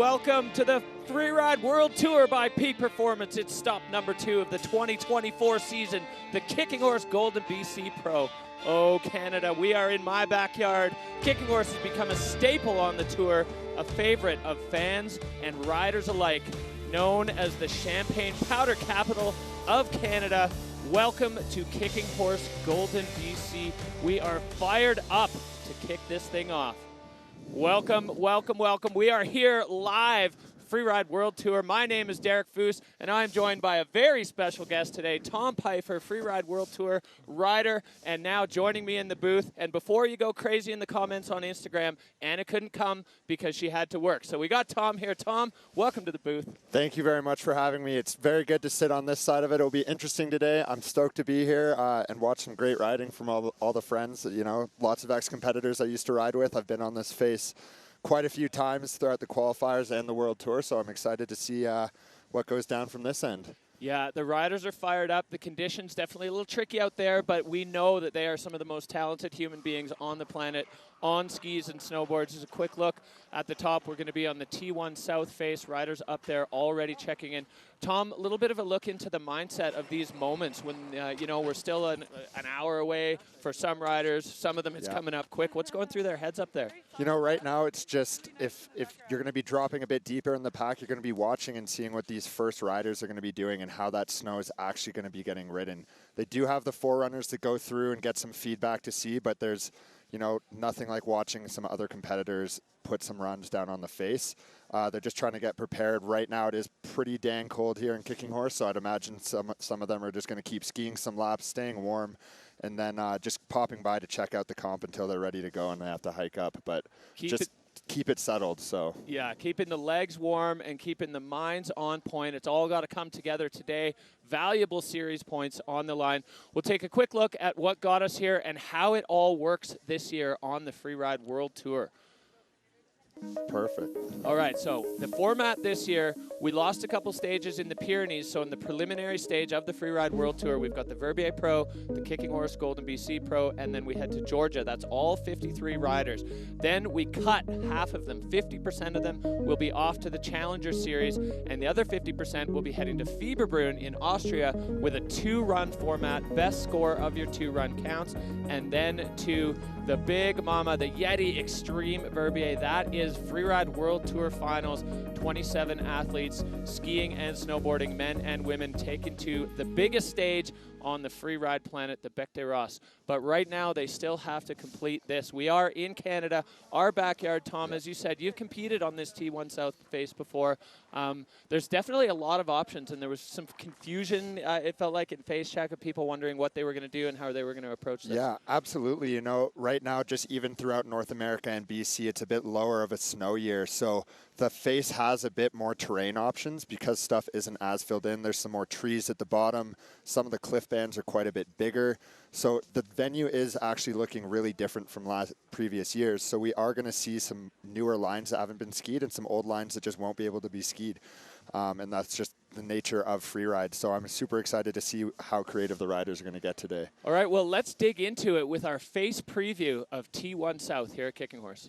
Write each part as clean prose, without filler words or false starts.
Welcome to the Freeride World Tour by Peak Performance. It's stop number 2 of the 2024 season, the Kicking Horse Golden BC Pro. Oh, Canada, we are in my backyard. Kicking Horse has become a staple on the tour, a favorite of fans and riders alike, known as the Champagne Powder Capital of Canada. Welcome to Kicking Horse Golden BC. We are fired up to kick this thing off. Welcome, welcome, welcome. We are here live, Freeride World Tour. My name is Derek Foos, and I'm joined by a very special guest today, Tom Pfeiffer, Freeride World Tour rider, and now joining me in the booth. And before you go crazy in the comments on Instagram, Anna couldn't come because she had to work. So we got Tom here. Tom, welcome to the booth. Thank you very much for having me. It's very good to sit on this side of it. It'll be interesting today. I'm stoked to be here and watch some great riding from all the friends. You know, lots of ex-competitors I used to ride with. I've been on this face quite a few times throughout the qualifiers and the World Tour, so I'm excited to see what goes down from this end. Yeah, the riders are fired up. The conditions definitely a little tricky out there, but we know that they are some of the most talented human beings on the planet on skis and snowboards. Just a quick look at the top. We're going to be on the T1 South face. Riders up there already checking in. Tom, a little bit of a look into the mindset of these moments when, you know, we're still an hour away for some riders. Some of them it's coming up quick. What's going through their heads up there? You know, right now it's just if you're going to be dropping a bit deeper in the pack, you're going to be watching and seeing what these first riders are going to be doing and how that snow is actually going to be getting ridden. They do have the forerunners to go through and get some feedback to see, but there's, you know, nothing like watching some other competitors put some runs down on the face. They're just trying to get prepared. Right now it is pretty dang cold here in Kicking Horse, so I'd imagine some of them are just going to keep skiing some laps, staying warm, and then just popping by to check out the comp until they're ready to go and they have to hike up. But keep it settled. So yeah, keeping the legs warm and keeping the minds on point. It's all got to come together today. Valuable series points on the line. We'll take a quick look at what got us here and how it all works this year on the Freeride World Tour. Perfect. All right, so the format this year, we lost a couple stages in the Pyrenees. So in the preliminary stage of the Freeride World Tour, we've got the Verbier Pro, the Kicking Horse Golden BC Pro, and then we head to Georgia. That's all 53 riders. Then we cut half of them. 50% of them will be off to the Challenger Series, and the other 50% will be heading to Fieberbrunn in Austria with a 2-run format. Best score of your 2-run counts. And then to the big mama, the Yeti Extreme Verbier. That is Freeride World Tour Finals. 27 athletes, skiing and snowboarding, men and women, taken to the biggest stage on the freeride planet, the Bec des Roses. But right now, they still have to complete this. We are in Canada, our backyard, Tom. As you said, you've competed on this T1 South face before. There's definitely a lot of options, and there was some confusion, it felt like, in face check of people wondering what they were going to do and how they were going to approach this. Yeah, absolutely. You know, right now, just even throughout North America and BC, it's a bit lower of a snow year. So the face has a bit more terrain options because stuff isn't as filled in. There's some more trees at the bottom. Some of the cliff bands are quite a bit bigger. So the venue is actually looking really different from previous years. So we are going to see some newer lines that haven't been skied and some old lines that just won't be able to be skied. And that's just the nature of freeride. So I'm super excited to see how creative the riders are going to get today. All right, well, let's dig into it with our face preview of T1 South here at Kicking Horse.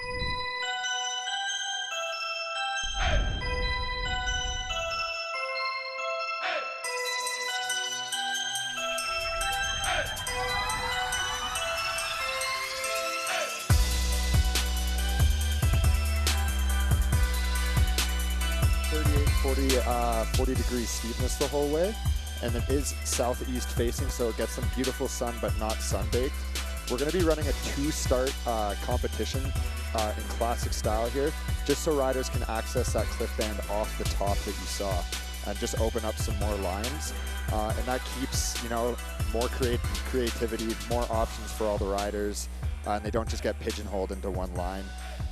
40 degrees steepness the whole way, and it is southeast facing, so it gets some beautiful sun but not sun-baked. We're going to be running a 2-start competition in classic style here, just so riders can access that cliff band off the top that you saw and just open up some more lines. And that keeps, you know, more creativity, more options for all the riders, and they don't just get pigeonholed into one line.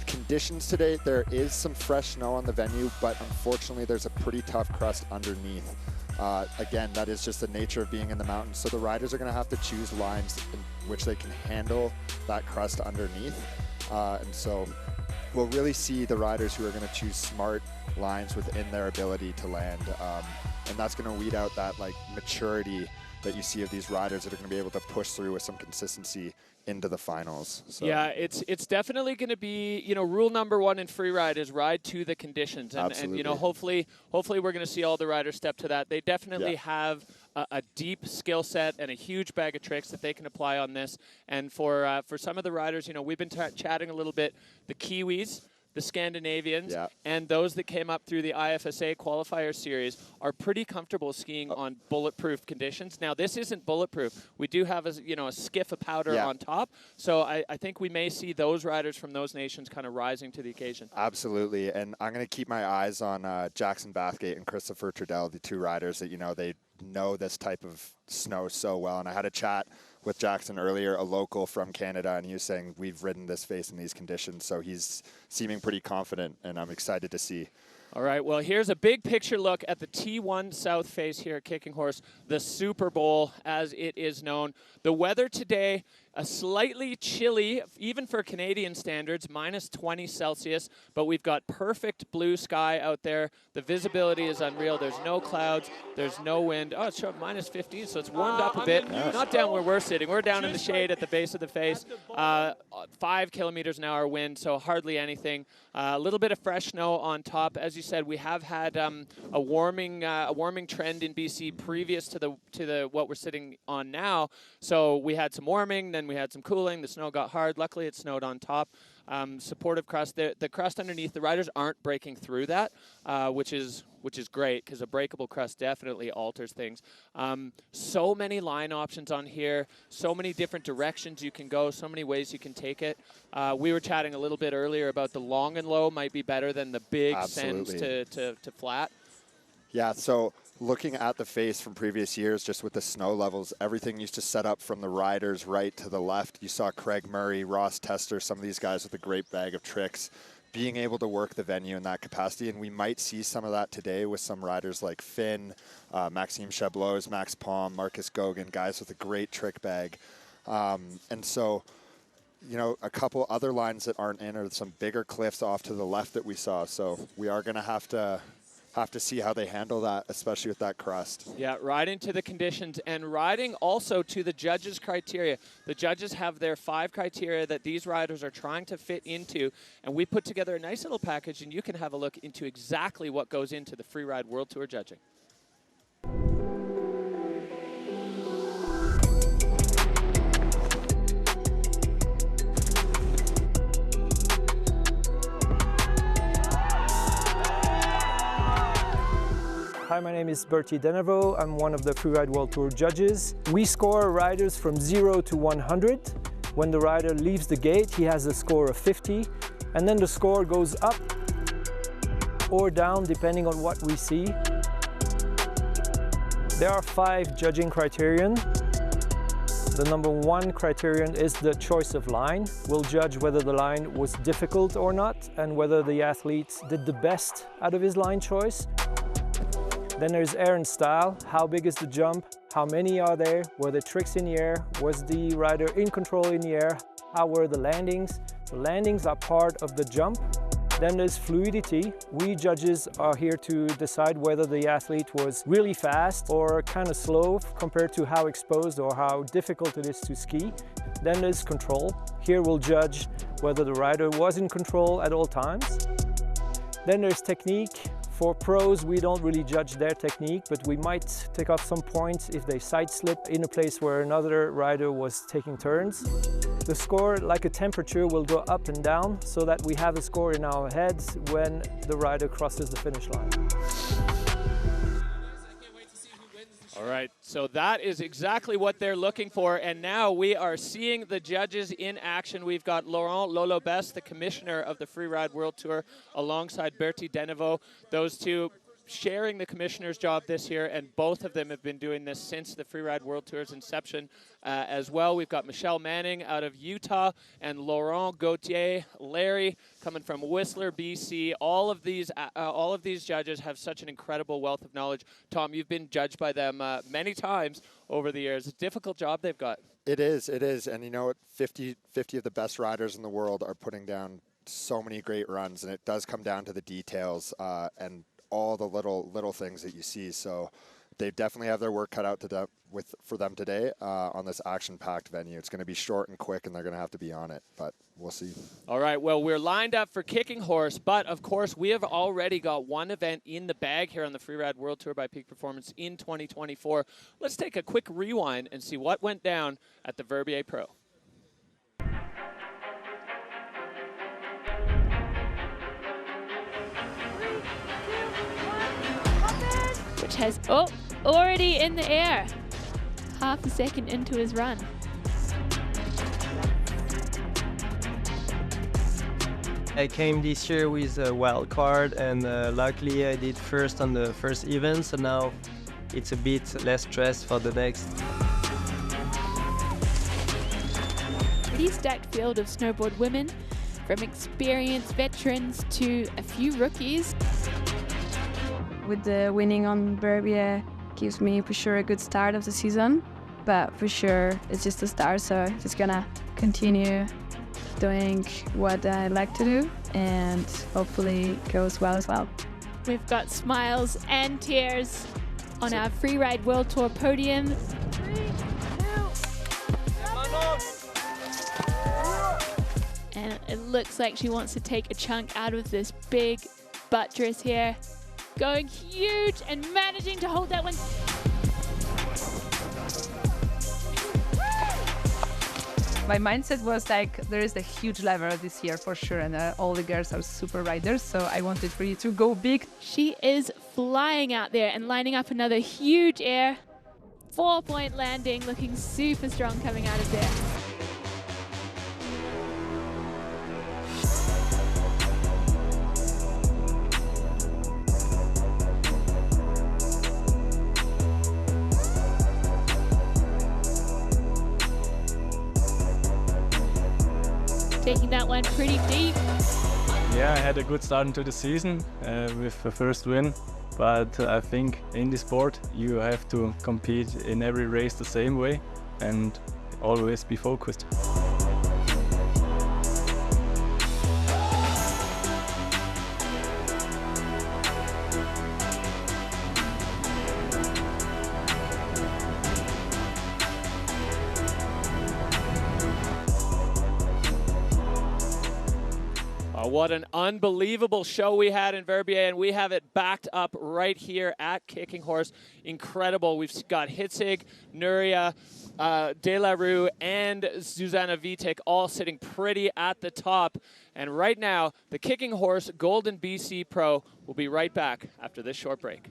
Conditions today, there is some fresh snow on the venue, but unfortunately there's a pretty tough crust underneath. Again, that is just the nature of being in the mountains, so the riders are going to have to choose lines in which they can handle that crust underneath. And so we'll really see the riders who are going to choose smart lines within their ability to land, and that's going to weed out that like maturity that you see of these riders that are going to be able to push through with some consistency into the finals. So. Yeah, it's definitely going to be, you know, rule number one in free ride is ride to the conditions. And you know, hopefully we're going to see all the riders step to that. They definitely have a deep skill set and a huge bag of tricks that they can apply on this. And for some of the riders, you know, we've been chatting a little bit, the Kiwis, the Scandinavians, and those that came up through the IFSA qualifier series are pretty comfortable skiing on bulletproof conditions. Now, this isn't bulletproof. We do have a skiff of powder on top, so I think we may see those riders from those nations kind of rising to the occasion. Absolutely, and I'm going to keep my eyes on Jackson Bathgate and Kristofer Turdell, the two riders that, you know, they know this type of snow so well. And I had a chat with Jackson earlier, a local from Canada, and he was saying we've ridden this face in these conditions, so he's seeming pretty confident, and I'm excited to see. All right, well, here's a big picture look at the T1 South Face here at Kicking Horse, the Super Bowl as it is known. The weather today, a slightly chilly, even for Canadian standards, minus 20 Celsius, but we've got perfect blue sky out there. The visibility is unreal. There's no clouds. There's no wind. Oh, it's showing minus 15, so it's warmed up a bit. Not down where we're sitting. We're down in the shade at the base of the face. 5 kilometers an hour wind, so hardly anything. A little bit of fresh snow on top. As you said, we have had a warming trend in BC previous to the what we're sitting on now. So we had some warming, then we had some cooling. The snow got hard. Luckily, it snowed on top. Supportive crust. The crust underneath, the riders aren't breaking through that, which is great because a breakable crust definitely alters things. So many line options on here, so many different directions you can go, so many ways you can take it. We were chatting a little bit earlier about the long and low might be better than the big sends to flat. Yeah, so looking at the face from previous years, just with the snow levels, everything used to set up from the riders right to the left. You saw Craig Murray, Ross Tester, some of these guys with a great bag of tricks, being able to work the venue in that capacity. And we might see some of that today with some riders like Finn, Maxime Chabloz, Max Palm, Marcus Gogan, guys with a great trick bag. And so, you know, a couple other lines that aren't in are some bigger cliffs off to the left that we saw. So we are going to have to see how they handle that, especially with that crust. Yeah, riding to the conditions and riding also to the judges' criteria. The judges have their 5 criteria that these riders are trying to fit into, and we put together a nice little package, and you can have a look into exactly what goes into the Freeride World Tour judging. Hi, my name is Bertie Denevo. I'm one of the Freeride World Tour judges. We score riders from 0 to 100. When the rider leaves the gate, he has a score of 50, and then the score goes up or down depending on what we see. There are 5 judging criterion. The number 1 criterion is the choice of line. We'll judge whether the line was difficult or not and whether the athlete did the best out of his line choice. Then there's air and style. How big is the jump? How many are there? Were the tricks in the air? Was the rider in control in the air? How were the landings? The landings are part of the jump. Then there's fluidity. We judges are here to decide whether the athlete was really fast or kind of slow compared to how exposed or how difficult it is to ski. Then there's control. Here we'll judge whether the rider was in control at all times. Then there's technique. For pros, we don't really judge their technique, but we might take off some points if they side slip in a place where another rider was taking turns. The score, like a temperature, will go up and down so that we have a score in our heads when the rider crosses the finish line. All right, so that is exactly what they're looking for, and now we are seeing the judges in action. We've got Laurent Lolobes, the commissioner of the Freeride World Tour, alongside Bertie Denevo. Those two sharing the commissioner's job this year, and both of them have been doing this since the Freeride World Tour's inception as well. We've got Michelle Manning out of Utah and Laurent Gauthier, Larry, coming from Whistler, BC. All of these judges have such an incredible wealth of knowledge. Tom, you've been judged by them many times over the years. It's a difficult job they've got. It is. And you know what? 50 of the best riders in the world are putting down so many great runs, and it does come down to the details and all the little things that you see. So they definitely have their work cut out for them today on this action-packed venue. It's going to be short and quick, and they're going to have to be on it, but we'll see. All right, well, we're lined up for Kicking Horse, but of course, we have already got one event in the bag here on the Freeride World Tour by Peak Performance in 2024. Let's take a quick rewind and see what went down at the Verbier Pro. Which has, already in the air, half a second into his run. I came this year with a wild card, and luckily I did first on the first event, so now it's a bit less stress for the next. Pretty stacked field of snowboard women, from experienced veterans to a few rookies. With the winning on Verbier gives me for sure a good start of the season, but for sure it's just a start, so just gonna continue doing what I like to do and hopefully goes well as well. We've got smiles and tears on our Freeride World Tour podium. 3, 2, and it looks like she wants to take a chunk out of this big buttress here. Going huge and managing to hold that one. My mindset was like, there is a huge level this year for sure, and all the girls are super riders, so I wanted really to go big. She is flying out there and lining up another huge air. 4-point landing, looking super strong coming out of there. Taking that one pretty deep. Yeah, I had a good start into the season with the first win, but I think in this sport you have to compete in every race the same way and always be focused. What an unbelievable show we had in Verbier, and we have it backed up right here at Kicking Horse. Incredible. We've got Hedvig, Nuria, De La Rue, and Zuzanna Witych all sitting pretty at the top. And right now, the Kicking Horse Golden BC Pro will be right back after this short break.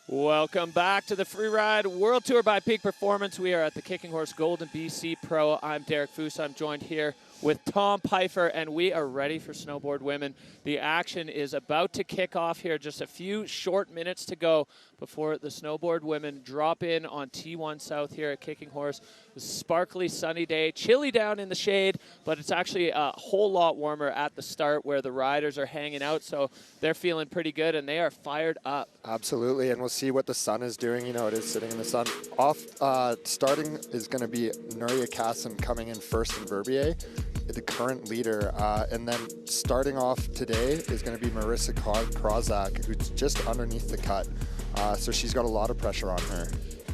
Welcome back to the Freeride World Tour by Peak Performance. We are at the Kicking Horse Golden BC Pro. I'm Derek Foose. I'm joined here with Tom Pfeiffer, and we are ready for snowboard women. The action is about to kick off here. Just a few short minutes to go before the snowboard women drop in on T1 South here at Kicking Horse. A sparkly sunny day, chilly down in the shade, but it's actually a whole lot warmer at the start where the riders are hanging out, so they're feeling pretty good and they are fired up. Absolutely, and we'll see what the sun is doing. You know, it is sitting in the sun. Starting is going to be Nuria Castan coming in first in Verbier. the current leader. And then starting off today is going to be Marissa Krawczak, who's just underneath the cut. So she's got a lot of pressure on her.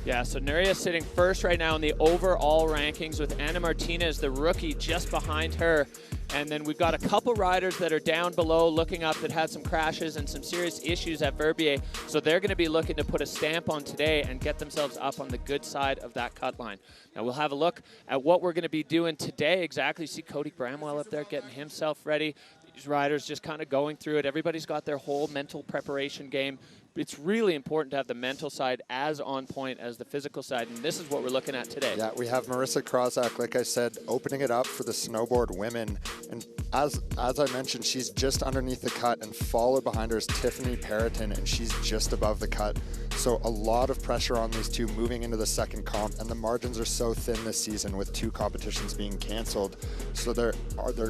Yeah, so Nuria sitting first right now in the overall rankings with Anna Martinez, the rookie, just behind her. And then we've got a couple riders that are down below looking up that had some crashes and some serious issues at Verbier. So they're going to be looking to put a stamp on today and get themselves up on the good side of that cut line. Now we'll have a look at what we're going to be doing today exactly. You see Cody Bramwell up there getting himself ready. These riders just kind of going through it. Everybody's got their whole mental preparation game. It's really important to have the mental side as on point as the physical side, and this is what we're looking at today. Yeah, we have Marissa Krawczak, like I said, opening it up for the snowboard women. And as I mentioned, she's just underneath the cut, and followed behind her is Tiphanie Perrotin, and she's just above the cut. So a lot of pressure on these two moving into the second comp, and the margins are so thin this season with 2 competitions being canceled. So they're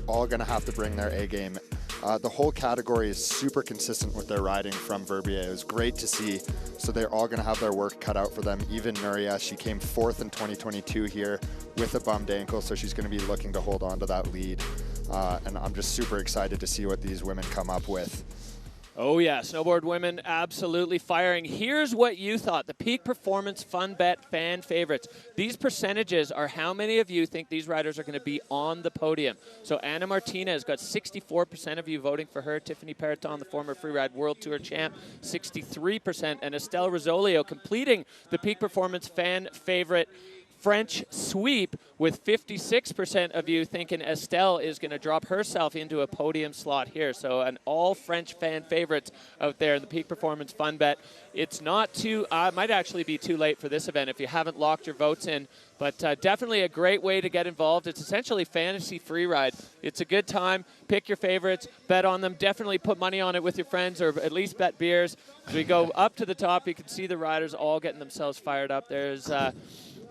all going to have to bring their A game. The whole category is super consistent with their riding from Verbier. It was great to see. So they're all going to have their work cut out for them. Even Nuria, she came 4th in 2022 here with a bummed ankle, so she's going to be looking to hold on to that lead. And I'm just super excited to see what these women come up with. Oh yeah, snowboard women absolutely firing. Here's what you thought, the Peak Performance Fun Bet fan favorites. These percentages are how many of you think these riders are going to be on the podium. So Anna Martinez got 64% of you voting for her. Tiphanie Perrotin, the former Freeride World Tour champ, 63%. And Estelle Rizzolio completing the Peak Performance fan favorite French sweep with 56% of you thinking Estelle is going to drop herself into a podium slot here. So an all French fan favorites out there in the Peak Performance Fun Bet. It's not too, might actually be too late for this event if you haven't locked your votes in, but definitely a great way to get involved. It's essentially fantasy free ride. It's a good time. Pick your favorites, bet on them. Definitely put money on it with your friends, or at least bet beers. As we go up to the top, you can see the riders all getting themselves fired up. There's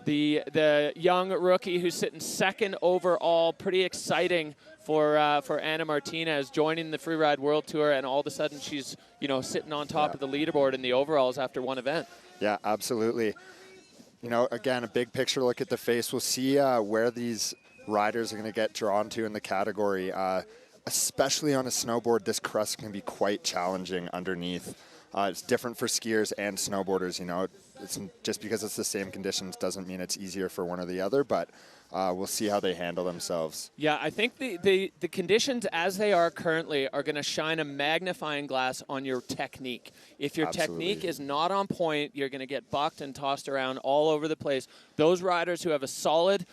the young rookie who's sitting 2nd overall. Pretty exciting for Anna Martinez joining the Freeride World Tour, and all of a sudden she's sitting on top of the leaderboard in the overalls after one event. Yeah, absolutely. Again, a big picture look at the face. We'll see where these riders are going to get drawn to in the category. Especially on a snowboard, this crust can be quite challenging underneath. It's different for skiers and snowboarders. It's just because it's the same conditions doesn't mean it's easier for one or the other, but we'll see how they handle themselves. Yeah, I think the conditions as they are currently are going to shine a magnifying glass on your technique. If your technique is not on point, you're going to get bucked and tossed around all over the place. Those riders who have a solid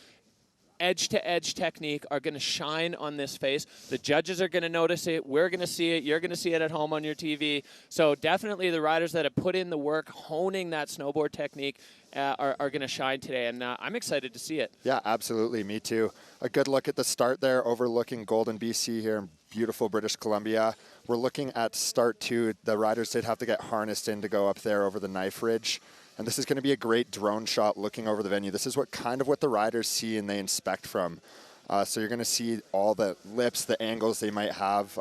edge-to-edge technique are going to shine on this face. The judges are going to notice it. We're going to see it. You're going to see it at home on your TV. So definitely the riders that have put in the work honing that snowboard technique are going to shine today, and I'm excited to see it. Yeah, absolutely. Me too. A good look at the start there, overlooking Golden, BC here in beautiful British Columbia. We're looking at start 2. The riders did have to get harnessed in to go up there over the knife ridge. And this is going to be a great drone shot looking over the venue. This is what the riders see and they inspect from. So you're going to see all the lips, the angles they might have.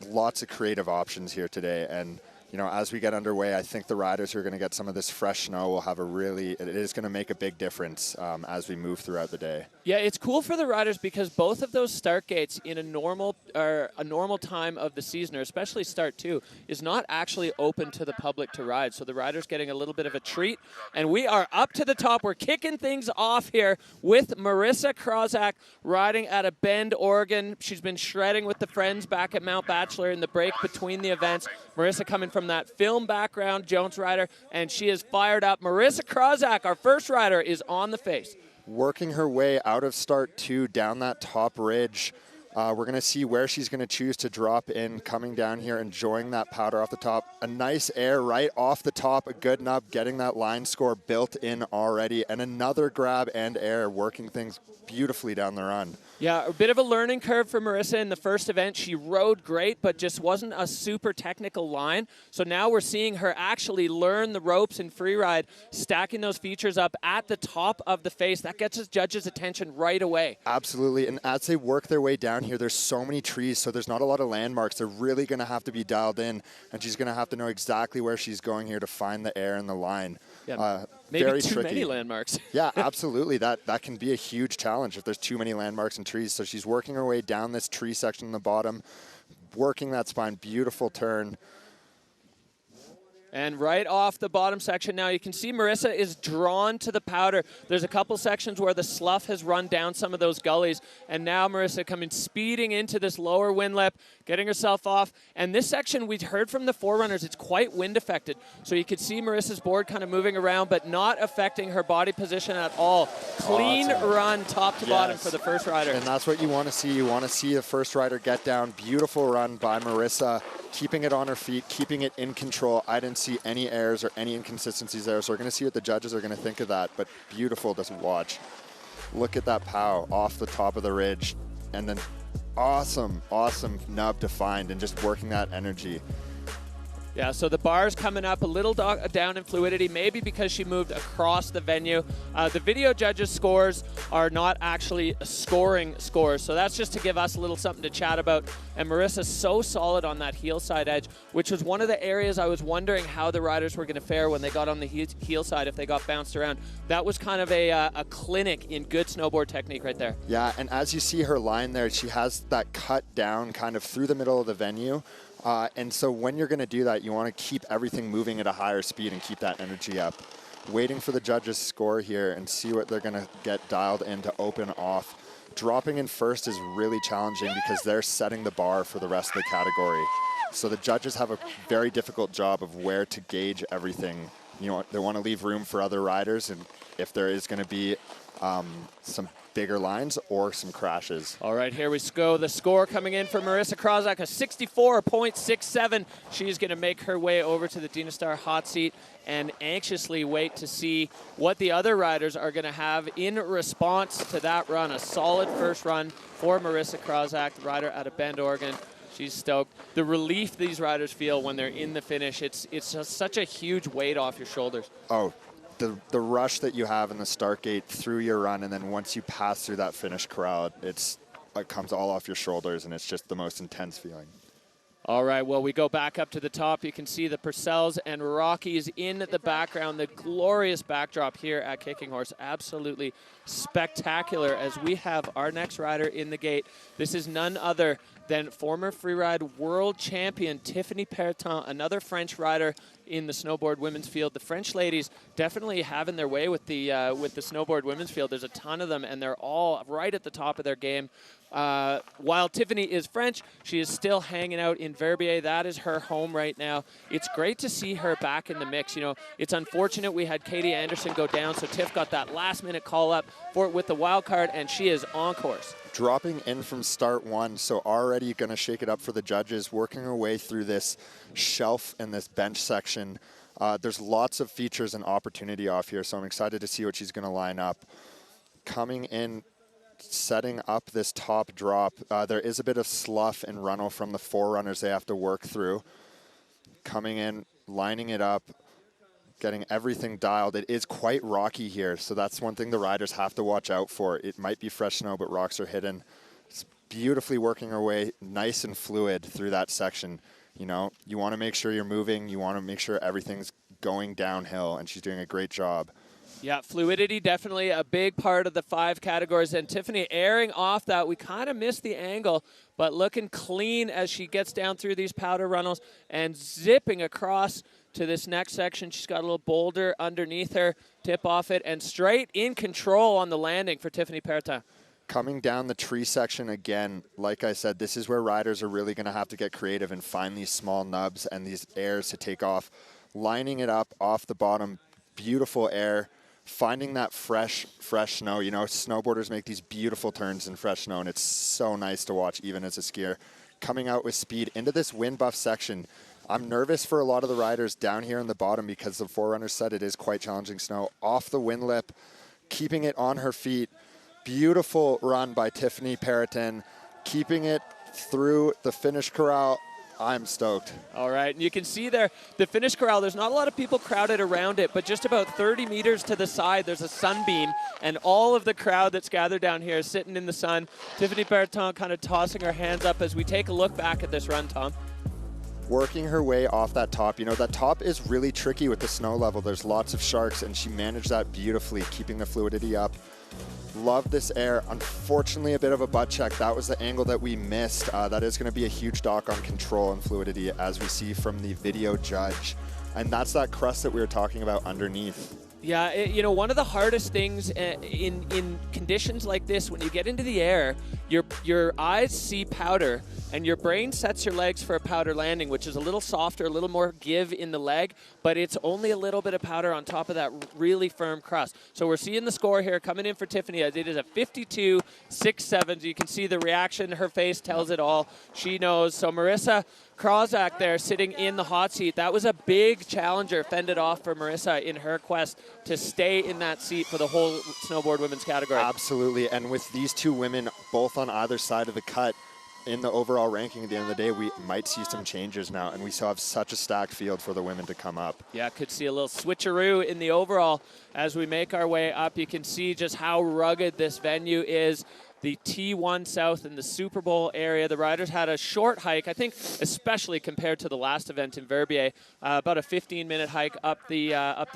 Lots of creative options here today. And as we get underway, I think the riders who are going to get some of this fresh snow will have it is going to make a big difference as we move throughout the day. Yeah, it's cool for the riders because both of those start gates in a normal time of the season, or especially start 2, is not actually open to the public to ride. So the riders getting a little bit of a treat. And we are up to the top. We're kicking things off here with Marissa Krawczak riding out of Bend, Oregon. She's been shredding with the friends back at Mount Bachelor in the break between the events. Marissa coming from that film background, Jones rider, and she is fired up. Marissa Krawczak, our first rider, is on the face. Working her way out of start 2 down that top ridge. We're going to see where she's going to choose to drop in, coming down here, enjoying that powder off the top. A nice air right off the top, a good nub, getting that line score built in already, and another grab and air, working things beautifully down the run. Yeah, a bit of a learning curve for Marissa in the first event. She rode great, but just wasn't a super technical line. So now we're seeing her actually learn the ropes in freeride, stacking those features up at the top of the face. That gets his judges' attention right away. Absolutely, and as they work their way down here, there's so many trees, so there's not a lot of landmarks. They're really going to have to be dialed in, and she's going to have to know exactly where she's going here to find the air and the line. Yeah. Maybe very too tricky. many landmarks. Yeah, absolutely. That can be a huge challenge if there's too many landmarks and trees. So she's working her way down this tree section in the bottom, working that spine. Beautiful turn. And right off the bottom section now, you can see Marissa is drawn to the powder. There's a couple sections where the slough has run down some of those gullies. And now Marissa coming speeding into this lower wind lip, getting herself off. And this section, we heard from the forerunners, it's quite wind affected. So you could see Marissa's board kind of moving around, but not affecting her body position at all. Clean run top to bottom for the first rider. And that's what you want to see. You want to see the first rider get down. Beautiful run by Marissa, keeping it on her feet, keeping it in control. I didn't see any errors or any inconsistencies there, so we're going to see what the judges are going to think of that, but beautiful to watch. Look at that pow off the top of the ridge, and then awesome nub to find, and just working that energy. Yeah, so the bar's coming up a little down in fluidity, maybe because she moved across the venue. The video judges' scores are not actually scoring scores, so that's just to give us a little something to chat about. And Marissa's so solid on that heel side edge, which was one of the areas I was wondering how the riders were going to fare when they got on the heel side, if they got bounced around. That was kind of a clinic in good snowboard technique right there. Yeah, and as you see her line there, she has that cut down kind of through the middle of the venue. And so when you're going to do that, you want to keep everything moving at a higher speed and keep that energy up. Waiting for the judges' score here and see what they're going to get dialed in to open off. Dropping in first is really challenging because they're setting the bar for the rest of the category. So the judges have a very difficult job of where to gauge everything. You know, they want to leave room for other riders, and if there is going to be some bigger lines or some crashes. All right, here we go. The score coming in for Marissa Krawczak, a 64.67. She's going to make her way over to the Dynastar hot seat and anxiously wait to see what the other riders are going to have in response to that run. A solid first run for Marissa Krawczak, the rider out of Bend, Oregon. She's stoked. The relief these riders feel when they're in the finish, it's just such a huge weight off your shoulders. Oh, the rush that you have in the start gate through your run, and then once you pass through that finish crowd, it comes all off your shoulders, and it's just the most intense feeling. All right, well, we go back up to the top. You can see the Purcells and Rockies in the background. The glorious backdrop here at Kicking Horse. Absolutely spectacular as we have our next rider in the gate. This is none other than former freeride world champion Tiphanie Perrotin, another French rider in the snowboard women's field. The French ladies definitely having their way with the snowboard women's field. There's a ton of them, and they're all right at the top of their game. While Tiphanie is French, she is still hanging out in Verbier. That is her home right now. It's great to see her back in the mix. You know, it's unfortunate we had Katie Anderson go down, so Tiff got that last-minute call-up for it with the wild card, and she is on course. Dropping in from start one, so already going to shake it up for the judges, working her way through this shelf and this bench section. There's lots of features and opportunity off here, so I'm excited to see what she's going to line up. Coming in, setting up this top drop, there is a bit of slough and runnel from the forerunners they have to work through. Coming in, lining it up, getting everything dialed. It is quite rocky here, so that's one thing the riders have to watch out for. It might be fresh snow, but rocks are hidden. It's beautifully working her way nice and fluid through that section. You know, you want to make sure you're moving. You want to make sure everything's going downhill, and she's doing a great job. Yeah, fluidity definitely a big part of the 5 categories, and Tiphanie airing off that. We kind of missed the angle, but looking clean as she gets down through these powder runnels and zipping across to this next section. She's got a little boulder underneath her, tip off it, and straight in control on the landing for Tiphanie Perrotin. Coming down the tree section again, like I said, this is where riders are really going to have to get creative and find these small nubs and these airs to take off. Lining it up off the bottom, beautiful air. Finding that fresh snow. You know, snowboarders make these beautiful turns in fresh snow, and it's so nice to watch even as a skier. Coming out with speed into this wind buff section. I'm nervous for a lot of the riders down here in the bottom because the forerunners said it is quite challenging snow. Off the wind lip, keeping it on her feet. Beautiful run by Tiphanie Perrotin, keeping it through the finish corral. I'm stoked. All right, and you can see there, the finish corral, there's not a lot of people crowded around it, but just about 30 meters to the side, there's a sunbeam, and all of the crowd that's gathered down here is sitting in the sun. Tiphanie Perrotin kind of tossing her hands up as we take a look back at this run, Tom. working her way off that top. You know, that top is really tricky with the snow level. There's lots of sharks, and she managed that beautifully, keeping the fluidity up. Love this air. Unfortunately, a bit of a butt check. That was the angle that we missed. That is going to be a huge dock on control and fluidity, as we see from the video judge. And that's that crust that we were talking about underneath. Yeah, you know, one of the hardest things in conditions like this, when you get into the air, your eyes see powder, and your brain sets your legs for a powder landing, which is a little softer, a little more give in the leg, but it's only a little bit of powder on top of that really firm crust. So we're seeing the score here coming in for Tiphanie. It is a 52-6-7. You can see the reaction. Her face tells it all. She knows. So Marissa Krawczak there sitting in the hot seat. That was a big challenger fended off for Marissa in her quest to stay in that seat for the whole snowboard women's category. Absolutely, and with these two women both on either side of the cut in the overall ranking at the end of the day, we might see some changes now, and we still have such a stacked field for the women to come up. Yeah, could see a little switcheroo in the overall as we make our way up. You can see just how rugged this venue is. The T1 South in the Super Bowl area. The riders had a short hike, I think, especially compared to the last event in Verbier, about a 15-minute hike up the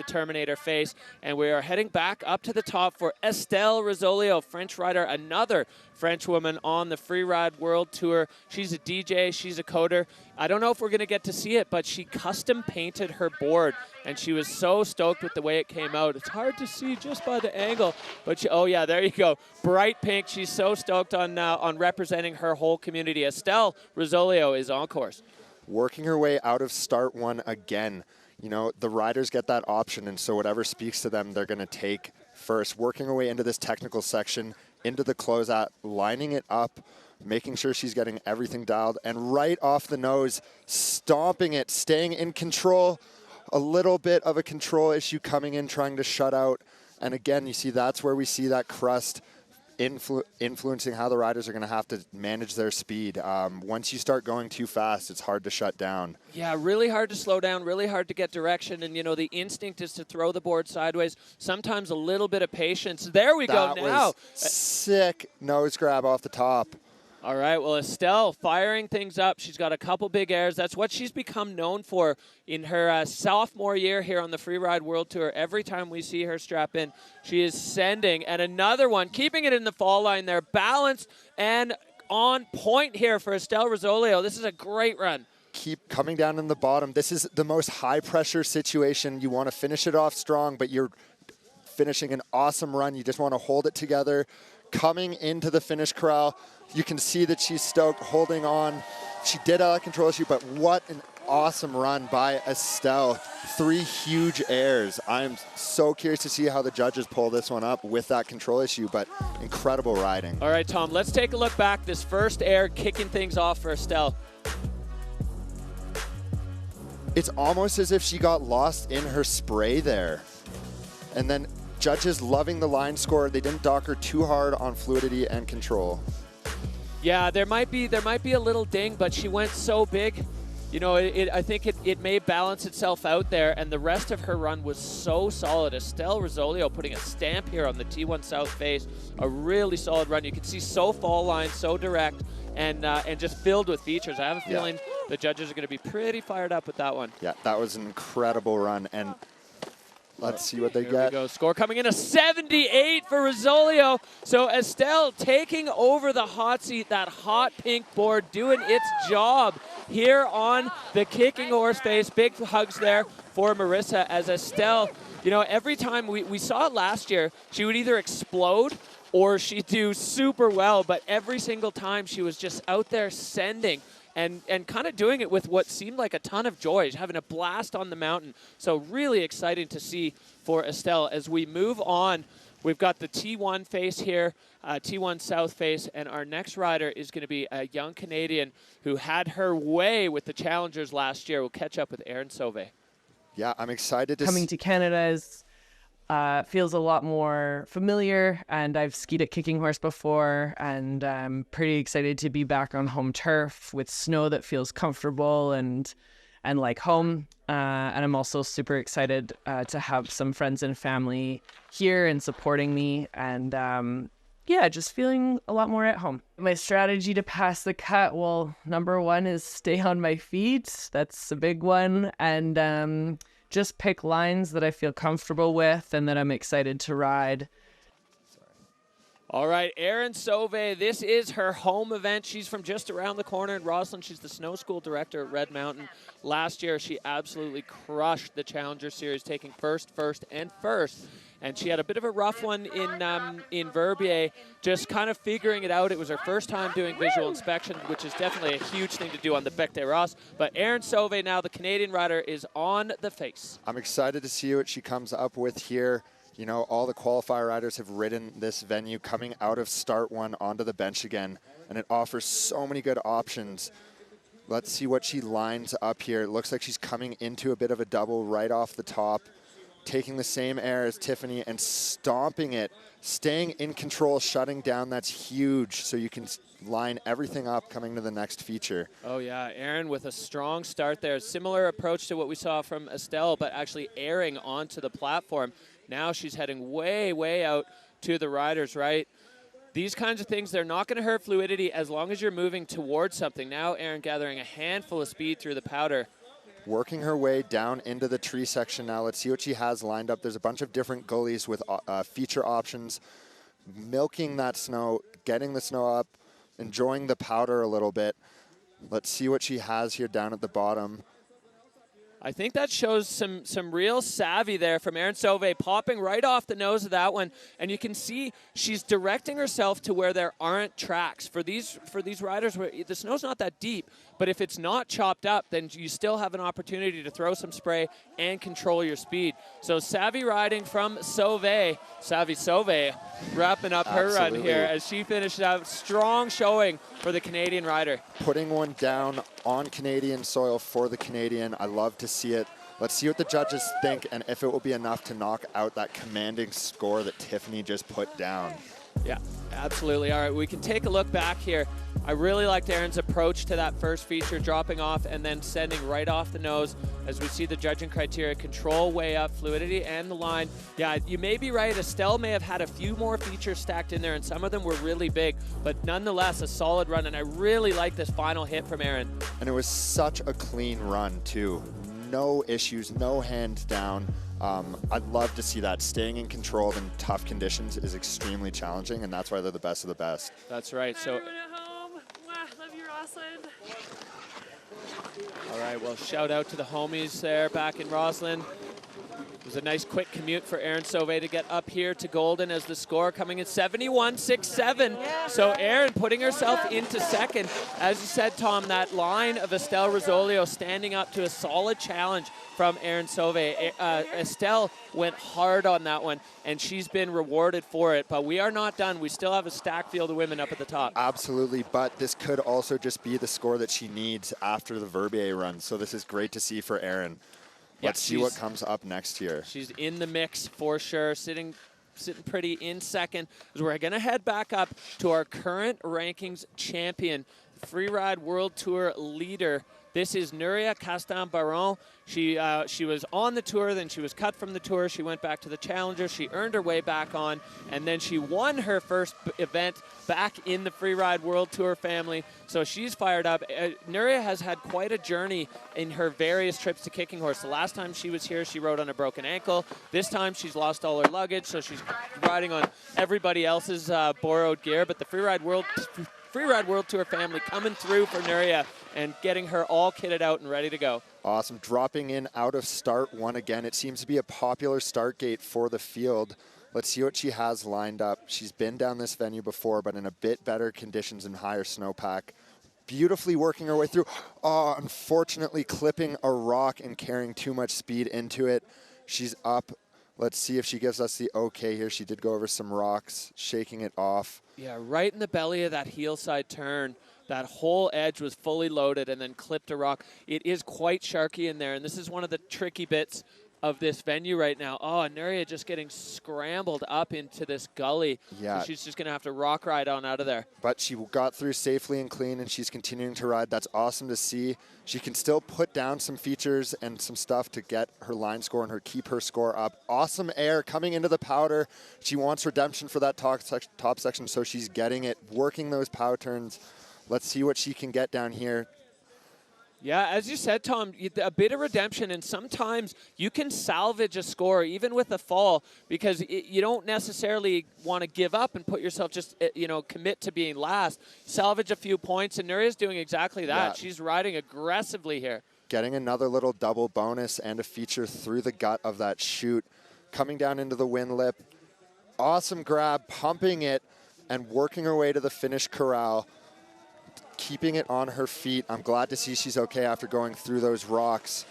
Terminator face, and we are heading back up to the top for Estelle Rizzolio, French rider, another French woman on the Freeride World Tour. She's a DJ, she's a coder. I don't know if we're going to get to see it, but she custom painted her board, and she was so stoked with the way it came out. It's hard to see just by the angle, but oh yeah, there you go. Bright pink. She's so stoked on representing her whole community. Estelle Rizzolio is on course. Working her way out of start one again. You know, the riders get that option, and so whatever speaks to them, they're going to take first. Working her way into this technical section, into the closeout, lining it up, making sure she's getting everything dialed, and right off the nose, stomping it, staying in control. A little bit of a control issue coming in, trying to shut out. And again, you see that's where we see that crust influencing how the riders are going to have to manage their speed. Once you start going too fast, it's hard to shut down. Yeah, really hard to slow down, really hard to get direction. And, you know, the instinct is to throw the board sideways. Sometimes a little bit of patience. There we go now. Was sick nose grab off the top. All right, well, Estelle firing things up. She's got a couple big airs. That's what she's become known for in her sophomore year here on the Freeride World Tour. Every time we see her strap in, she is sending. And another one, keeping it in the fall line there. Balanced and on point here for Estelle Rizzolio. This is a great run. Keep coming down in the bottom. This is the most high-pressure situation. You want to finish it off strong, but you're finishing an awesome run. You just want to hold it together. Coming into the finish corral, you can see that she's stoked, holding on. She did have a control issue, but what an awesome run by Estelle. 3 huge airs. I'm so curious to see how the judges pull this one up with that control issue, but incredible riding. All right, Tom, let's take a look back. This first air kicking things off for Estelle. It's almost as if she got lost in her spray there. And then judges loving the line score. They didn't dock her too hard on fluidity and control. Yeah, there might be a little ding, but she went so big. You know, I think it may balance itself out there, and the rest of her run was so solid. Estelle Rizzolio putting a stamp here on the T1 South face. A really solid run. You can see so fall line, so direct, and just filled with features. I have a feeling the judges are going to be pretty fired up with that one. Yeah, that was an incredible run, and let's see what they Here get. we go. Score coming in a 78 for Rizzolio. So Estelle taking over the hot seat, that hot pink board doing its job here on the kicking horse face. Big hugs there for Marissa as Estelle, you know, every time we saw it last year, she would either explode or she'd do super well, but every single time she was just out there sending and kind of doing it with what seemed like a ton of joy, having a blast on the mountain. So really exciting to see for Estelle. As we move on, we've got the T1 face here, T1 South face, and our next rider is going to be a young Canadian who had her way with the challengers last year. We'll catch up with Erin Sauve. Yeah, I'm excited to Coming to Canada is feels a lot more familiar, and I've skied at Kicking Horse before, and I'm pretty excited to be back on home turf with snow that feels comfortable and like home. And I'm also super excited to have some friends and family here and supporting me, and yeah, just feeling a lot more at home. My strategy to pass the cut, well, number one is stay on my feet. That's a big one. And just pick lines that I feel comfortable with and that I'm excited to ride. All right, Erin Sauve, this is her home event. She's from just around the corner in Roslyn. She's the snow school director at Red Mountain. Last year, she absolutely crushed the Challenger Series, taking first, and first. And she had a bit of a rough one in Verbier, just kind of figuring it out. It was her first time doing visual inspection, which is definitely a huge thing to do on the Bec des Ross. But Erin Sauve now, the Canadian rider, is on the face. I'm excited to see what she comes up with here. You know, all the qualifier riders have ridden this venue coming out of start one onto the bench again, and it offers so many good options. Let's see what she lines up here. It looks like she's coming into a bit of a double right off the top, taking the same air as Tiphanie and stomping it, staying in control, shutting down. That's huge, so you can line everything up coming to the next feature. Oh yeah, Erin with a strong start there. Similar approach to what we saw from Estelle, but actually airing onto the platform. Now she's heading way, way out to the riders, right? These kinds of things, they're not going to hurt fluidity as long as you're moving towards something. Now Erin gathering a handful of speed through the powder. Working her way down into the tree section now. Let's see what she has lined up. There's a bunch of different gullies with feature options. Milking that snow, getting the snow up, enjoying the powder a little bit. Let's see what she has here down at the bottom. I think that shows some real savvy there from Erin Sauve, popping right off the nose of that one. And you can see she's directing herself to where there aren't tracks. For these riders, where the snow's not that deep, but if it's not chopped up, then you still have an opportunity to throw some spray and control your speed. So savvy riding from Sauve. Savvy Sauve wrapping up her run here as she finished out strong showing for the Canadian rider. Putting one down on Canadian soil for the Canadian. I love to see it. Let's see what the judges think and if it will be enough to knock out that commanding score that Tiphanie just put down. Yeah, absolutely. All right, we can take a look back here. I really liked Erin's approach to that first feature, dropping off and then sending right off the nose as we see the judging criteria, control way up, fluidity, and the line. Yeah, you may be right. Estelle may have had a few more features stacked in there, and some of them were really big, but nonetheless, a solid run, and I really like this final hit from Erin. And it was such a clean run, too. No issues, no hands down. I'd love to see that. Staying in control in tough conditions is extremely challenging, and that's why they're the best of the best. That's right. Hi, so. everyone at home. Love you, Roslyn. All right, well, shout out to the homies there back in Roslyn. It was a nice quick commute for Erin Sauve to get up here to Golden as the score coming in 71-6-7. So Erin putting herself into second. As you said, Tom, that line of Estelle Rizzolio standing up to a solid challenge from Erin Sauve. Estelle went hard on that one, and she's been rewarded for it. But we are not done. We still have a stacked field of women up at the top. Absolutely, but this could also just be the score that she needs after the Verbier run. So this is great to see for Erin. Let's see what comes up next year. She's in the mix for sure, sitting pretty in second. As we're going to head back up to our current rankings champion, Freeride World Tour leader. This is Nuria Castan Baron. She was on the tour, then she was cut from the tour. She went back to the Challenger. She earned her way back on, and then she won her first event back in the Freeride World Tour family. So she's fired up. Nuria has had quite a journey in her various trips to Kicking Horse. The last time she was here, she rode on a broken ankle. This time, she's lost all her luggage, so she's riding on everybody else's borrowed gear. But the Freeride World Tour family coming through for Nuria and getting her all kitted out and ready to go. Awesome. Dropping in out of start one again. It seems to be a popular start gate for the field. Let's see what she has lined up. She's been down this venue before, but in a bit better conditions and higher snowpack. Beautifully working her way through. Oh, unfortunately clipping a rock and carrying too much speed into it. She's up. Let's see if she gives us the okay here. She did go over some rocks, shaking it off. Yeah, right in the belly of that heel side turn. That whole edge was fully loaded and then clipped a rock. It is quite sharky in there, and this is one of the tricky bits of this venue right now. Oh, and Nuria just getting scrambled up into this gully. Yeah. So she's just going to have to rock ride on out of there. But she got through safely and clean, and she's continuing to ride. That's awesome to see. She can still put down some features and some stuff to get her line score and keep her score up. Awesome air coming into the powder. She wants redemption for that top section, so she's getting it, working those pow turns. Let's see what she can get down here. Yeah, as you said, Tom, a bit of redemption, and sometimes you can salvage a score even with a fall, because you don't necessarily want to give up and put yourself just, commit to being last. Salvage a few points, and Nuria's doing exactly that. Yeah. She's riding aggressively here. Getting another little double bonus and a feature through the gut of that chute. Coming down into the wind lip. Awesome grab, pumping it, and working her way to the finish corral. Keeping it on her feet. I'm glad to see she's okay after going through those rocks.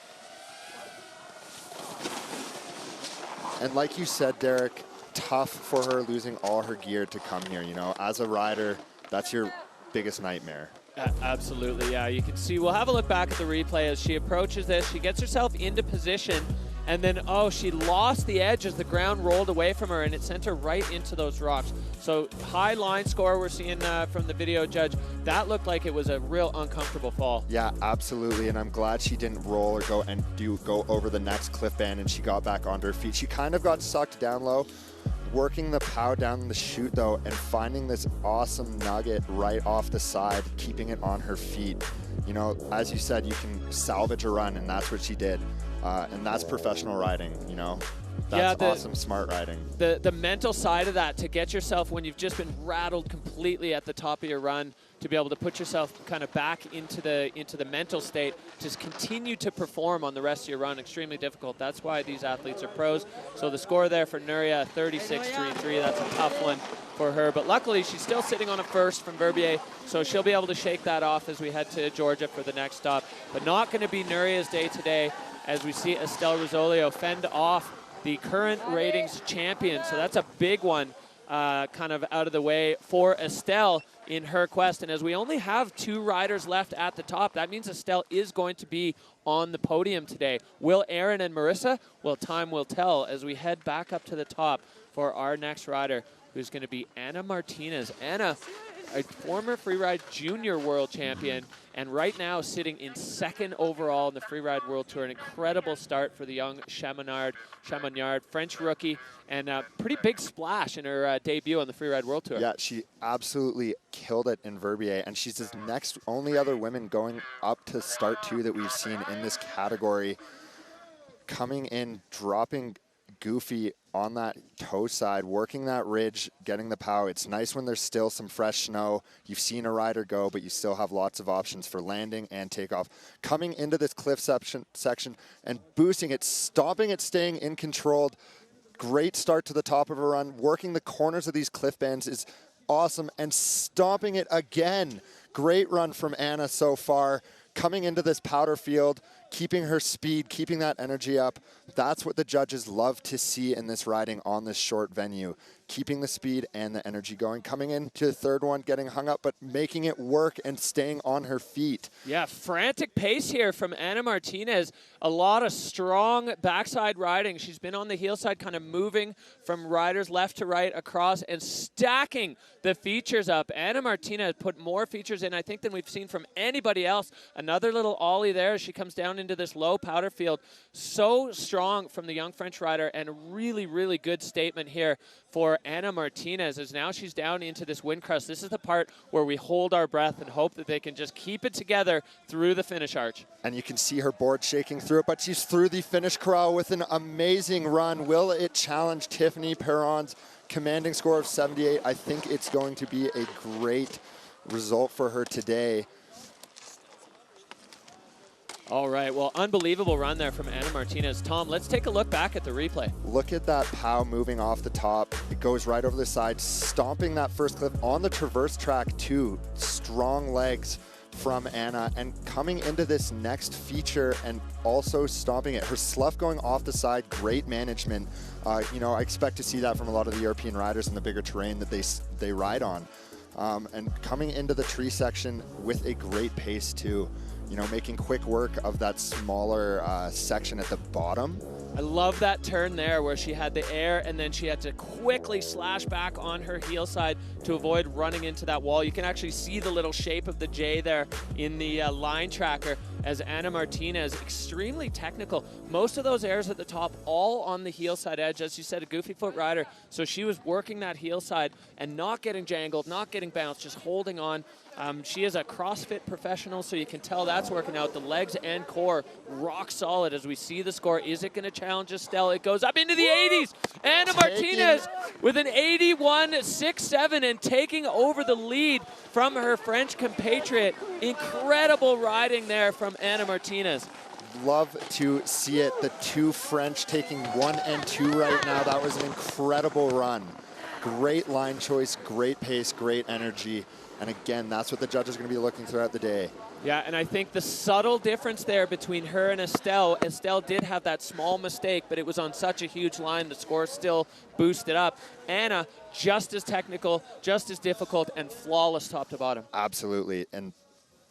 And like you said, Derek, tough for her losing all her gear to come here. As a rider, that's your biggest nightmare. Absolutely, yeah. You can see, we'll have a look back at the replay as she approaches this. She gets herself into position, and then, she lost the edge as the ground rolled away from her, and it sent her right into those rocks. So high line score we're seeing from the video judge. That looked like it was a real uncomfortable fall. Yeah, absolutely, and I'm glad she didn't roll or go over the next cliff band, and she got back onto her feet. She kind of got sucked down low, working the pow down the chute though, and finding this awesome nugget right off the side, keeping it on her feet. As you said, you can salvage a run, and that's what she did. And that's professional riding, That's awesome, smart riding. The mental side of that, to get yourself, when you've just been rattled completely at the top of your run, to be able to put yourself kind of back into the mental state, to continue to perform on the rest of your run, extremely difficult. That's why these athletes are pros. So the score there for Nuria, 36.33. That's a tough one for her. But luckily, she's still sitting on a first from Verbier, so she'll be able to shake that off as we head to Georgia for the next stop. But not going to be Nuria's day today, as we see Estelle Rizzolio fend off the current ratings champion. So that's a big one kind of out of the way for Estelle in her quest. And as we only have 2 riders left at the top, that means Estelle is going to be on the podium today. Will Erin and Marissa? Well, time will tell as we head back up to the top for our next rider, who's going to be Anna Martinez. Anna, a former freeride junior world champion, and right now sitting in 2nd overall in the freeride world tour. An incredible start for the young Chamonard, French rookie, and a pretty big splash in her debut on the freeride world tour. Yeah, she absolutely killed it in Verbier, and she's the next only other woman going up to start 2 that we've seen in this category. Coming in, dropping goofy on that toe side, working that ridge, getting the pow. It's nice when there's still some fresh snow. You've seen a rider go, but you still have lots of options for landing and takeoff. Coming into this cliff section and boosting it, stopping it, staying in control. Great start to the top of a run. Working the corners of these cliff bands is awesome, and stomping it again. Great run from Anna so far. Coming into this powder field, keeping her speed, keeping that energy up. That's what the judges love to see in this riding on this short venue. Keeping the speed and the energy going. Coming into the 3rd one, getting hung up, but making it work and staying on her feet. Yeah, frantic pace here from Anna Martinez. A lot of strong backside riding. She's been on the heel side, kind of moving from riders left to right across and stacking the features up. Anna Martinez put more features in, I think, than we've seen from anybody else. Another little ollie there as she comes down into this low powder field. So strong from the young French rider, and a really, really good statement here for Anna Martinez, as now she's down into this wind crust. This is the part where we hold our breath and hope that they can just keep it together through the finish arch. And you can see her board shaking through it, but she's through the finish corral with an amazing run. Will it challenge Tiphanie Perrotin's commanding score of 78? I think it's going to be a great result for her today. All right, well, unbelievable run there from Anna Martinez. Tom, let's take a look back at the replay. Look at that pow moving off the top. It goes right over the side, stomping that first cliff on the traverse track too. Strong legs from Anna, and coming into this next feature and also stomping it. Her slough going off the side, great management. I expect to see that from a lot of the European riders in the bigger terrain that they ride on. And coming into the tree section with a great pace too. you know, making quick work of that smaller section at the bottom. I love that turn there where she had the air and then she had to quickly slash back on her heel side to avoid running into that wall. You can actually see the little shape of the J there in the line tracker as Ana Martinez, extremely technical. Most of those airs at the top, all on the heel side edge. As you said, a goofy foot rider. So she was working that heel side and not getting jangled, not getting bounced, just holding on. She is a CrossFit professional, so you can tell that's working out. The legs and core rock solid as we see the score. Is it going to challenge Estelle? It goes up into the 80s. Ana Martinez with an 81.67 and taking over the lead from her French compatriot. Incredible riding there from Ana Martinez. Love to see it. The two French taking 1 and 2 right now. That was an incredible run. Great line choice, great pace, great energy. And again, that's what the judges are going to be looking throughout the day. Yeah, and I think the subtle difference there between her and Estelle did have that small mistake, but it was on such a huge line, the score still boosted up. Ana, just as technical, just as difficult, and flawless top to bottom. Absolutely, and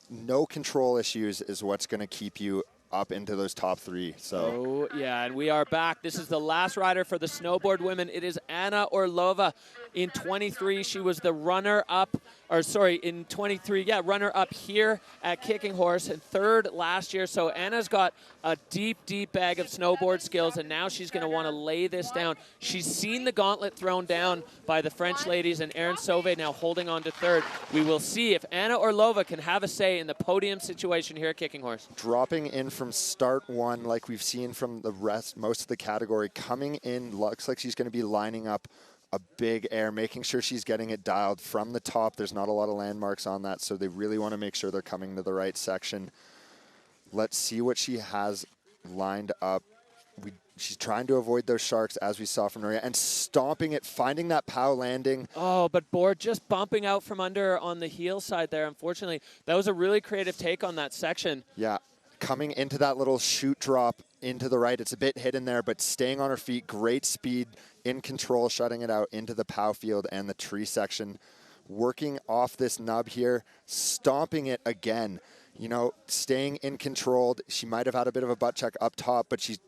no control issues is what's going to keep you up into those top 3. So. Oh, yeah, and we are back. This is the last rider for the snowboard women. It is Ana Orlova. In 23, she was the runner-up, or sorry, in 23, yeah, runner-up here at Kicking Horse and 3rd last year. So Anna's got a deep, deep bag of snowboard skills, and now she's going to want to lay this down. She's seen the gauntlet thrown down by the French ladies, and Erin Sauve now holding on to 3rd. We will see if Ana Orlova can have a say in the podium situation here at Kicking Horse. Dropping in from start 1, like we've seen from the rest, most of the category, coming in, looks like she's going to be lining up a big air, making sure she's getting it dialed from the top. There's not a lot of landmarks on that, so they really want to make sure they're coming to the right section. Let's see what she has lined up. She's trying to avoid those sharks, as we saw from Nuria, and stomping it, finding that pow landing. Oh, but Board just bumping out from under on the heel side there, unfortunately. That was a really creative take on that section. Yeah, coming into that little shoot drop into the right. It's a bit hidden there, but staying on her feet, great speed, in control, shutting it out into the pow field and the tree section. Working off this nub here, stomping it again. You know, staying in control. She might have had a bit of a butt check up top, but she's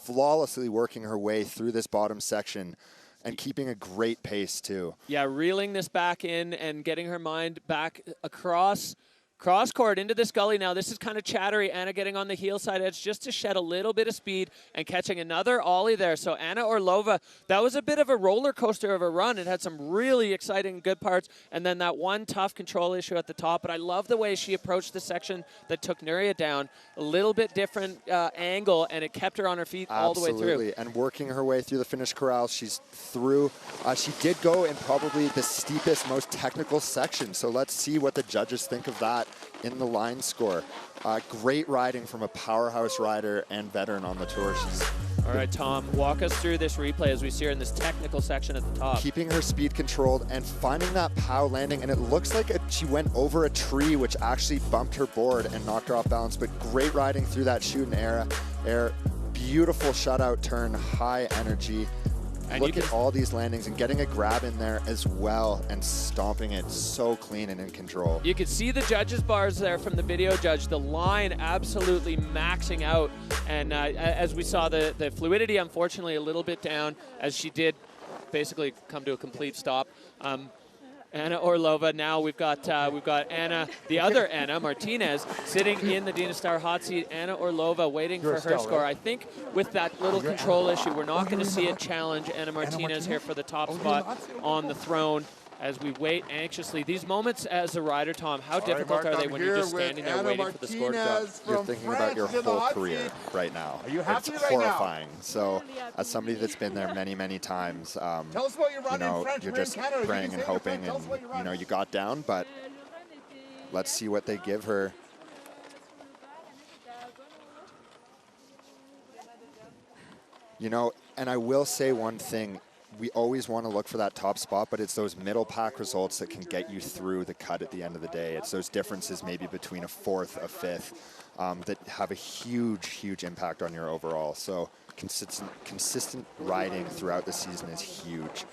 flawlessly working her way through this bottom section and keeping a great pace too. Yeah, reeling this back in and getting her mind back across court into this gully now. This is kind of chattery. Ana getting on the heel side edge just to shed a little bit of speed and catching another ollie there. So Ana Orlova, that was a bit of a roller coaster of a run. It had some really exciting good parts and then that one tough control issue at the top. But I love the way she approached the section that took Nuria down. A little bit different angle and it kept her on her feet all the way through. Absolutely, and working her way through the finish corral. She's through. She did go in probably the steepest, most technical section. So let's see what the judges think of that in the line score. Great riding from a powerhouse rider and veteran on the tour. All right, Tom, walk us through this replay as we see her in this technical section at the top. Keeping her speed controlled and finding that pow landing, and it looks like she went over a tree, which actually bumped her board and knocked her off balance, but great riding through that shoot and air. Beautiful shutout turn, high energy. And look at all these landings and getting a grab in there as well and stomping it so clean and in control. You could see the judges' bars there from the video judge. The line absolutely maxing out. And as we saw, the fluidity, unfortunately, a little bit down as she did basically come to a complete stop. Ana Orlova. Now we've got Ana, the other Ana Martinez, sitting in the Dina Star hot seat. Ana Orlova waiting for her score. I think with that little control issue, we're not going to see it challenge Ana Martinez here for the top spot on the throne as we wait anxiously. These moments as a rider, Tom, how difficult are they when you're just standing there waiting for the score to drop? You're thinking about your whole career right now. Are you happy it's right horrifying. So as somebody that's been there many, many times, tell us what you're running in French. You're just praying and hoping, and you got down, but let's see what they give her. And I will say one thing. We always want to look for that top spot, but it's those middle pack results that can get you through the cut at the end of the day. It's those differences maybe between a fourth, a fifth, that have a huge, huge impact on your overall. So consistent riding throughout the season is huge.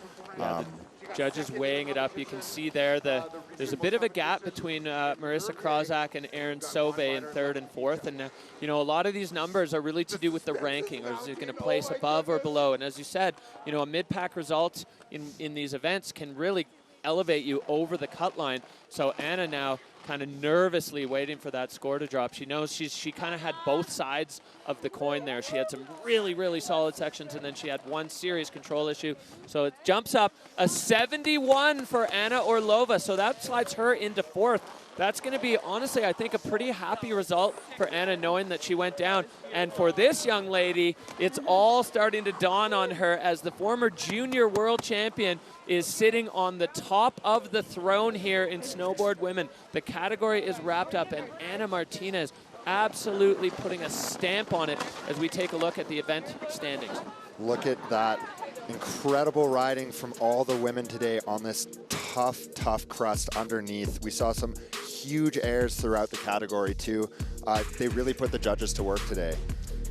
Judges weighing it up. You can see there there's a bit of a gap between Marissa Krawczak and Erin Sauve in 3rd and 4th. And, you know, a lot of these numbers are really to do with the ranking, or is it going to place above or below? And as you said, you know, a mid-pack result in these events can really elevate you over the cut line. So Anna now kind of nervously waiting for that score to drop. She knows she kind of had both sides of the coin there. She had some really, really solid sections, and then she had one serious control issue. So it jumps up a 71 for Anna Orlova. So that slides her into 4th. That's going to be, honestly, I think a pretty happy result for Anna, knowing that she went down. And for this young lady, it's all starting to dawn on her as the former junior world champion is sitting on the top of the throne here in snowboard women. The category is wrapped up, and Anna Martinez absolutely putting a stamp on it as we take a look at the event standings. Look at that incredible riding from all the women today on this tough crust underneath. We saw some huge airs throughout the category too. They really put the judges to work today.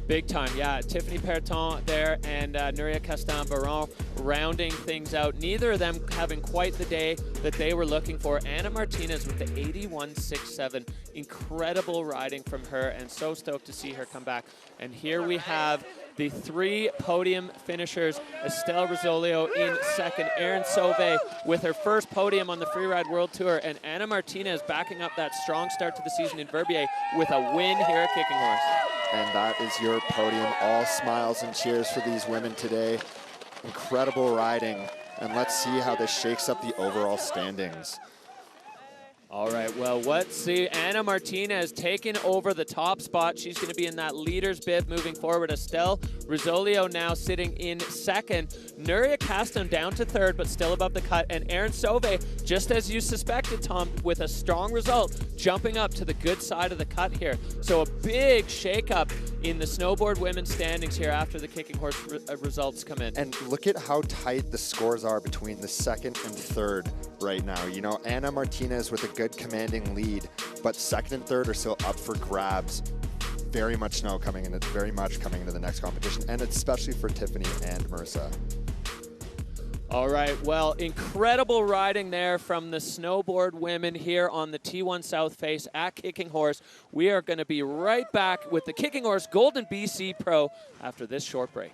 Big time, yeah. Tiphanie Perrotin there and Nuria Castan rounding things out. Neither of them having quite the day that they were looking for. Anna Martinez with the 81.67. Incredible riding from her, and so stoked to see her come back. And here we have the 3 podium finishers. Estelle Rizzolio in 2nd, Erin Sauve with her first podium on the Freeride World Tour, and Anna Martinez backing up that strong start to the season in Verbier with a win here at Kicking Horse. And that is your podium. All smiles and cheers for these women today. Incredible riding. And let's see how this shakes up the overall standings. All right, well, let's see. Anna Martinez taking over the top spot. She's going to be in that leader's bib moving forward. Estelle Rizzolio now sitting in 2nd. Nuria Castan down to 3rd, but still above the cut. And Erin Sauve, just as you suspected, Tom, with a strong result, jumping up to the good side of the cut here. So a big shakeup in the snowboard women's standings here after the Kicking Horse results come in. And look at how tight the scores are between the 2nd and 3rd right now. You know, Anna Martinez with a good commanding lead, but 2nd and 3rd are still up for grabs. Very much coming into the next competition, and especially for Tiphanie and Marissa. All right, well, incredible riding there from the snowboard women here on the T1 South Face at Kicking Horse. We are going to be right back with the Kicking Horse Golden BC Pro after this short break.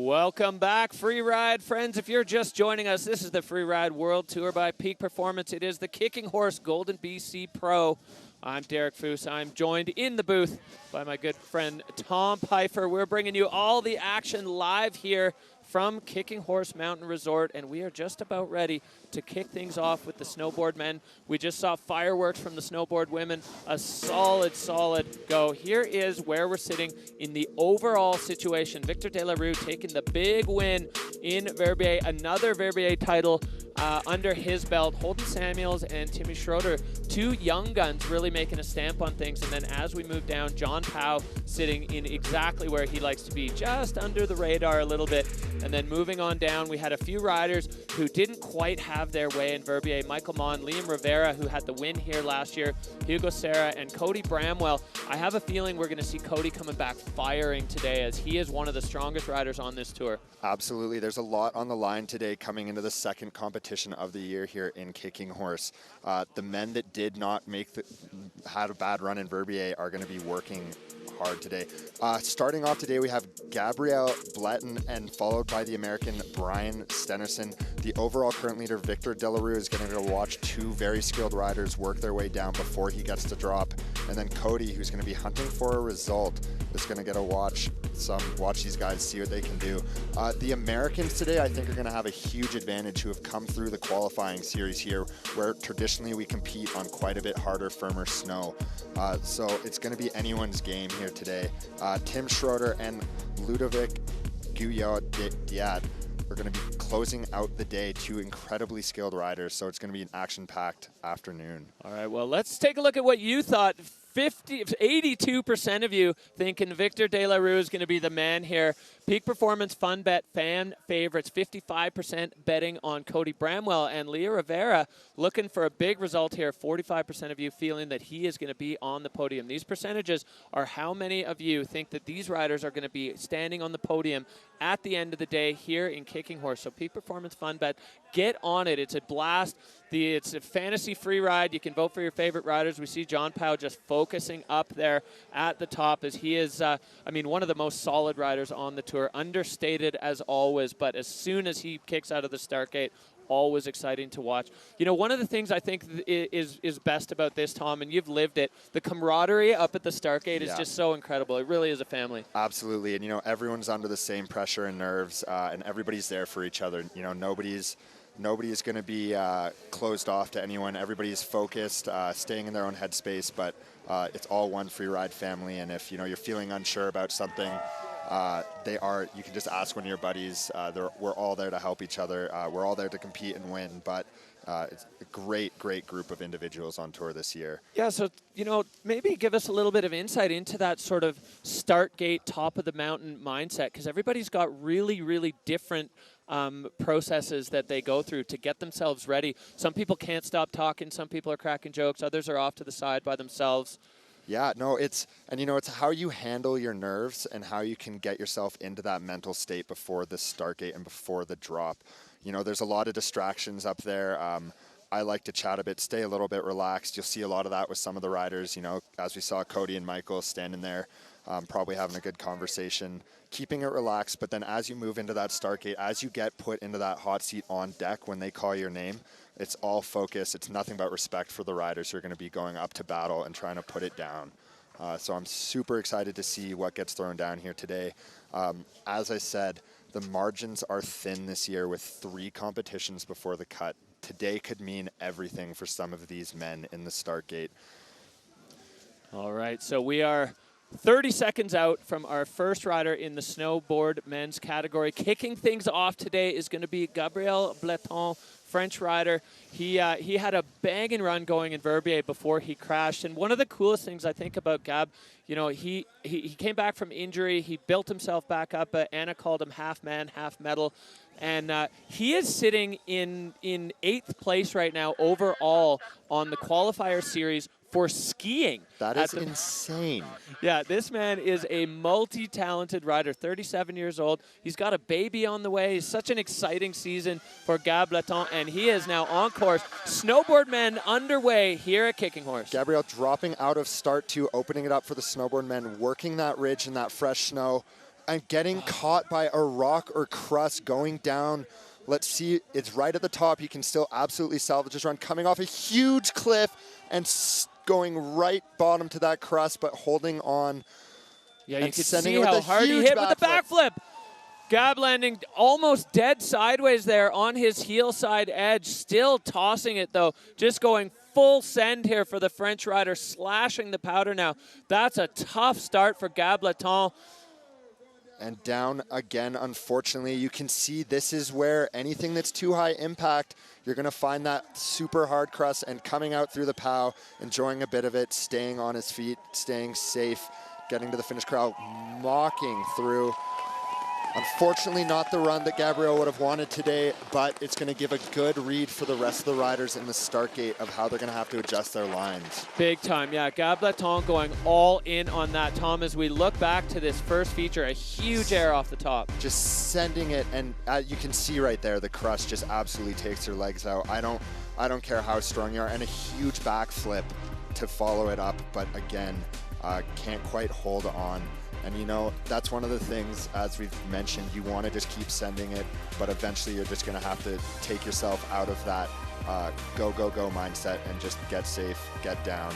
Welcome back, Freeride friends. If you're just joining us, this is the Freeride World Tour by Peak Performance. It is the Kicking Horse Golden BC Pro. I'm Derek Foose. I'm joined in the booth by my good friend Tom Pfeiffer. We're bringing you all the action live here from Kicking Horse Mountain Resort, and we are just about ready to kick things off with the snowboard men. We just saw fireworks from the snowboard women. A solid go. Here is where we're sitting in the overall situation. Victor De La Rue taking the big win in Verbier, another Verbier title. under his belt. Holden Samuels and Timm Schröder, two young guns really making a stamp on things. And then as we move down, John Powell sitting in exactly where he likes to be, just under the radar a little bit. And then moving on down, we had a few riders who didn't quite have their way in Verbier. Michael Mon, Liam Rivera, who had the win here last year, Hugo Serra, and Cody Bramwell. I have a feeling we're going to see Cody coming back firing today, as he is one of the strongest riders on this tour. Absolutely. There's a lot on the line today coming into the second competition of the year here in Kicking Horse. The men that did not had a bad run in Verbier are going to be working hard today. Starting off today, we have Gabriel Bletton and followed by the American Brian Stenerson. The overall current leader, Victor Delarue, is going to go watch two very skilled riders work their way down before he gets to drop. And then Cody, who's going to be hunting for a result, is going to get a watch these guys, see what they can do. The Americans today, I think, are going to have a huge advantage, who have come through the qualifying series here, where traditionally we compete on quite a bit harder, firmer snow. So it's going to be anyone's game here today. Timm Schröder and Ludovic Guillot-Diat are going to be closing out the day, two incredibly skilled riders, so it's going to be an action-packed afternoon. All right, well, let's take a look at what you thought. 82% of you thinking Victor Delarue is going to be the man here. Peak Performance Fun Bet fan favorites, 55% betting on Cody Bramwell, and Leah Rivera looking for a big result here. 45% of you feeling that he is going to be on the podium. These percentages are how many of you think that these riders are going to be standing on the podium at the end of the day here in Kicking Horse. So Peak Performance Fun Bet, get on it. It's a blast. It's a fantasy free ride. You can vote for your favorite riders. We see John Powell just focusing up there at the top, as he is, one of the most solid riders on the tour. Understated as always, but as soon as he kicks out of the start gate, always exciting to watch. You know, one of the things I think is best about this, Tom, and you've lived it, the camaraderie up at the start gate is just so incredible. It really is a family. Absolutely, and you know, everyone's under the same pressure and nerves, and everybody's there for each other. You know, nobody's going to be closed off to anyone. Everybody's focused, staying in their own headspace, but it's all one free ride family. And if, you know, you're feeling unsure about something, you can just ask one of your buddies. We're all there to help each other. We're all there to compete and win, but it's a great group of individuals on tour this year. Yeah, so, you know, maybe give us a little bit of insight into that sort of start gate, top of the mountain mindset, because everybody's got really different processes that they go through to get themselves ready. Some people can't stop talking. Some people are cracking jokes. Others are off to the side by themselves. Yeah, no, it's how you handle your nerves and how you can get yourself into that mental state before the start gate and before the drop. You know, there's a lot of distractions up there. I like to chat a bit, stay a little bit relaxed. You'll see a lot of that with some of the riders, you know, as we saw Cody and Michael standing there, probably having a good conversation, keeping it relaxed. But then as you move into that start gate, as you get put into that hot seat on deck when they call your name, it's all focus. It's nothing but respect for the riders who are going to be going up to battle and trying to put it down. So I'm super excited to see what gets thrown down here today. As I said, the margins are thin this year with 3 competitions before the cut. Today could mean everything for some of these men in the start gate. All right, so we are 30 seconds out from our first rider in the snowboard men's category. Kicking things off today is going to be Gabriel Bletton, French rider. He had a banging run going in Verbier before he crashed. And one of the coolest things I think about Gab, you know, he came back from injury. He built himself back up. Anna called him half man, half metal. And he is sitting in 8th place right now overall on the qualifier series for skiing. That is insane. Yeah, this man is a multi-talented rider, 37 years old. He's got a baby on the way. It's such an exciting season for Gab Bletton, and he is now on course. Snowboard men underway here at Kicking Horse. Gabriel dropping out of start 2, opening it up for the snowboard men, working that ridge in that fresh snow, and getting caught by a rock or crust going down. Let's see, it's right at the top. He can still absolutely salvage his run, coming off a huge cliff and going right bottom to that crust, but holding on. Yeah, you can see how hard he hit with the backflip. Gab landing almost dead sideways there on his heel side edge, still tossing it though, just going full send here for the French rider, slashing the powder now. That's a tough start for Gab Bletton. And down again, unfortunately. You can see this is where anything that's too high impact, you're going to find that super hard crust, and coming out through the POW, enjoying a bit of it, staying on his feet, staying safe, getting to the finish crowd, mocking through. Unfortunately, not the run that Gabriel would have wanted today, but it's going to give a good read for the rest of the riders in the start gate of how they're going to have to adjust their lines. Big time, yeah. Gab Bletton going all in on that, Tom, as we look back to this first feature, a huge air off the top. Just sending it, and you can see right there, the crust just absolutely takes their legs out. I don't care how strong you are, and a huge backflip to follow it up, but again, can't quite hold on. And you know, that's one of the things, as we've mentioned, you want to just keep sending it, but eventually you're just going to have to take yourself out of that go, go, go mindset and just get safe, get down.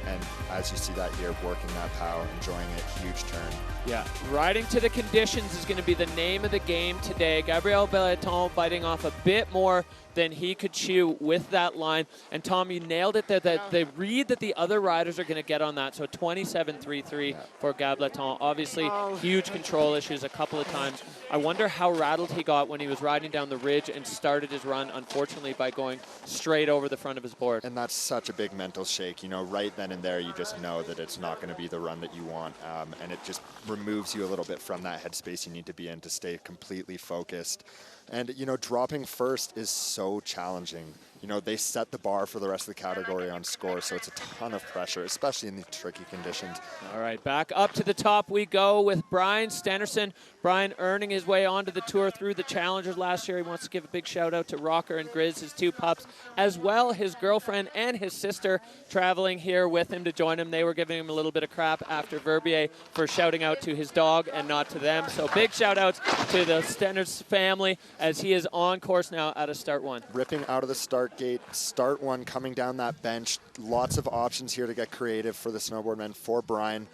And as you see that here, working that POW, enjoying it, huge turn. Yeah, riding to the conditions is going to be the name of the game today. Gabriel Bletton biting off a bit more than he could chew with that line. And Tom, you nailed it there, that the read that the other riders are going to get on that. So 27.33 for Gab Bletton. Obviously, huge control issues a couple of times. I wonder how rattled he got when he was riding down the ridge and started his run, unfortunately, by going straight over the front of his board. And that's such a big mental shake. You know, right then and there, you just know that it's not going to be the run that you want. And it just removes you a little bit from that headspace you need to be in to stay completely focused. And, you know, dropping first is so challenging. You know, they set the bar for the rest of the category on score, so it's a ton of pressure, especially in these tricky conditions. All right, back up to the top we go with Brian Stenerson. Brian earning his way onto the tour through the Challengers last year. He wants to give a big shout out to Rocker and Grizz, his two pups, as well his girlfriend and his sister traveling here with him to join him. They were giving him a little bit of crap after Verbier for shouting out to his dog and not to them. So big shout outs to the Steners family as he is on course now out of start one. Ripping out of the start gate, start one coming down that bench. Lots of options here to get creative for the snowboardmen, for Brian.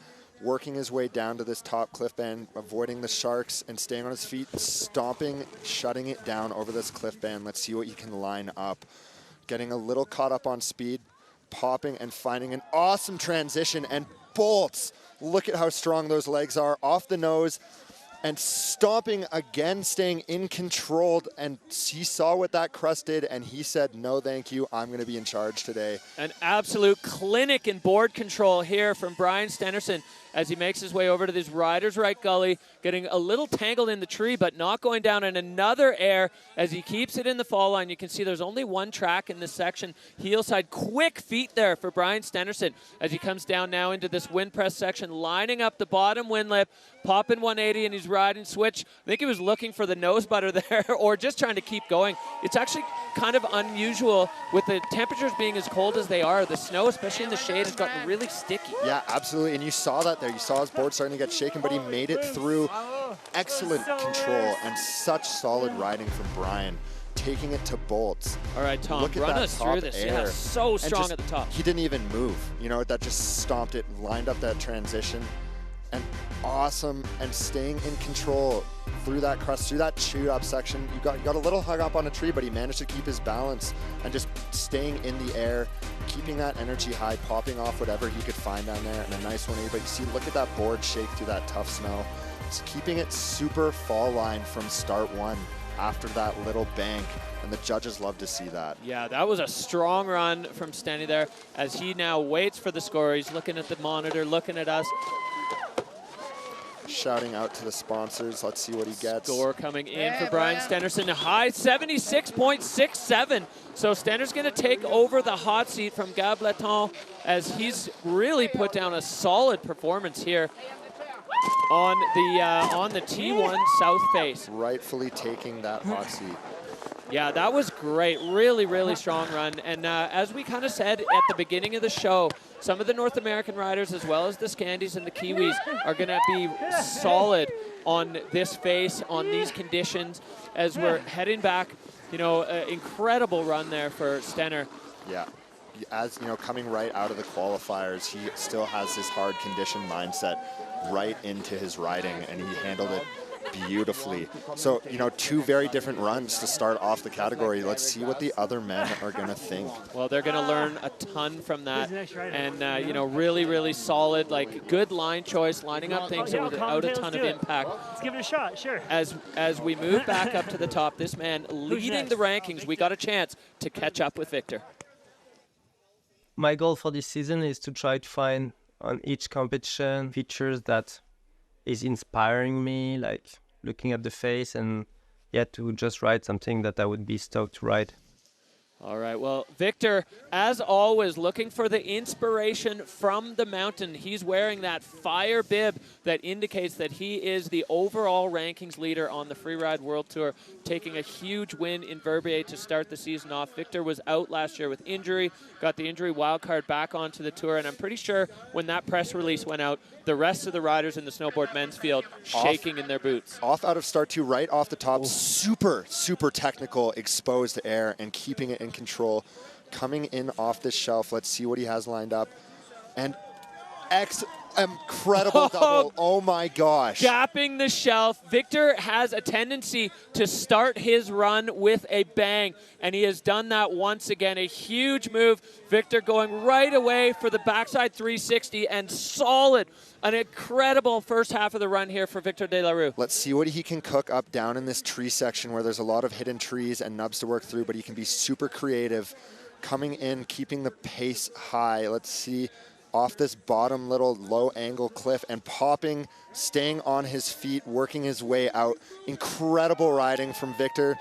Working his way down to this top cliff band, avoiding the sharks and staying on his feet, stomping, shutting it down over this cliff band. Let's see what you can line up. Getting a little caught up on speed, popping and finding an awesome transition and bolts. Look at how strong those legs are off the nose. And stomping again, staying in control, and he saw what that crust did, and he said, no, thank you, I'm going to be in charge today. An absolute clinic in board control here from Brian Stenerson as he makes his way over to this rider's right gully, getting a little tangled in the tree, but not going down in another air as he keeps it in the fall line. You can see there's only one track in this section. Heel side, quick feet there for Brian Stenerson as he comes down now into this wind press section, lining up the bottom wind lip, popping 180, and he's riding switch. I think he was looking for the nose butter there or just trying to keep going. It's actually kind of unusual with the temperatures being as cold as they are. The snow, especially in the shade, has gotten really sticky. Yeah, absolutely, and you saw that there. You saw his board starting to get shaken, but he made it through. Excellent control and such solid riding from Brian, taking it to bolts. All right, Tom, look at run that us top through this. air. Yeah, so strong just, at the top. He didn't even move. You know, that just stomped it, lined up that transition, and awesome, and staying in control through that crust, through that chewed up section. You got a little hung up on a tree, but he managed to keep his balance and just staying in the air, keeping that energy high, popping off whatever he could find down there, and a nice 180. But you see, look at that board shake through that tough snow. It's keeping it super fall line from start one after that little bank, and the judges love to see that. Yeah, that was a strong run from Stenny there as he now waits for the score. He's looking at the monitor, looking at us. Shouting out to the sponsors. Let's see what he gets. Score coming in for Brian Stenerson, a high 76.67. So Stener's going to take over the hot seat from Gab Bletton as he's really put down a solid performance here on the T1 South face. Rightfully taking that hot seat. Yeah, that was great. Really, really strong run. And as we kind of said at the beginning of the show, some of the North American riders, as well as the Scandies and the Kiwis, are going to be solid on this face, on these conditions, as we're heading back. You know, incredible run there for Stenner. Yeah. As you know, coming right out of the qualifiers, he still has this hard condition mindset right into his riding, and he handled it beautifully. So, you know, two very different runs to start off the category. Let's see what the other men are going to think. Well, they're going to learn a ton from that. And, you know, really, really solid, like good line choice, lining up things without a ton of impact. Let's give it a shot, sure. As we move back up to the top, this man leading the rankings, we got a chance to catch up with Victor. My goal for this season is to try to find on each competition features that is inspiring me, like looking at the face, and to just write something that I would be stoked to write. All right, well, Victor, as always, looking for the inspiration from the mountain. He's wearing that fire bib that indicates that he is the overall rankings leader on the Freeride World Tour, taking a huge win in Verbier to start the season off. Victor was out last year with injury, got the injury wildcard back onto the tour, and I'm pretty sure when that press release went out, the rest of the riders in the snowboard men's field shaking in their boots. Off out of start two, right off the top, super technical, exposed to air and keeping it in control. Coming in off this shelf, let's see what he has lined up. And incredible double, oh my gosh. Gapping the shelf. Victor has a tendency to start his run with a bang, and he has done that once again. A huge move. Victor going right away for the backside 360 and solid. An incredible first half of the run here for Victor De La Rue. Let's see what he can cook up down in this tree section where there's a lot of hidden trees and nubs to work through, but he can be super creative. Coming in, keeping the pace high. Let's see off this bottom little low angle cliff and popping, staying on his feet, working his way out. Incredible riding from Victor.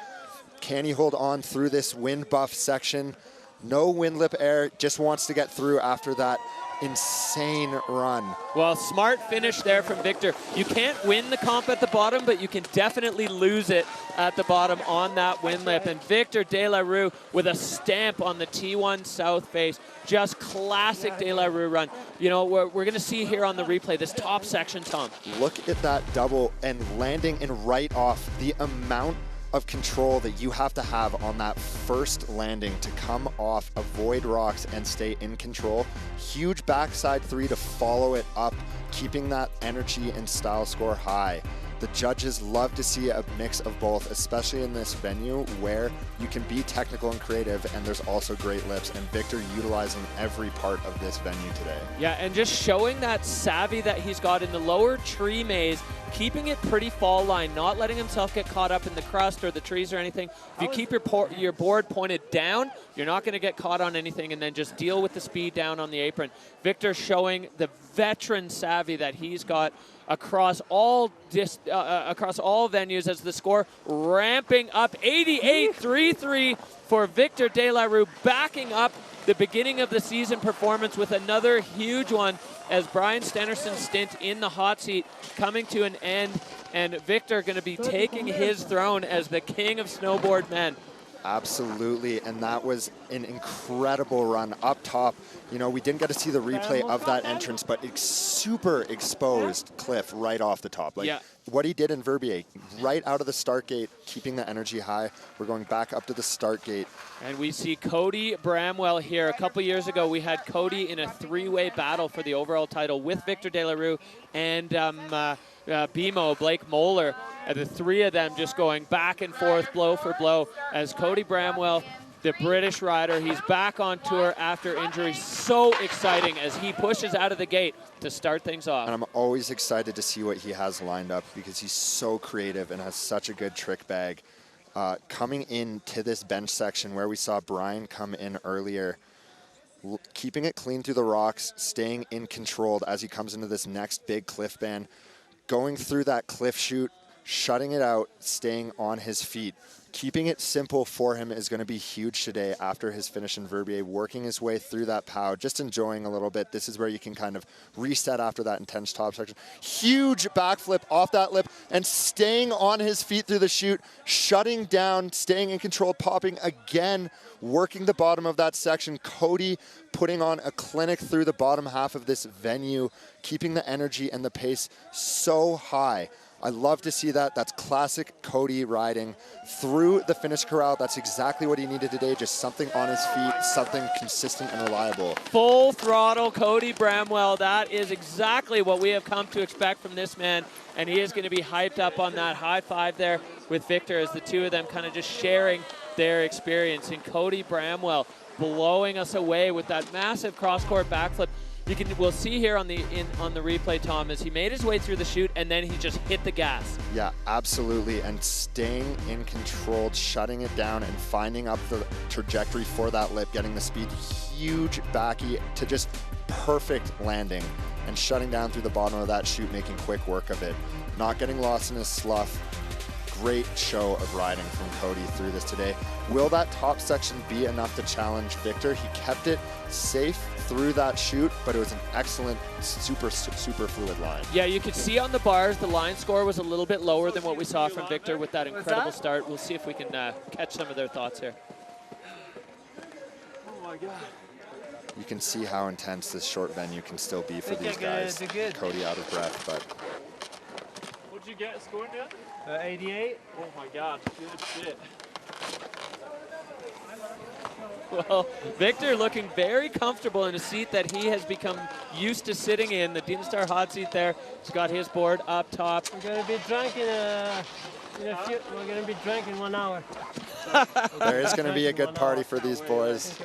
Can he hold on through this wind buff section? No wind lip air, just wants to get through after that insane run. Well, smart finish there from Victor. You can't win the comp at the bottom, but you can definitely lose it at the bottom on that wind lip. And Victor De La Rue with a stamp on the T1 South face. Just classic De La Rue run. You know, we're going to see here on the replay this top section, Tom. Look at that double and landing and right off. The amount of control that you have to have on that first landing to come off, avoid rocks, and stay in control. Huge backside three to follow it up, keeping that energy and style score high. The judges love to see a mix of both, especially in this venue where you can be technical and creative, and there's also great lips, and Victor utilizing every part of this venue today. Yeah, and just showing that savvy that he's got in the lower tree maze, keeping it pretty fall line, not letting himself get caught up in the crust or the trees or anything. If you keep your board pointed down, you're not going to get caught on anything, and then just deal with the speed down on the apron. Victor showing the veteran savvy that he's got across all venues as the score ramping up. 88.33 for Victor De La Rue, backing up the beginning of the season performance with another huge one as Brian Stenerson's stint in the hot seat coming to an end, and Victor going to be taking his throne as the king of snowboard men. Absolutely, and that was an incredible run up top. You know, we didn't get to see the replay of that entrance, but it's super exposed cliff right off the top. Like what he did in Verbier, right out of the start gate, keeping the energy high. We're going back up to the start gate. And we see Cody Bramwell here. A couple years ago, we had Cody in a three-way battle for the overall title with Victor De La Rue and BMO, Blake Moeller. The three of them just going back and forth, blow for blow, as Cody Bramwell, the British rider, he's back on tour after injury. So exciting as he pushes out of the gate to start things off. And I'm always excited to see what he has lined up because he's so creative and has such a good trick bag. Coming into this bench section where we saw Brian come in earlier, keeping it clean through the rocks, staying in control as he comes into this next big cliff band, going through that cliff chute, shutting it out, staying on his feet. Keeping it simple for him is going to be huge today after his finish in Verbier, working his way through that POW, just enjoying a little bit. This is where you can kind of reset after that intense top section. Huge backflip off that lip and staying on his feet through the chute, shutting down, staying in control, popping again, working the bottom of that section. Cody putting on a clinic through the bottom half of this venue, keeping the energy and the pace so high. I love to see that. That's classic Cody riding through the finish corral. That's exactly what he needed today, just something on his feet, something consistent and reliable. Full throttle Cody Bramwell. That is exactly what we have come to expect from this man, and he is going to be hyped up on that high five there with Victor as the two of them kind of just sharing their experience. And Cody Bramwell blowing us away with that massive cross-court backflip. We'll see here on the replay, Tom, as he made his way through the chute and then he just hit the gas. Yeah, absolutely, and staying in control, shutting it down and finding up the trajectory for that lip, getting the speed, huge backy to just perfect landing and shutting down through the bottom of that chute, making quick work of it, not getting lost in his slough. Great show of riding from Cody through this today. Will that top section be enough to challenge Victor? He kept it safe through that chute, but it was an excellent, super fluid line. Yeah, you could see on the bars the line score was a little bit lower than what we saw from Victor with that incredible start. We'll see if we can catch some of their thoughts here. Oh my God. You can see how intense this short venue can still be for these guys. Cody out of breath, but... What'd you get scored yet? 88. Oh my God, good shit. Well, Victor looking very comfortable in a seat that he has become used to sitting in, the Dinstar hot seat there. He's got his board up top. We're going to be drunk we're going to be drunk in 1 hour. There is going to be a good party for these boys.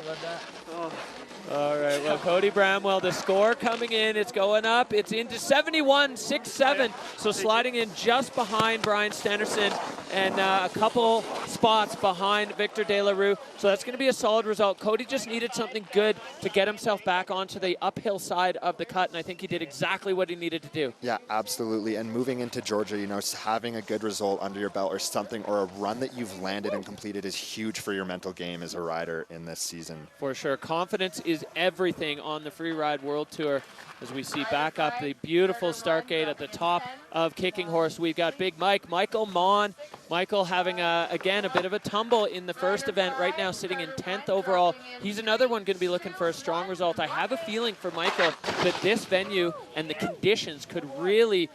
All right, well, Cody Bramwell, the score coming in, it's going up. It's into 71-6-7, so sliding in just behind Brian Stennerson and a couple spots behind Victor De La Rue. So that's going to be a solid result. Cody just needed something good to get himself back onto the uphill side of the cut, and I think he did exactly what he needed to do. Yeah, absolutely. And moving into Georgia, you know, having a good result under your belt or something, or a run that you've landed and completed is huge for your mental game as a rider in this season. For sure. Confidence is everything on the Freeride World Tour. As we see back up the beautiful start gate at the top of Kicking Horse, we've got Big Michael Mon. Michael having, again, a bit of a tumble in the first event, right now sitting in 10th overall. He's another one going to be looking for a strong result. I have a feeling for Michael that this venue and the conditions could really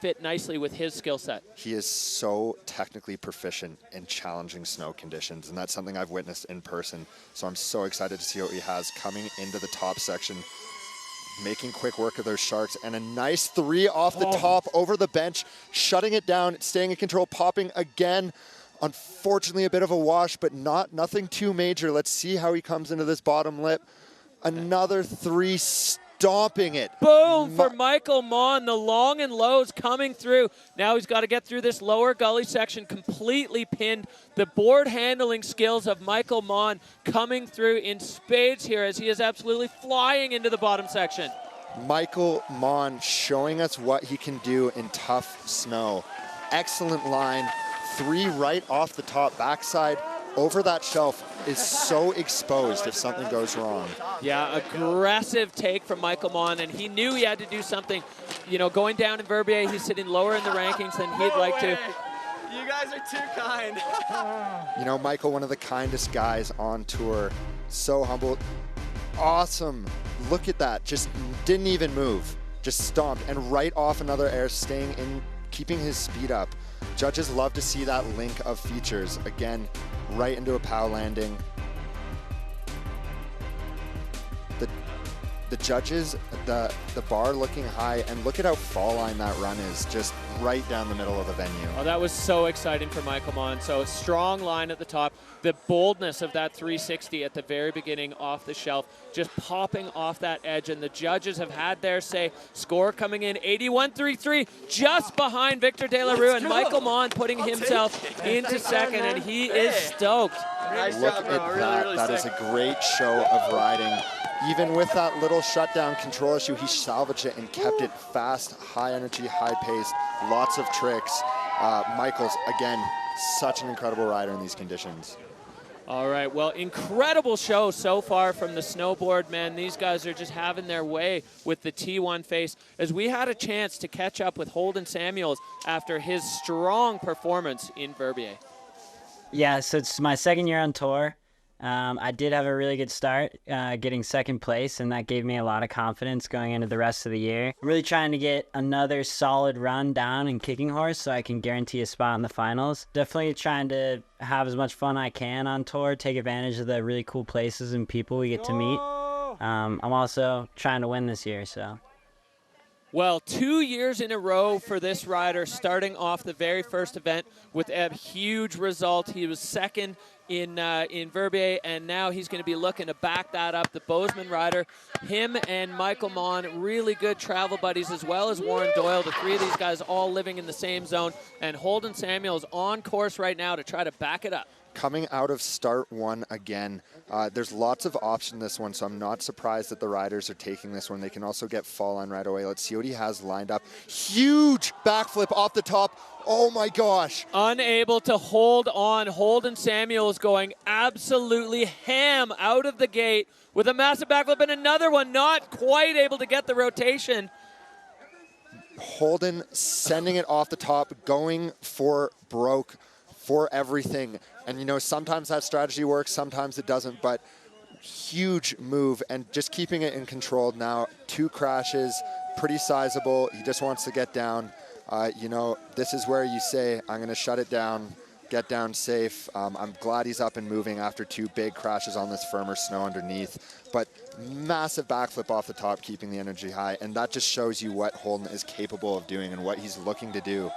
fit nicely with his skill set. He is so technically proficient in challenging snow conditions, and that's something I've witnessed in person. So I'm so excited to see what he has coming into the top section, making quick work of those sharks, and a nice 3 off the top over the bench, shutting it down, staying in control, popping again. Unfortunately, a bit of a wash, but nothing too major. Let's see how he comes into this bottom lip. Another 3, stomping it. Boom for Michael Mon. The long and lows coming through. Now he's got to get through this lower gully section, completely pinned. The board handling skills of Michael Mon coming through in spades here as he is absolutely flying into the bottom section. Michael Mon showing us what he can do in tough snow. Excellent line. 3 right off the top backside. Over that shelf is so exposed if something goes wrong. Yeah, aggressive take from Michael Mon, and he knew he had to do something. You know, going down in Verbier, he's sitting lower in the rankings than he'd like to. You guys are too kind. You know, Michael, one of the kindest guys on tour. So humble. Awesome. Look at that. Just didn't even move. Just stomped and right off another air, staying in, keeping his speed up. Judges love to see that link of features. Again, right into a POW landing. The judges, the bar looking high, and look at how fall line that run is, just right down the middle of the venue. Oh, that was so exciting for Michael Mon. So a strong line at the top. The boldness of that 360 at the very beginning off the shelf, just popping off that edge, and the judges have had their say. Score coming in 81-33, just behind Victor De La Rue, and Michael Mon putting himself into second, and he is stoked. Nice Look job, at that. That is a great show of riding. Even with that little shutdown control issue, he salvaged it and kept it fast, high energy, high paced, lots of tricks. Michael's, again, such an incredible rider in these conditions. All right, well, incredible show so far from the snowboard, man. These guys are just having their way with the T1 face, as we had a chance to catch up with Holden Samuels after his strong performance in Verbier. Yeah, so it's my second year on tour. I did have a really good start, getting second place, and that gave me a lot of confidence going into the rest of the year. I'm really trying to get another solid run down in kicking horse so I can guarantee a spot in the finals. Definitely trying to have as much fun I can on tour, take advantage of the really cool places and people we get to meet. I'm also trying to win this year, so. Well, 2 years in a row for this rider, starting off the very first event with a huge result. He was second in Verbier, and now he's going to be looking to back that up. The Bozeman rider, him and Michael Mon, really good travel buddies, as well as Warren Doyle. The three of these guys all living in the same zone, and Holden Samuels on course right now to try to back it up. Coming out of start one again, there's lots of option this one, so I'm not surprised that the riders are taking this one. They can also get fall on right away. Let's see what he has lined up. Huge backflip off the top. Oh my gosh. Unable to hold on. Holden Samuels going absolutely ham out of the gate with a massive backflip, and another one not quite able to get the rotation. Holden sending it off the top, going for broke for everything. And you know, sometimes that strategy works, sometimes it doesn't, but huge move and just keeping it in control now. 2 crashes, pretty sizable. He just wants to get down. You know, this is where you say, I'm going to shut it down, get down safe. I'm glad he's up and moving after 2 big crashes on this firmer snow underneath. But massive backflip off the top, keeping the energy high. And that just shows you what Holden is capable of doing and what he's looking to do.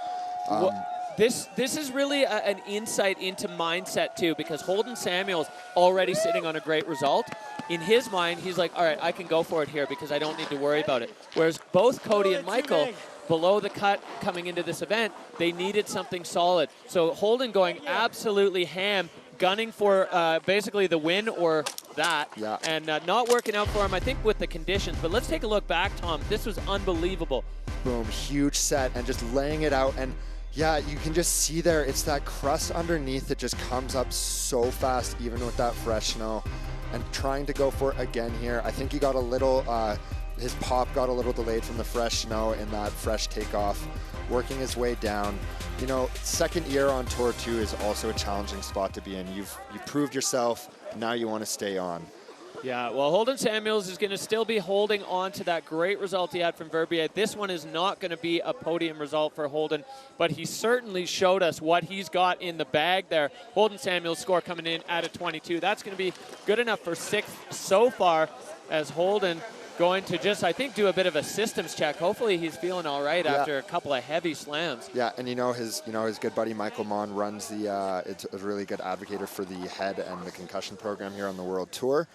This is really an insight into mindset, too, because Holden Samuels already sitting on a great result. In his mind, he's like, all right, I can go for it here because I don't need to worry about it. Whereas both Cody and Michael, below the cut coming into this event, they needed something solid. So Holden going absolutely ham, gunning for basically the win or that, and not working out for him, I think, with the conditions. But let's take a look back, Tom. This was unbelievable. Boom, huge set and just laying it out. And yeah, you can just see there, it's that crust underneath that just comes up so fast, even with that fresh snow. And trying to go for it again here. I think he got a little, his pop got a little delayed from the fresh snow in that fresh takeoff, working his way down. You know, second year on Tour 2 is also a challenging spot to be in. You've proved yourself, now you want to stay on. Yeah, well, Holden Samuels is going to still be holding on to that great result he had from Verbier. This one is not going to be a podium result for Holden, but he certainly showed us what he's got in the bag there. Holden Samuels' score coming in at a 22. That's going to be good enough for 6th so far, as Holden going to just, I think, do a bit of a systems check. Hopefully he's feeling all right after a couple of heavy slams. Yeah, and you know his good buddy Michael Mon runs the, it's a really good advocate for the head and the concussion program here on the World Tour.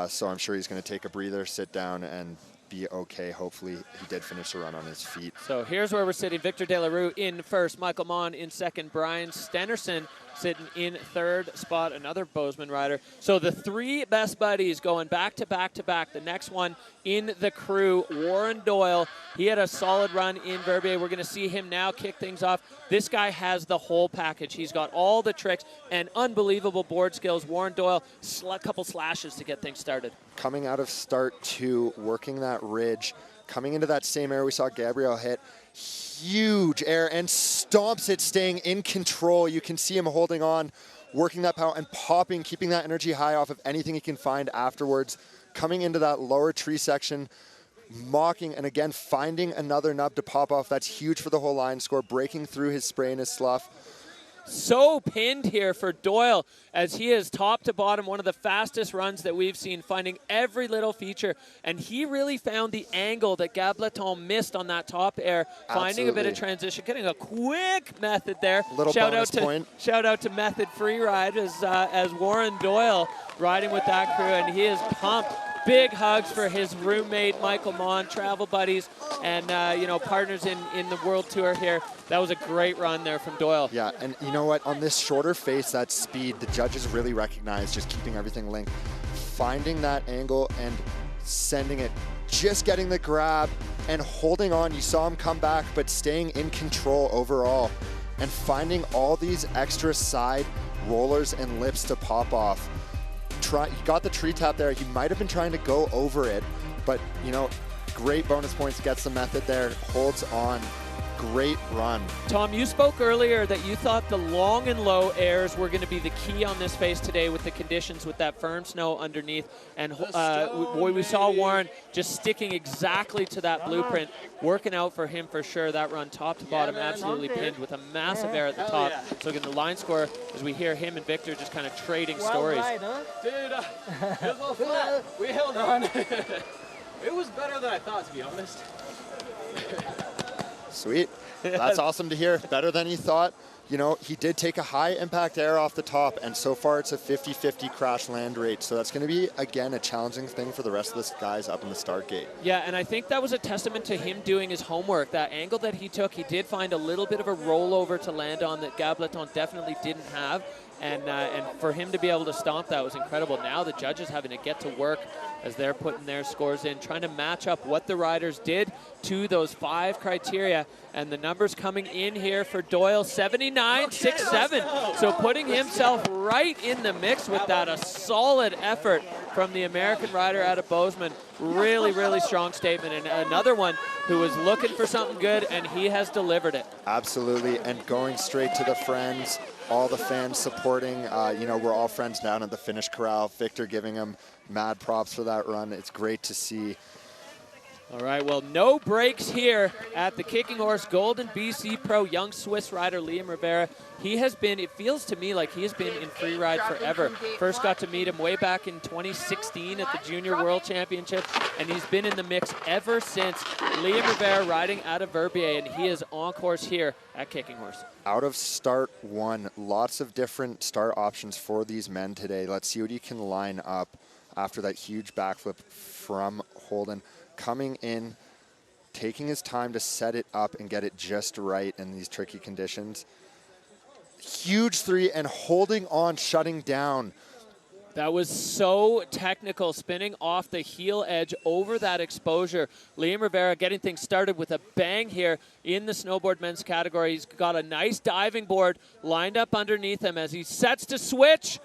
So I'm sure he's going to take a breather, sit down, and be okay. Hopefully he did finish the run on his feet. So here's where we're sitting. Victor De La Rue in first, Michael Mon in second, Brian Stenerson sitting in third spot, another Bozeman rider. So the 3 best buddies going back to back to back. The next one in the crew, Warren Doyle. He had a solid run in Verbier. We're going to see him now kick things off. This guy has the whole package. He's got all the tricks and unbelievable board skills. Warren Doyle, a couple slashes to get things started. Coming out of start 2, working that ridge, coming into that same area we saw Gabriel hit. Huge air and stomps it, staying in control. You can see him holding on, working that power and popping, keeping that energy high off of anything he can find afterwards. Coming into that lower tree section, mocking and again finding another nub to pop off. That's huge for the whole line score, breaking through his spray and his slough. So pinned here for Doyle, as he is top to bottom one of the fastest runs that we've seen, finding every little feature. And he really found the angle that Gabriel Bletton missed on that top air, finding a bit of transition, getting a quick method there. Shout out to Method Freeride as Warren Doyle riding with that crew, and he is pumped. Big hugs for his roommate, Michael Mon, travel buddies, and partners in the World Tour here. That was a great run there from Doyle. Yeah, and you know what? On this shorter face, that speed, the judges really recognize just keeping everything linked. Finding that angle and sending it, just getting the grab and holding on. You saw him come back, but staying in control overall and finding all these extra side rollers and lips to pop off. He got the tree tap there. He might have been trying to go over it, but you know, great bonus points, gets the method there, holds on. great run. Tom, you spoke earlier that you thought the long and low airs were going to be the key on this face today with the conditions, with that firm snow underneath. And we saw Warren just sticking exactly to that blueprint, working out for him for sure. That run top to bottom, absolutely pinned with a massive air at the top. So again, the line score, as we hear him and Victor just kind of trading stories. Dude, it was a little flat. We held on. It was better than I thought, to be honest. Sweet. That's awesome to hear. Better than you thought. You know, he did take a high impact air off the top, and so far it's a 50-50 crash land rate. So that's going to be, again, a challenging thing for the rest of the guys up in the start gate. Yeah, and I think that was a testament to him doing his homework. That angle that he took, he did find a little bit of a rollover to land on that Gabriel Bletton definitely didn't have. And for him to be able to stomp that was incredible. Now the judges having to get to work as they're putting their scores in, trying to match up what the riders did to those 5 criteria. And the numbers coming in here for Doyle, 79.67. So putting himself right in the mix with that, a solid effort from the American rider out of Bozeman. Really, really strong statement. And another one who was looking for something good, and he has delivered it. Absolutely, and going straight to the friends. All the fans supporting, you know, we're all friends down at the finish corral. Victor giving him mad props for that run. It's great to see. All right, well, no breaks here at the Kicking Horse Golden BC Pro young Swiss rider Liam Rivera. He has been, it feels to me like he has been in free ride forever. First got to meet him way back in 2016 at the Junior World Championship, and he's been in the mix ever since. Liam Rivera riding out of Verbier, and he is on course here at Kicking Horse. Out of start 1, lots of different start options for these men today. Let's see what he can line up after that huge backflip from Holden. Coming in, taking his time to set it up and get it just right in these tricky conditions. Huge 3 and holding on, shutting down. That was so technical, spinning off the heel edge over that exposure. Liam Rivera getting things started with a bang here in the snowboard men's category. He's got a nice diving board lined up underneath him as he sets to switch.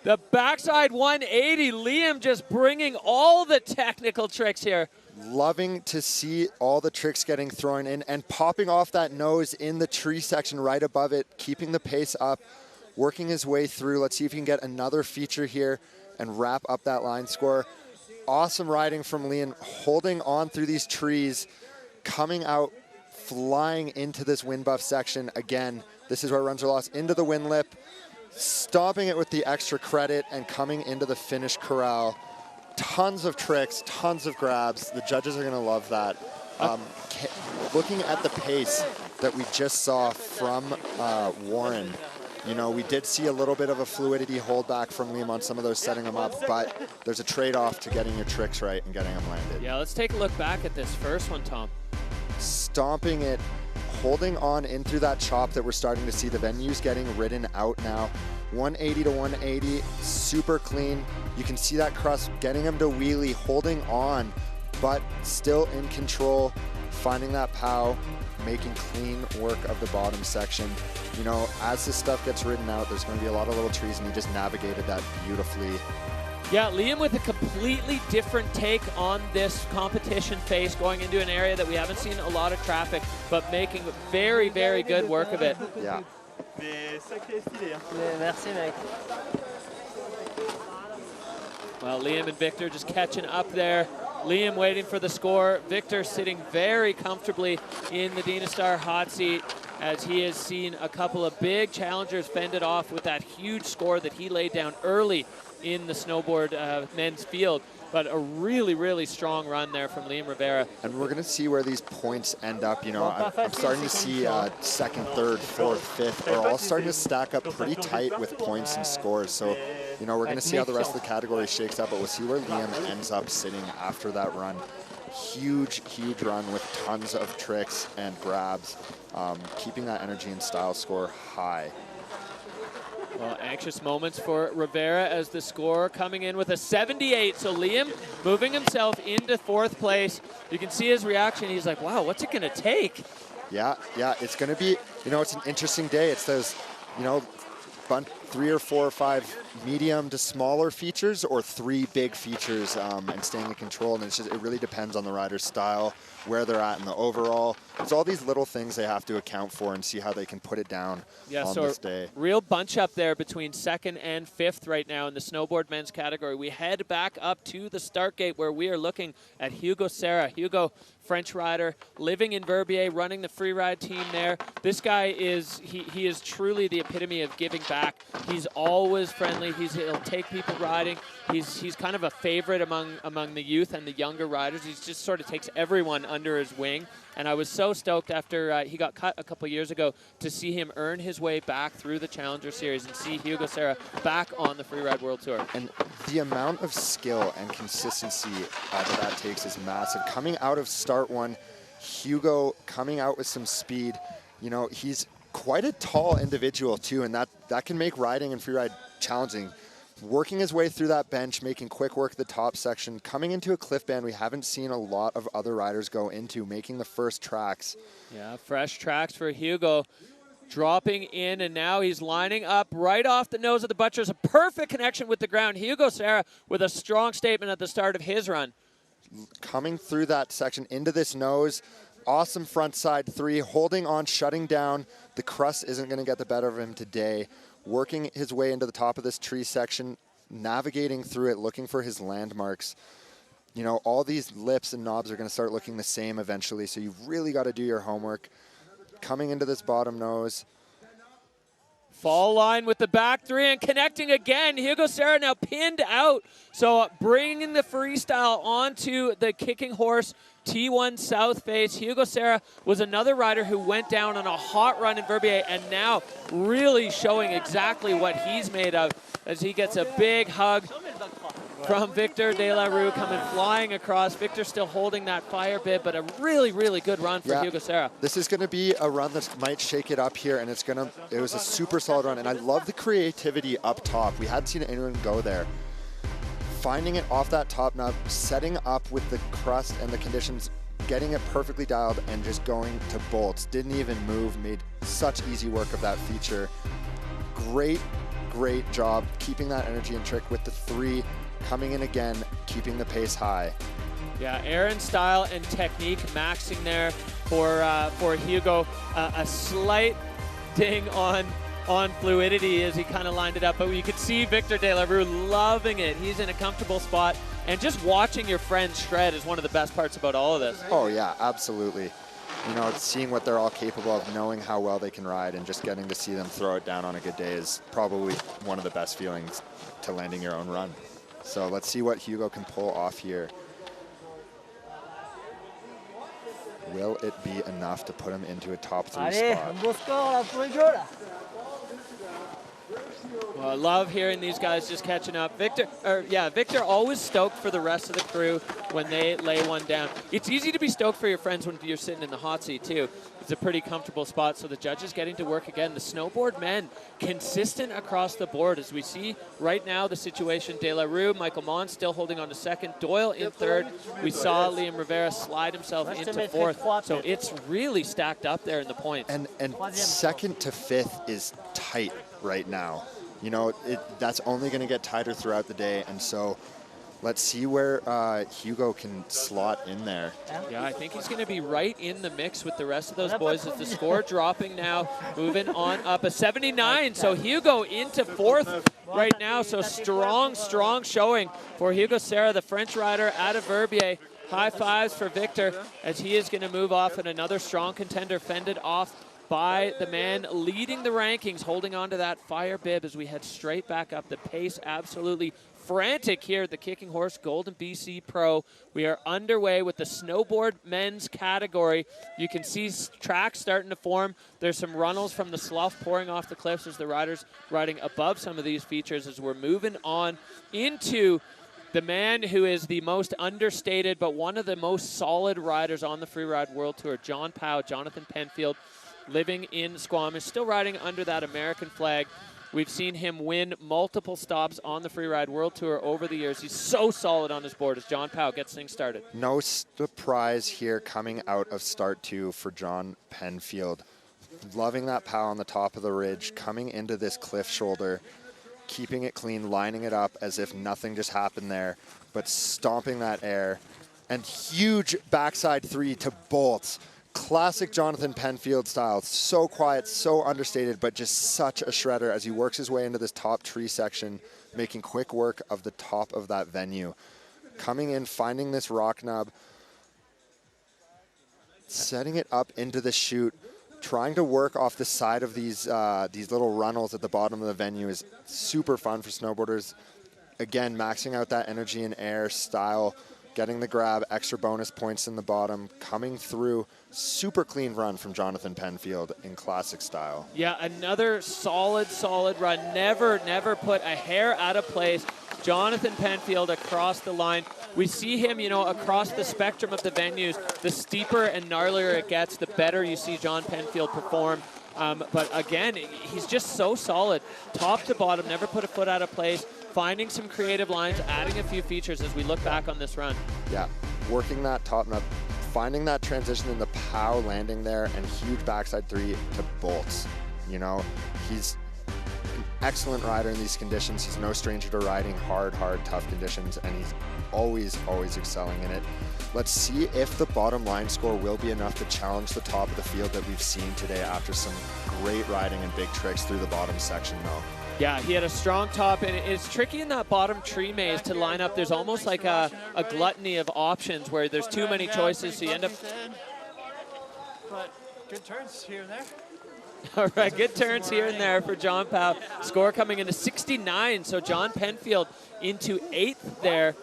The backside 180, Liam just bringing all the technical tricks here. Loving to see all the tricks getting thrown in and popping off that nose in the tree section right above it, keeping the pace up, working his way through. Let's see if he can get another feature here and wrap up that line score. Awesome riding from Liam, holding on through these trees, coming out, flying into this wind buff section. Again, this is where runs are lost, into the wind lip, stopping it with the extra credit and coming into the finish corral. Tons of tricks, tons of grabs. The judges are going to love that. Looking at the pace that we just saw from Warren, you know, we did see a little bit of a fluidity holdback from Liam on some of those setting them up, but there's a trade-off to getting your tricks right and getting them landed. Yeah, let's take a look back at this first one, Tom. Stomping it, holding on in through that chop that we're starting to see. The venue's getting ridden out now. 180 to 180, super clean. You can see that crust getting him to wheelie, holding on, but still in control, finding that pow, making clean work of the bottom section. You know, as this stuff gets ridden out, there's going to be a lot of little trees, and he just navigated that beautifully. Yeah, Liam with a completely different take on this competition face, going into an area that we haven't seen a lot of traffic, but making very, very good work of it. Yeah. Merci, mec. Well, Liam and Victor just catching up there. Liam waiting for the score. Victor sitting very comfortably in the Dina Star hot seat as he has seen a couple of big challengers fend it off with that huge score that he laid down early in the snowboard men's field. But a really, really strong run there from Liam Rivera. And we're going to see where these points end up. You know, I'm starting to see second, third, fourth, fifth are all starting to stack up pretty tight with points and scores. So, you know, we're going to see how the rest of the category shakes up, but we'll see where Liam ends up sitting after that run. Huge, huge run with tons of tricks and grabs, keeping that energy and style score high. Well, anxious moments for Rivera as the score coming in with a 78. So Liam moving himself into 4th place. You can see his reaction. He's like, wow, what's it going to take? Yeah, it's going to be, you know, it's an interesting day. It's those, you know, 3 or 4 or 5 medium to smaller features or 3 big features and staying in control. And it's just, it really depends on the rider's style, where they're at in the overall. It's all these little things they have to account for and see how they can put it down on this day. Real bunch up there between 2nd and 5th right now in the snowboard men's category. We head back up to the start gate where we are looking at Hugo Serra. Hugo, French rider, living in Verbier, running the free ride team there. This guy is, he is truly the epitome of giving back. He's always friendly. He'll take people riding. He's kind of a favorite among the youth and the younger riders. He just sort of takes everyone under his wing. And I was so stoked after he got cut a couple years ago to see him earn his way back through the Challenger Series and see Hugo Serra back on the Freeride World Tour. And the amount of skill and consistency that takes is massive. Coming out of start 1, Hugo coming out with some speed. You know, he's quite a tall individual too, and that can make riding and freeride challenging. Working his way through that bench, making quick work at the top section, coming into a cliff band we haven't seen a lot of other riders go into, making the first tracks. Yeah, fresh tracks for Hugo. Dropping in, and now he's lining up right off the nose of the buttress. A perfect connection with the ground. Hugo Serra with a strong statement at the start of his run. Coming through that section into this nose, awesome front side 3, holding on, shutting down. The crust isn't going to get the better of him today. Working his way into the top of this tree section, navigating through it, looking for his landmarks. You know, all these lips and knobs are going to start looking the same eventually, so you've really got to do your homework. Coming into this bottom nose. Fall line with the back 3 and connecting again. Hugo Serra now pinned out. So bringing the freestyle onto the Kicking Horse T1 South face. Hugo Serra was another rider who went down on a hot run in Verbier and now really showing exactly what he's made of as he gets a big hug from Victor De La Rue coming flying across. Victor still holding that fire bib, but a really, really good run for Hugo Serra. This is going to be a run that might shake it up here, and it was a super solid run, and I love the creativity up top. We hadn't seen anyone go there. Finding it off that top knob, setting up with the crust and the conditions, getting it perfectly dialed, and just going to bolts. Didn't even move, made such easy work of that feature. Great job keeping that energy and trick with the 3. Coming in again, keeping the pace high. Yeah, Erin style and technique maxing there for Hugo. A slight ding on fluidity as he kind of lined it up, but you could see Victor De La Rue loving it. He's in a comfortable spot, and just watching your friends shred is one of the best parts about all of this. Oh yeah, absolutely. You know, seeing what they're all capable of, knowing how well they can ride, and just getting to see them throw it down on a good day is probably one of the best feelings to landing your own run. So let's see what Hugo can pull off here. Will it be enough to put him into a top 3 spot? Well, I love hearing these guys just catching up. Victor always stoked for the rest of the crew when they lay one down. It's easy to be stoked for your friends when you're sitting in the hot seat too. It's a pretty comfortable spot, so the judges getting to work again. The snowboard men consistent across the board as we see right now the situation. De La Rue, Michael Mons still holding on to 2nd, Doyle in 3rd. We saw Liam Rivera slide himself into 4th, so it's really stacked up there in the points. And 2nd to 5th is tight right now. You know, that's only going to get tighter throughout the day, and so let's see where Hugo can slot in there. Yeah, I think he's going to be right in the mix with the rest of those boys as the score dropping now, moving on up a 79. So Hugo into 4th right now. So strong showing for Hugo Serra, the French rider out of Verbier. High fives for Victor as he is going to move off, and another strong contender fended off by the man leading the rankings, holding on to that fire bib as we head straight back up. The pace absolutely frantic here at the Kicking Horse Golden BC Pro. We are underway with the snowboard men's category. You can see tracks starting to form. There's some runnels from the slough pouring off the cliffs as the riders riding above some of these features as we're moving on into the man who is the most understated but one of the most solid riders on the Freeride World Tour, John Powell, Jonathan Penfield, living in Squamish, still riding under that American flag. We've seen him win multiple stops on the Freeride World Tour over the years. He's so solid on his board as John Powell gets things started. No surprise here coming out of start 2 for John Penfield. loving that pow on the top of the ridge, coming into this cliff shoulder, keeping it clean, lining it up as if nothing just happened there, but stomping that air. And huge backside 3 to bolts. Classic Jonathan Penfield style. So quiet, so understated, but just such a shredder as he works his way into this top tree section, making quick work of the top of that venue. Coming in, finding this rock nub, setting it up into the chute, trying to work off the side of these little runnels at the bottom of the venue is super fun for snowboarders. Again, maxing out that energy and air style, getting the grab, extra bonus points in the bottom, coming through. Super clean run from Jonathan Penfield in classic style. Yeah, another solid run. Never put a hair out of place. Jonathan Penfield across the line. We see him, you know, across the spectrum of the venues. The steeper and gnarlier it gets, the better you see John Penfield perform. But again, he's just so solid. Top to bottom, never put a foot out of place. Finding some creative lines, adding a few features as we look back on this run. Yeah, working that top nut, finding that transition in the pow landing there, and huge backside 3 to bolts. You know, he's an excellent rider in these conditions. He's no stranger to riding hard, tough conditions, and he's always excelling in it. Let's see if the bottom line score will be enough to challenge the top of the field that we've seen today after some great riding and big tricks through the bottom section though. Yeah, he had a strong top, and it's tricky in that bottom tree maze to line up. There's almost like a gluttony of options where there's too many choices, so you end up... But good turns here and there. All right, good turns here and there for John Pow. Score coming into 69, so John Penfield into 8th there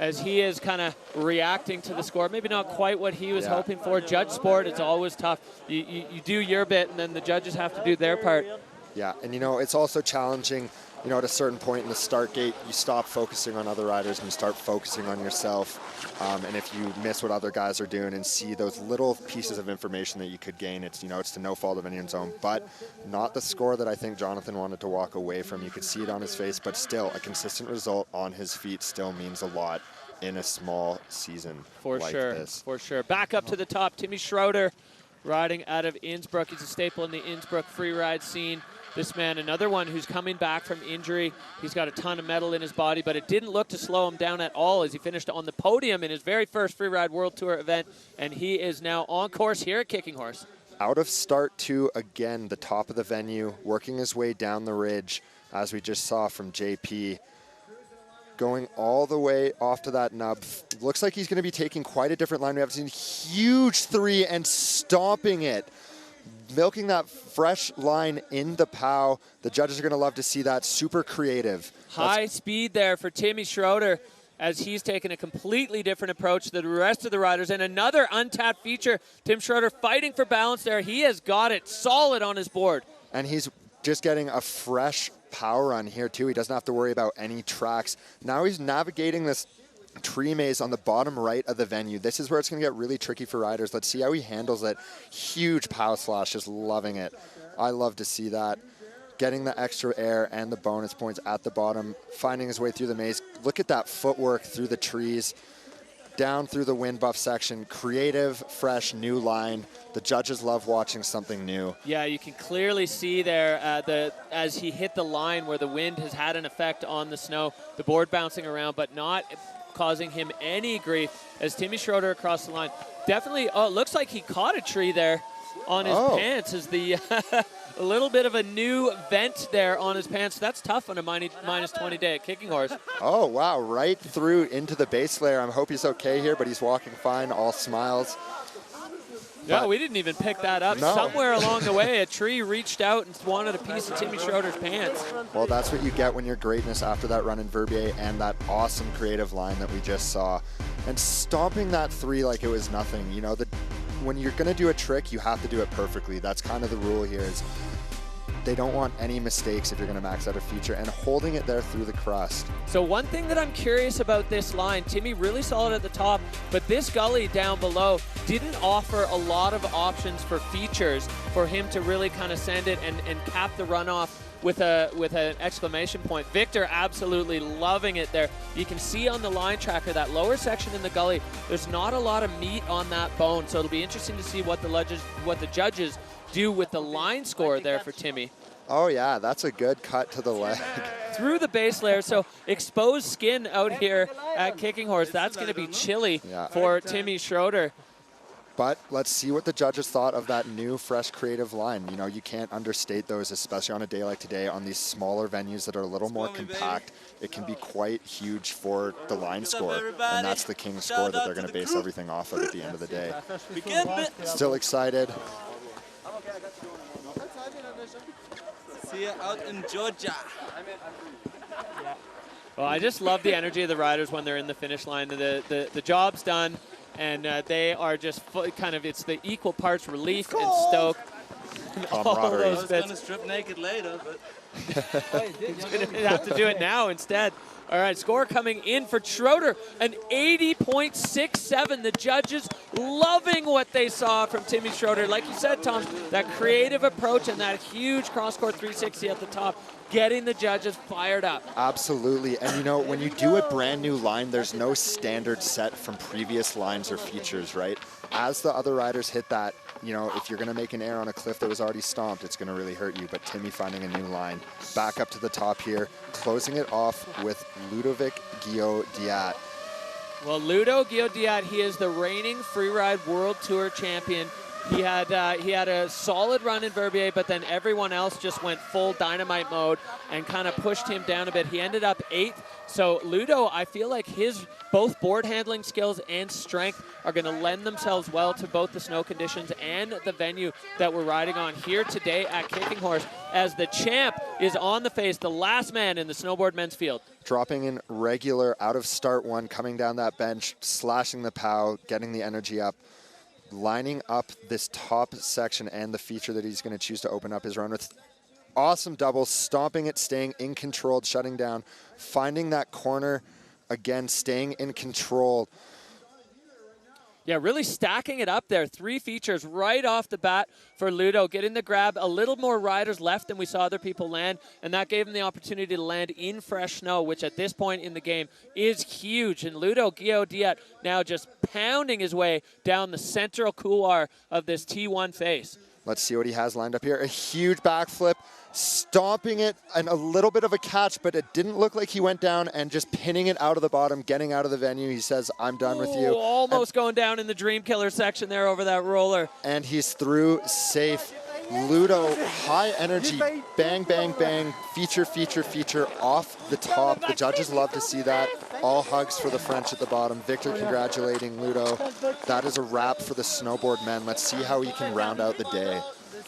as he is kind of reacting to the score. Maybe not quite what he was hoping for. Judge sport, it's always tough. You do your bit, and then the judges have to do their part. Yeah, and you know, it's also challenging, you know, at a certain point in the start gate, you stop focusing on other riders and you start focusing on yourself. And if you miss what other guys are doing and see those little pieces of information that you could gain, it's, you know, it's to no fault of anyone's own, but not the score that I think Jonathan wanted to walk away from. You could see it on his face, but still a consistent result on his feet still means a lot in a small season like this. For sure. Back up to the top, Timm Schröder riding out of Innsbruck. He's a staple in the Innsbruck free ride scene. This man, another one who's coming back from injury. He's got a ton of metal in his body, but it didn't look to slow him down at all as he finished on the podium in his very first Free Ride World Tour event, and he is now on course here at Kicking Horse. Out of start 2 again, the top of the venue, working his way down the ridge, as we just saw from JP. Going all the way off to that nub. Looks like he's going to be taking quite a different line. We haven't seen huge 3 and stomping it. Milking that fresh line in the pow. The judges are going to love to see that. Super creative. High speed there for Timm Schröder as he's taken a completely different approach to the rest of the riders. And another untapped feature. Timm Schröder fighting for balance there. He has got it solid on his board. And he's just getting a fresh power run here too. He doesn't have to worry about any tracks. Now he's navigating this tree maze on the bottom right of the venue. This is where it's going to get really tricky for riders. Let's see how he handles it. Huge pow slash, just loving it. I love to see that. Getting the extra air and the bonus points at the bottom, finding his way through the maze. Look at that footwork through the trees, down through the wind buff section. Creative, fresh, new line. The judges love watching something new. Yeah, you can clearly see there as he hit the line where the wind has had an effect on the snow, the board bouncing around, but not causing him any grief as Timm Schröder across the line. Definitely, oh, it looks like he caught a tree there on his pants as the a little bit of a new vent there on his pants. That's tough on a minus 20 day at Kicking Horse. Oh, wow, right through into the base layer. I hope he's okay here, but he's walking fine, all smiles. No, we didn't even pick that up. No. Somewhere along the way, a tree reached out and wanted a piece of Timm Schröder's pants. Well, that's what you get when you're greatness after that run in Verbier and that awesome creative line that we just saw. And stomping that 3 like it was nothing. You know, when you're going to do a trick, you have to do it perfectly. That's kind of the rule here is they don't want any mistakes if you're going to max out a feature, and holding it there through the crust. So one thing that I'm curious about this line, Timmy really solid at the top, but this gully down below didn't offer a lot of options for features for him to really kind of send it and cap the runoff with an exclamation point. Victor absolutely loving it there. You can see on the line tracker that lower section in the gully, there's not a lot of meat on that bone, so it'll be interesting to see what the judges do with the line score there for Timmy. Oh yeah, that's a good cut to the leg. Through the base layer, so exposed skin out here at Kicking Horse. That's going to be chilly for Timm Schröder. But let's see what the judges thought of that new, fresh, creative line. You know, you can't understate those, especially on a day like today on these smaller venues that are a little more compact. It can be quite huge for the line score, and that's the king score that they're going to base everything off of at the end of the day. Still excited. See you out in Georgia. Well, I just love the energy of the riders when they're in the finish line. The job's done, and they are just kind of, it's the equal parts relief and stoke. All those I was going to strip naked later, but he's going to have to do it now instead. All right, score coming in for Schröder, an 80.67. The judges loving what they saw from Timm Schröder. Like you said, Tom, that creative approach and that huge cross-court 360 at the top, getting the judges fired up. Absolutely, and you know, when you do a brand new line, there's no standard set from previous lines or features, right? As the other riders hit that, you know, if you're going to make an error on a cliff that was already stomped, it's going to really hurt you. But Timmy finding a new line. Back up to the top here, closing it off with Ludovic Guillot-Diat. Well, Ludo Guillot-Diat, he is the reigning freeride World Tour champion. He had a solid run in Verbier, but then everyone else just went full dynamite mode and kind of pushed him down a bit. He ended up 8th. So Ludo, I feel like his both board handling skills and strength are going to lend themselves well to both the snow conditions and the venue that we're riding on here today at Kicking Horse, as the champ is on the face, the last man in the snowboard men's field. Dropping in regular out of start one, coming down that bench, slashing the pow, getting the energy up, lining up this top section and the feature that he's going to choose to open up his run with. Awesome double, stomping it, staying in control, shutting down, finding that corner, again, staying in control. Yeah, really stacking it up there. 3 features right off the bat for Ludo, getting the grab. A little more riders left than we saw other people land, and that gave him the opportunity to land in fresh snow, which at this point in the game is huge. And Ludo Guillot-Diat now just pounding his way down the central couloir of this T1 face. Let's see what he has lined up here. A huge backflip, stomping it, and a little bit of a catch, but it didn't look like he went down, and just pinning it out of the bottom, getting out of the venue. He says, I'm done with you. Almost going down in the Dream Killer section there over that roller. And he's through safe. Ludo, high energy, bang, bang, bang, feature, feature, feature off the top. The judges love to see that. All hugs for the French at the bottom. Victor congratulating Ludo. That is a wrap for the snowboard men. Let's see how he can round out the day.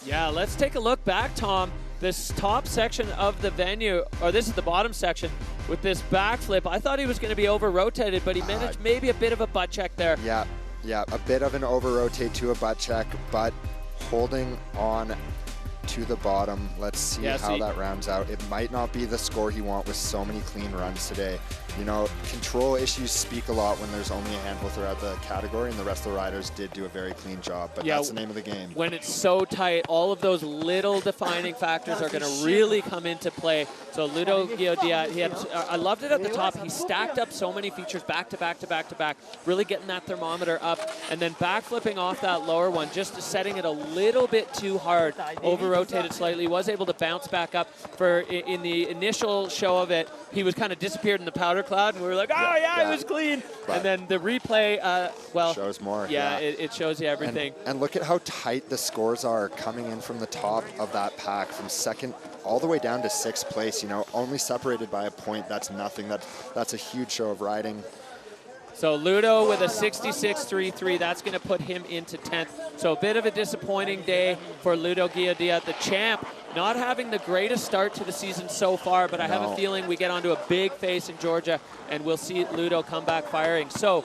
Yeah, let's take a look back, Tom. This top section of the venue, or this is the bottom section, with this backflip. I thought he was going to be over-rotated, but he managed maybe a bit of a butt check there. Yeah, a bit of an over-rotate to a butt check, but holding on to the bottom. Let's see how that rounds out. It might not be the score he wants with so many clean runs today. You know, control issues speak a lot when there's only a handful throughout the category, and the rest of the riders did do a very clean job, but that's the name of the game. When it's so tight, all of those little defining factors are going to really come into play. So Ludo Guillot-Diat, I loved it at the top. He stacked up so many features back to back to back to back, really getting that thermometer up, and then backflipping off that lower one, just setting it a little bit too hard, over-rotated slightly, was able to bounce back up. In the initial show of it, he was kind of disappeared in the powder cloud, and we were like, oh yeah, it was clean. But and then the replay, well, shows more. Yeah, it shows you everything. And look at how tight the scores are coming in from the top of that pack, from second all the way down to 6th place. You know, only separated by a point. That's nothing. That's a huge show of riding. So Ludo with a 66.33, that's going to put him into 10th. So a bit of a disappointing day for Ludo Guillot-Diat, the champ, not having the greatest start to the season so far, but I have a feeling we get onto a big face in Georgia, and we'll see Ludo come back firing. So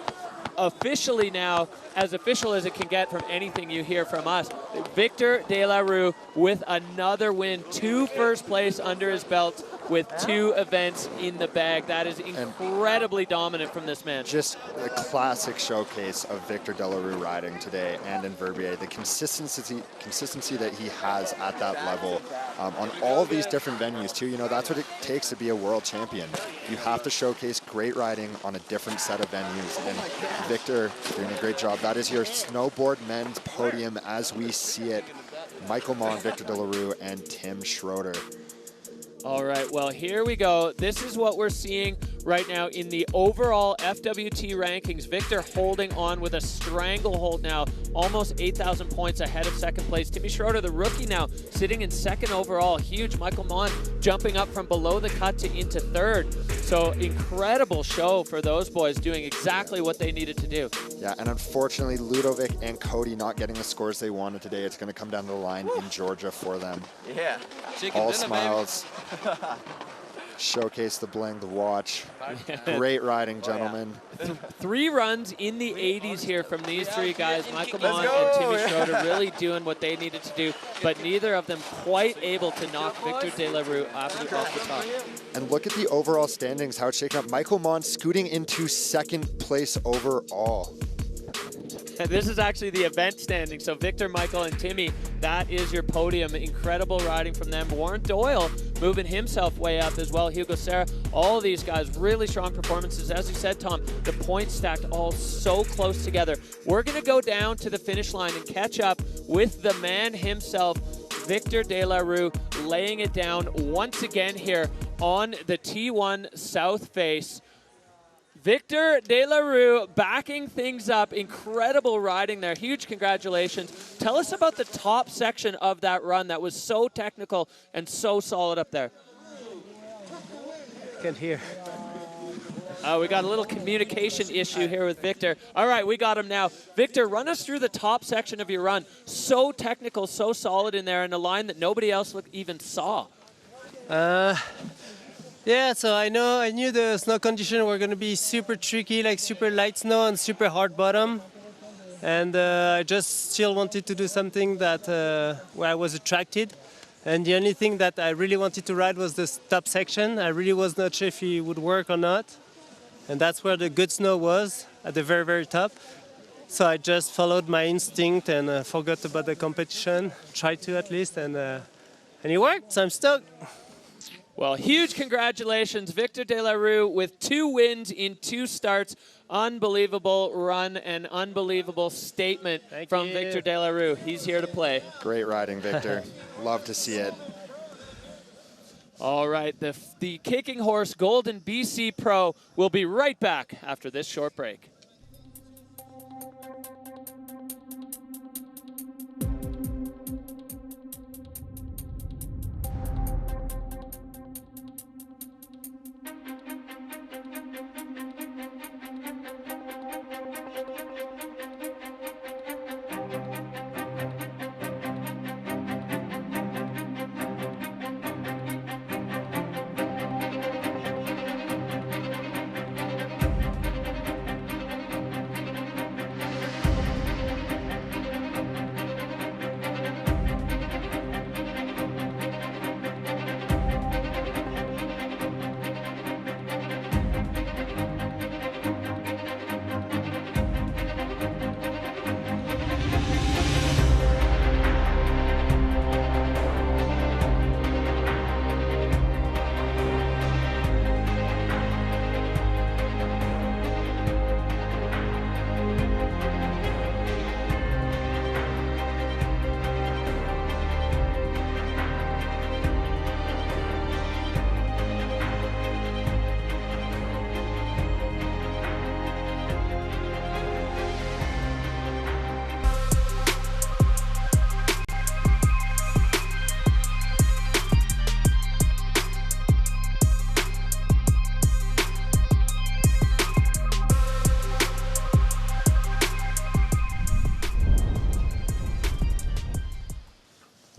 officially now, as official as it can get from anything you hear from us, Victor De La Rue with another win, 2 first place under his belt with 2 events in the bag. That is incredibly dominant from this man. Just a classic showcase of Victor Delarue riding today and in Verbier. The consistency that he has at that level on all of these different venues too. You know, that's what it takes to be a world champion. You have to showcase great riding on a different set of venues, and Victor doing a great job. That is your snowboard men's podium as we see it. Michael Mon, Victor Delarue, and Timm Schröder. All right, well, here we go. This is what we're seeing right now in the overall FWT rankings. Victor holding on with a stranglehold now, almost 8,000 points ahead of second place. Timm Schröder, the rookie now, sitting in second overall. Huge. Michael Mon jumping up from below the cut to into third. So incredible show for those boys, doing exactly what they needed to do. Yeah, and unfortunately, Ludovic and Cody not getting the scores they wanted today. It's going to come down to the line in Georgia for them. Yeah. All smiles. Showcase the bling, the watch. Great riding, gentlemen. 3 runs in the 80s here from these 3 guys. Michael Mon and Timm Schröder really doing what they needed to do, but neither of them quite able to knock Victor Delarue off the top. And look at the overall standings, how it's shaken up. Michael Mon scooting into second place overall. And this is actually the event standing. So Victor, Michael, and Timmy, that is your podium. Incredible riding from them. Warren Doyle moving himself way up as well. Hugo Serra, all of these guys, really strong performances. As you said, Tom, the points stacked all so close together. We're going to go down to the finish line and catch up with the man himself, Victor Delarue, laying it down once again here on the T1 South Face. Victor Delarue backing things up. Incredible riding there. Huge congratulations. Tell us about the top section of that run that was so technical and so solid up there. Can't hear. We got a little communication issue here with Victor. All right, we got him now. Victor, run us through the top section of your run. So technical, so solid in there, in a line that nobody else even saw. Yeah, so I knew the snow conditions were going to be super tricky, like super light snow and super hard bottom. And I just still wanted to do something that where I was attracted. And the only thing that I really wanted to ride was this top section. I really was not sure if it would work or not. And that's where the good snow was, at the very, very top. So I just followed my instinct and forgot about the competition, tried to at least, and it worked, so I'm stoked. Well, huge congratulations, Victor Delarue with 2 wins in 2 starts. Unbelievable run and unbelievable statement from Victor Delarue. He's here to play. Great riding, Victor. Love to see it. All right, the Kicking Horse Golden BC Pro will be right back after this short break.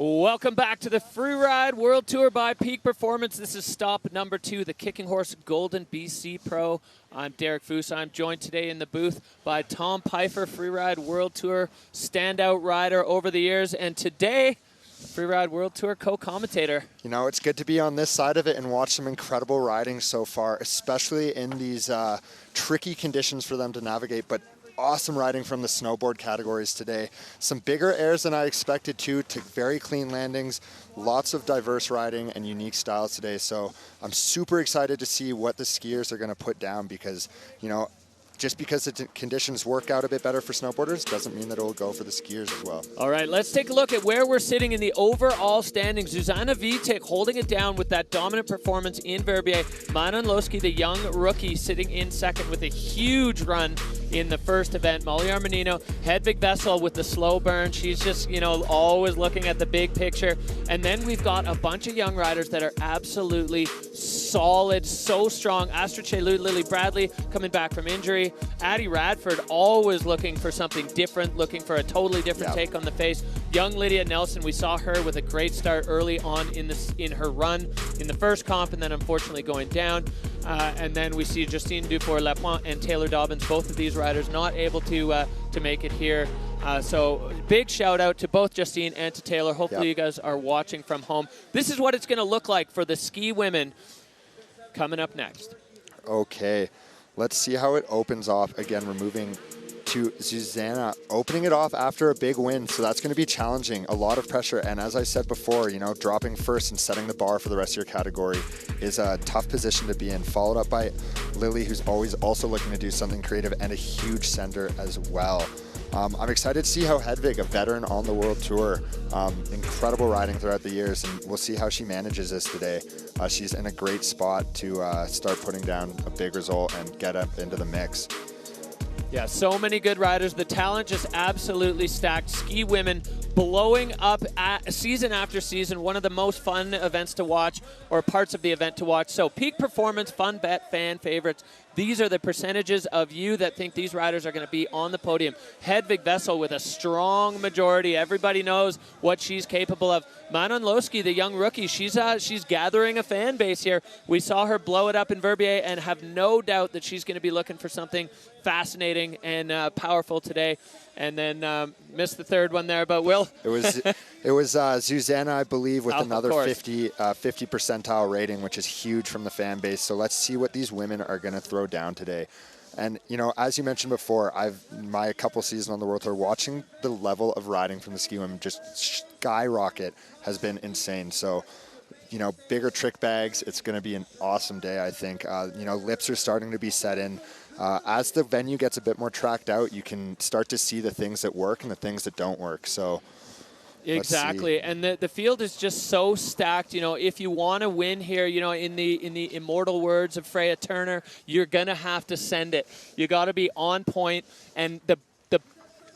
Welcome back to the Freeride World Tour by Peak Performance. This is stop number 2, the Kicking Horse Golden BC Pro. I'm Derek Foose. I'm joined today in the booth by Tom Pfeiffer, Freeride World Tour standout rider over the years. And today, Freeride World Tour co-commentator. You know, it's good to be on this side of it and watch some incredible riding so far, especially in these tricky conditions for them to navigate, but awesome riding from the snowboard categories today. Some bigger airs than I expected to very clean landings, lots of diverse riding and unique styles today. So I'm super excited to see what the skiers are going to put down because, you know, just because the conditions work out a bit better for snowboarders doesn't mean that it will go for the skiers as well. All right, let's take a look at where we're sitting in the overall standings. Zuzanna Witych holding it down with that dominant performance in Verbier. Manon Loschi, the young rookie, sitting in second with a huge run in the first event. Molly Armanino, Hedvig Wessel with the slow burn. She's just, you know, always looking at the big picture. And then we've got a bunch of young riders that are absolutely solid, so strong. Astrid Cheylus, Lily Bradley coming back from injury. Addie Radford always looking for something different, looking for a totally different take on the face. Young Lydia Nelsen, we saw her with a great start early on in her run in the first comp, and then unfortunately going down. And then we see Justine Dufour-Lapointe and Taylor Dobbins, both of these riders not able to make it here. So big shout out to both Justine and to Taylor. Hopefully you guys are watching from home. This is what it's going to look like for the ski women coming up next. Okay, let's see how it opens off. Again, we're moving to Zuzanna, opening it off after a big win. So that's going to be challenging, a lot of pressure. And as I said before, you know, dropping first and setting the bar for the rest of your category is a tough position to be in, followed up by Lily, who's always also looking to do something creative, and a huge sender as well. I'm excited to see how Hedvig, a veteran on the World Tour, incredible riding throughout the years, and we'll see how she manages this today. She's in a great spot to start putting down a big result and get up into the mix. Yeah, so many good riders. The talent just absolutely stacked. Ski women blowing up season after season. One of the most fun events to watch, or parts of the event to watch. So peak performance, fun bet, fan favorites. These are the percentages of you that think these riders are going to be on the podium. Hedvig Wessel with a strong majority. Everybody knows what she's capable of. Manon Loschi, the young rookie, she's gathering a fan base here. We saw her blow it up in Verbier and have no doubt that she's going to be looking for something fascinating and powerful today. And then missed the third one there, but Will. It was Zuzanna, I believe, with another 50 percentile rating, which is huge from the fan base. So let's see what these women are going to throw down today. And, you know, as you mentioned before, my couple seasons on the World Tour, watching the level of riding from the ski women just skyrocket has been insane. So, you know, bigger trick bags, it's going to be an awesome day, I think. You know, lips are starting to be set in. As the venue gets a bit more tracked out, you can start to see the things that work and the things that don't work. So exactly, and the field is just so stacked. You know, if you want to win here, you know, in the immortal words of Freya Turner, you're gonna have to send it. You got to be on point, and the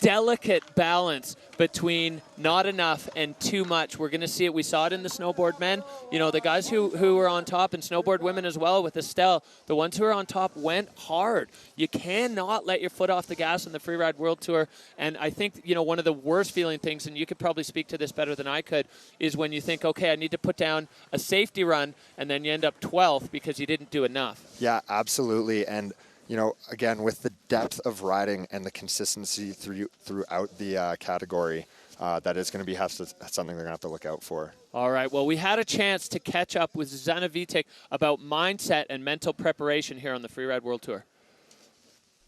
delicate balance between not enough and too much. We're going to see it. We saw it in the snowboard men. You know, the guys who were on top, and snowboard women as well with Estelle, the ones who are on top went hard. You cannot let your foot off the gas on the Freeride World Tour. And I think, you know, one of the worst feeling things, and you could probably speak to this better than I could, is when you think, okay, I need to put down a safety run, and then you end up 12th because you didn't do enough. Yeah, absolutely. And you know, again, with the depth of riding and the consistency throughout the category, that is going to be something they're going to have to look out for. All right. Well, we had a chance to catch up with Zuzanna Witych about mindset and mental preparation here on the Freeride World Tour.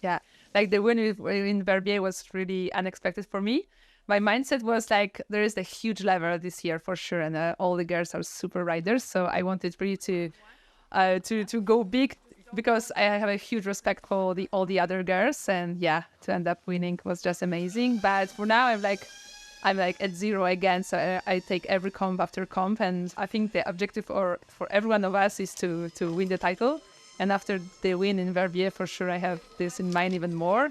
Yeah, like the win in Verbier was really unexpected for me. My mindset was like, there is a huge level this year for sure, and all the girls are super riders. So I wanted really to go big, because I have a huge respect for all the other girls, and yeah, to end up winning was just amazing. But for now, I'm like at zero again, so I take every comp after comp, and I think the objective for every one of us is to win the title. And after the win in Verbier, for sure, I have this in mind even more.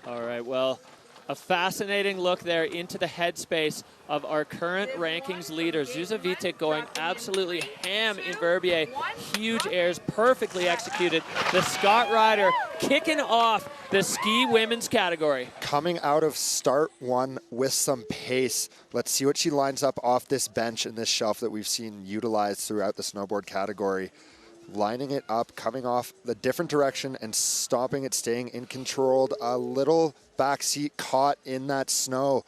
All right, well, a fascinating look there into the headspace of our current rankings leader. Zuzanna Witych going absolutely ham in Verbier. Huge airs, perfectly executed. The Scott rider kicking off the ski women's category. Coming out of start one with some pace. Let's see what she lines up off this bench and this shelf that we've seen utilized throughout the snowboard category. Lining it up, coming off the different direction and stopping it, staying in controlled. A little backseat caught in that snow.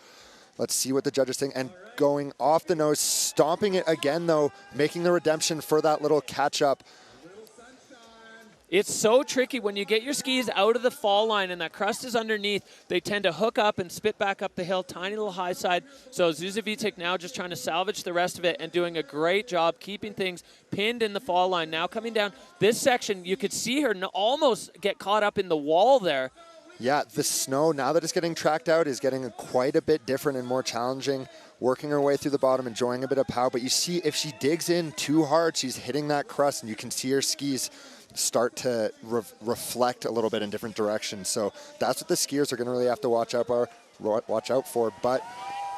Let's see what the judges think. And going off the nose, stomping it again though, making the redemption for that little catch up. It's so tricky when you get your skis out of the fall line and that crust is underneath. They tend to hook up and spit back up the hill, tiny little high side. So Zuzanna Witych now just trying to salvage the rest of it and doing a great job keeping things pinned in the fall line. Now coming down this section, you could see her almost get caught up in the wall there. Yeah, the snow, now that it's getting tracked out, is getting quite a bit different and more challenging. Working her way through the bottom, enjoying a bit of pow. But you see, if she digs in too hard, she's hitting that crust, and you can see her skis start to reflect a little bit in different directions. So that's what the skiers are going to really have to watch out for. But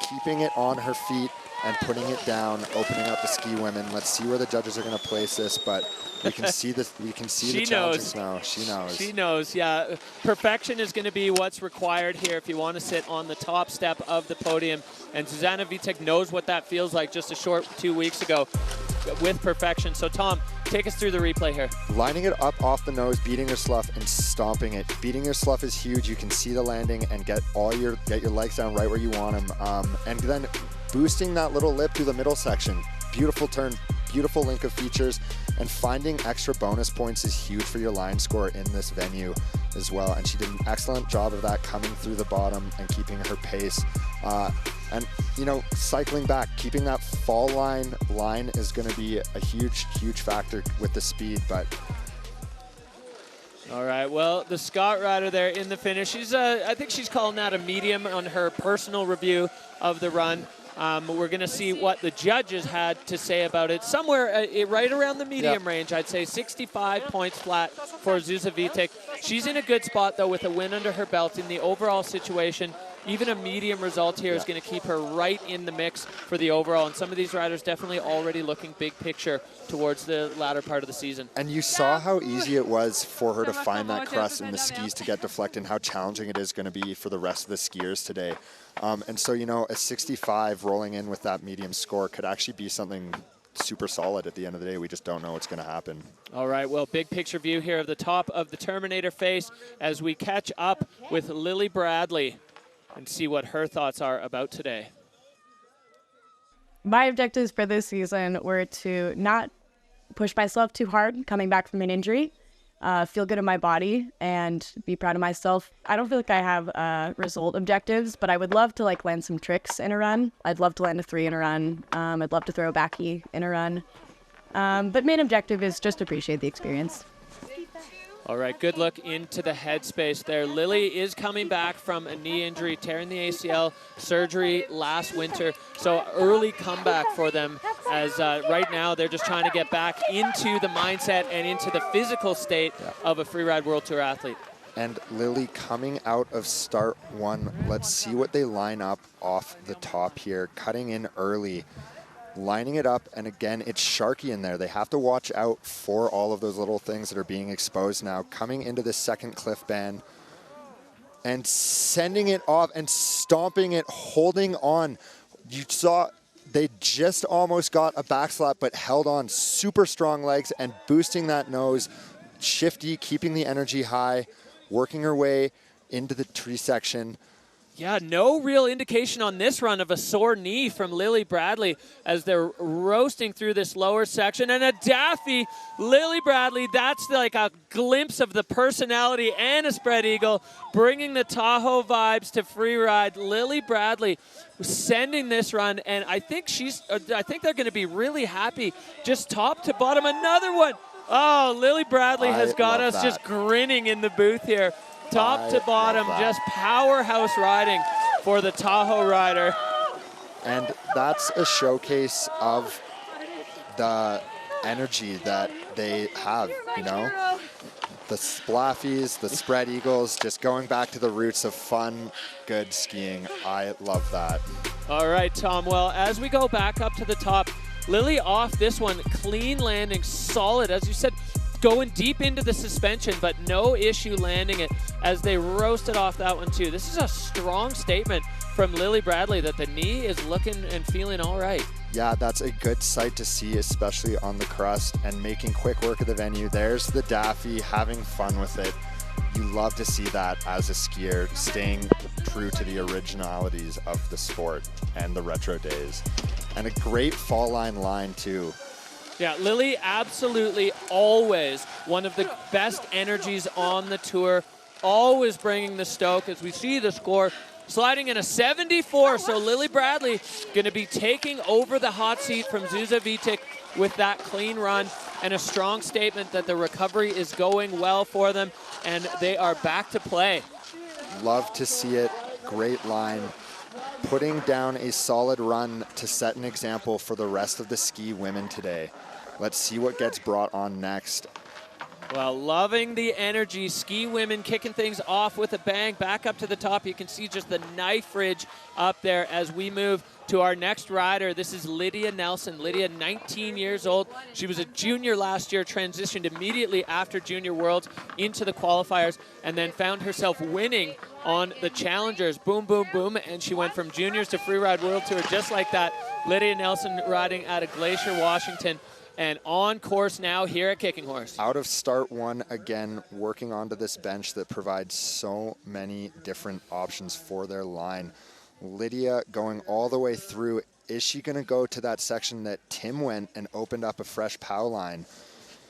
keeping it on her feet and putting it down, opening up the ski women. Let's see where the judges are going to place this, but we can see this. We can see the challenges now. She knows. She knows. Yeah, perfection is going to be what's required here if you want to sit on the top step of the podium. And Zuzanna Witych knows what that feels like just a short 2 weeks ago with perfection. So Tom, take us through the replay here. Lining it up off the nose, beating your slough and stomping it. Beating your slough is huge. You can see the landing and get your legs down right where you want them. And then boosting that little lip through the middle section. Beautiful turn, beautiful link of features, and finding extra bonus points is huge for your line score in this venue as well. And she did an excellent job of that, coming through the bottom and keeping her pace. And, you know, cycling back, keeping that fall line is going to be a huge, huge factor with the speed. But all right, well, the Scott rider there in the finish. She's, I think she's calling that a medium on her personal review of the run. We're going to see what the judges had to say about it. Somewhere right around the medium range, I'd say 65 points flat for Zuzanna Witych. She's in a good spot, though, with a win under her belt in the overall situation. Even a medium result here is going to keep her right in the mix for the overall. And some of these riders definitely already looking big picture towards the latter part of the season. And you saw how easy it was for her to find that crust and the skis to get deflected, and how challenging it is going to be for the rest of the skiers today. And so, you know, a 65 rolling in with that medium score could actually be something super solid at the end of the day. We just don't know what's going to happen. All right, well, big picture view here of the top of the Terminator face as we catch up with Lily Bradley and see what her thoughts are about today. My objectives for this season were to not push myself too hard coming back from an injury, feel good in my body, and be proud of myself. I don't feel like I have result objectives, but I would love to land some tricks in a run. I'd love to land a 3 in a run. I'd love to throw a backy in a run. But main objective is just appreciate the experience. All right, good look into the headspace there. Lily is coming back from a knee injury, tearing the ACL, surgery last winter. So early comeback for them, as right now they're just trying to get back into the mindset and into the physical state of a Freeride World Tour athlete. And Lily coming out of start 1. Let's see what they line up off the top here. Cutting in early, lining it up, and again, it's sharky in there. They have to watch out for all of those little things that are being exposed now. Coming into this second cliff band and sending it off and stomping it, holding on. You saw they just almost got a backslap, but held on. Super strong legs and boosting that nose. Shifty, keeping the energy high, working her way into the tree section. Yeah, no real indication on this run of a sore knee from Lily Bradley as they're roasting through this lower section. And a daffy, Lily Bradley, that's like a glimpse of the personality and a spread eagle, bringing the Tahoe vibes to freeride. Lily Bradley sending this run, and I think they're going to be really happy. Just top to bottom, another one. Oh, Lily Bradley has got us just grinning in the booth here. Top to bottom, just powerhouse riding for the Tahoe rider. And that's a showcase of the energy that they have, you know? The splaffies, the spread eagles, just going back to the roots of fun, good skiing. I love that. All right, Tom. Well, as we go back up to the top, Lily off this one, clean landing, solid. As you said, going deep into the suspension, but no issue landing it as they roasted off that one too. This is a strong statement from Lily Bradley that the knee is looking and feeling all right. Yeah, that's a good sight to see, especially on the crust and making quick work of the venue. There's the Daffy having fun with it. You love to see that as a skier, staying true to the originalities of the sport and the retro days. And a great fall line too. Yeah, Lily absolutely always one of the best energies on the tour, always bringing the stoke. As we see the score sliding in a 74, so Lily Bradley going to be taking over the hot seat from Zuzanna Witych with that clean run and a strong statement that the recovery is going well for them and they are back to play. Love to see it. Great line. Putting down a solid run to set an example for the rest of the ski women today. Let's see what gets brought on next. Well, loving the energy. Ski women kicking things off with a bang. Back up to the top. You can see just the knife ridge up there as we move to our next rider. This is Lydia Nelsen. Lydia, 19 years old. She was a junior last year, transitioned immediately after Junior Worlds into the qualifiers, and then found herself winning on the Challengers. Boom, boom, boom. And she went from juniors to Freeride World Tour just like that. Lydia Nelsen riding out of Glacier, Washington. And on course now here at Kicking Horse. Out of start one again, working onto this bench that provides so many different options for their line. Lydia going all the way through. Is she going to go to that section that Tim went and opened up a fresh POW line?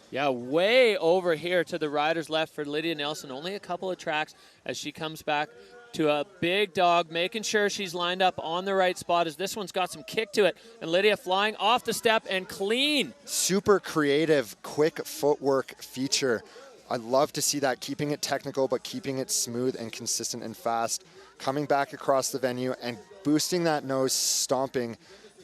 Yeah, way over here to the rider's left for Lydia Nelsen. Only a couple of tracks as she comes back to a big dog, making sure she's lined up on the right spot as this one's got some kick to it. And Lydia flying off the step and clean. Super creative, quick footwork feature. I love to see that, keeping it technical, but keeping it smooth and consistent and fast. Coming back across the venue and boosting that nose, stomping,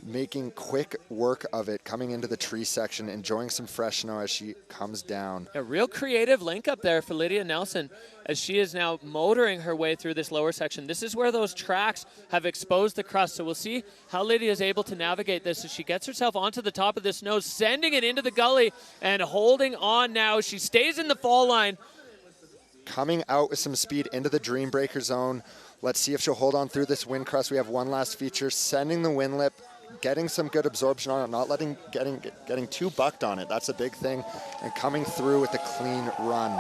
making quick work of it, coming into the tree section, enjoying some fresh snow as she comes down. A real creative link up there for Lydia Nelsen as she is now motoring her way through this lower section. This is where those tracks have exposed the crust, so we'll see how Lydia is able to navigate this as she gets herself onto the top of this nose, sending it into the gully and holding on now. She stays in the fall line. Coming out with some speed into the Dream Breaker zone. Let's see if she'll hold on through this wind crust. We have one last feature, sending the wind lip, getting some good absorption on it, not getting too bucked on it. That's a big thing. And coming through with a clean run.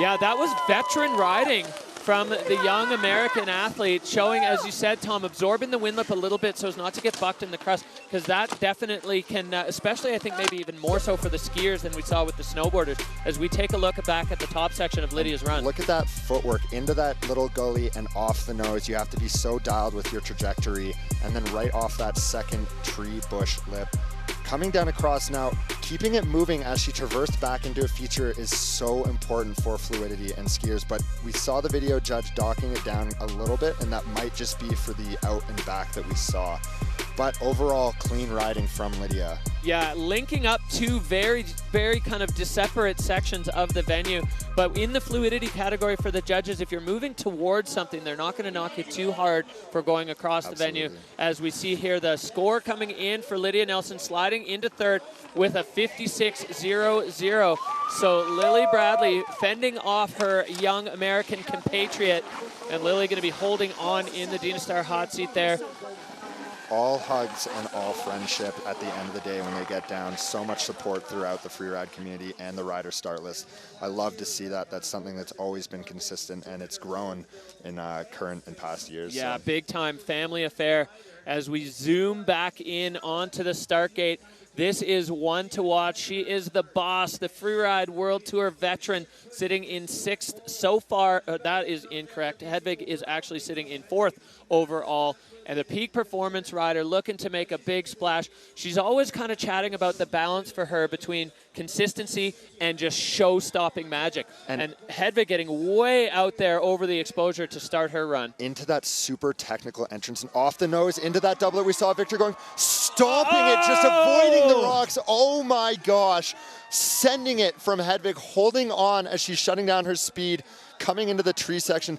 Yeah, that was veteran riding from the young American athlete, showing, as you said, Tom, absorbing the wind lip a little bit so as not to get bucked in the crust, because that definitely can, especially I think maybe even more so for the skiers than we saw with the snowboarders, as we take a look back at the top section of Lydia's run. Look at that footwork into that little gully and off the nose. You have to be so dialed with your trajectory, and then right off that second tree bush lip. Coming down across now, keeping it moving as she traversed back into a feature is so important for fluidity and skiers, but we saw the video judge docking it down a little bit, and that might just be for the out and back that we saw. But overall, clean riding from Lydia. Yeah, linking up two very, very kind of separate sections of the venue. But in the fluidity category for the judges, if you're moving towards something, they're not going to knock you too hard for going across the venue. As we see here, the score coming in for Lydia Nelsen, sliding into third with a 56.00. So Lily Bradley fending off her young American compatriot, and Lily going to be holding on in the Dina Star hot seat there. All hugs and all friendship at the end of the day when they get down. So much support throughout the freeride community and the rider start list. I love to see that. That's something that's always been consistent, and it's grown in current and past years. Yeah, so. Big time family affair. As we zoom back in onto the start gate, this is one to watch. She is the boss, the Freeride World Tour veteran, sitting in 6th so far. That is incorrect. Hedvig is actually sitting in 4th overall. And the peak performance rider looking to make a big splash. She's always kind of chatting about the balance for her between consistency and just show-stopping magic. And Hedvig getting way out there over the exposure to start her run. Into that super technical entrance and off the nose, into that doublet. We saw Victor going, stomping it, just avoiding the rocks. Oh my gosh. Sending it from Hedvig, holding on as she's shutting down her speed, coming into the tree section.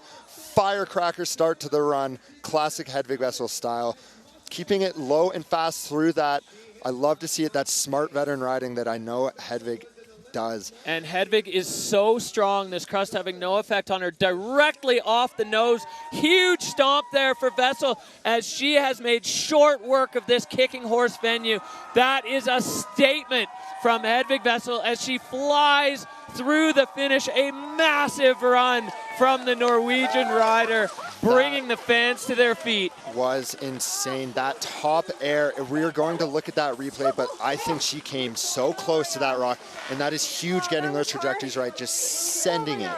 Firecracker start to the run, classic Hedvig Wessel style. Keeping it low and fast through that. I love to see it, that smart veteran riding that I know Hedvig does. And Hedvig is so strong, this crust having no effect on her, directly off the nose. Huge stomp there for Wessel as she has made short work of this Kicking Horse venue. That is a statement from Hedvig Wessel as she flies through the finish. A massive run from the Norwegian rider, bringing the fans to their feet. Was insane. That top air, we're going to look at that replay, but I think she came so close to that rock, and that is huge getting those trajectories right, just sending it.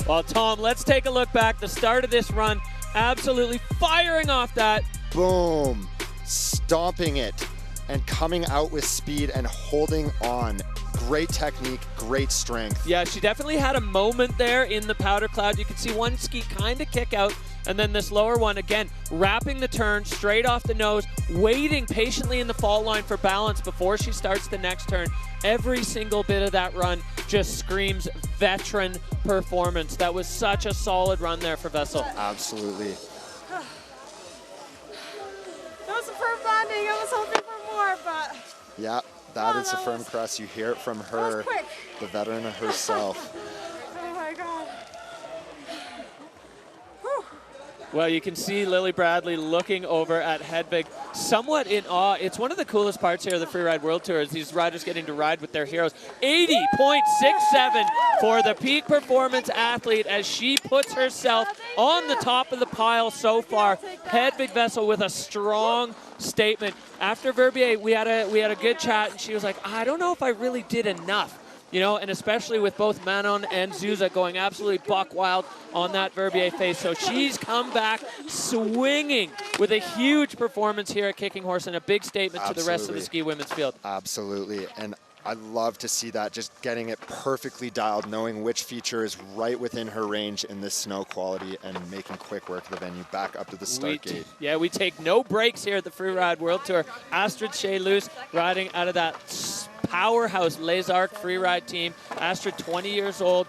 Well, Tom, let's take a look back. The start of this run, absolutely firing off that. Boom, stomping it, and coming out with speed and holding on. Great technique, great strength. Yeah, she definitely had a moment there in the powder cloud. You can see one ski kind of kick out, and then this lower one, again, wrapping the turn straight off the nose, waiting patiently in the fault line for balance before she starts the next turn. Every single bit of that run just screams veteran performance. That was such a solid run there for Wessel. Absolutely. That was a firm landing. I was hoping for more, but... Yeah, that is a firm crest. You hear it from her, the veteran herself. Oh my God. Well, you can see Lily Bradley looking over at Hedvig, somewhat in awe. It's one of the coolest parts here of the Freeride World Tour is these riders getting to ride with their heroes. 80.67 for the peak performance athlete as she puts herself on the top of the pile so far. Hedvig Wessel with a strong statement. After Verbier, we had a good chat, and she was like, I don't know if I really did enough. You know, and especially with both Manon and Zuza going absolutely buck wild on that Verbier face. So she's come back swinging with a huge performance here at Kicking Horse and a big statement to the rest of the ski women's field. Absolutely. And I love to see that, just getting it perfectly dialed, knowing which feature is right within her range in this snow quality and making quick work of the venue back up to the start gate. Yeah, we take no breaks here at the Freeride World Tour. Astrid Cheylus riding out of that powerhouse Les Arcs freeride team. Astrid, 20 years old.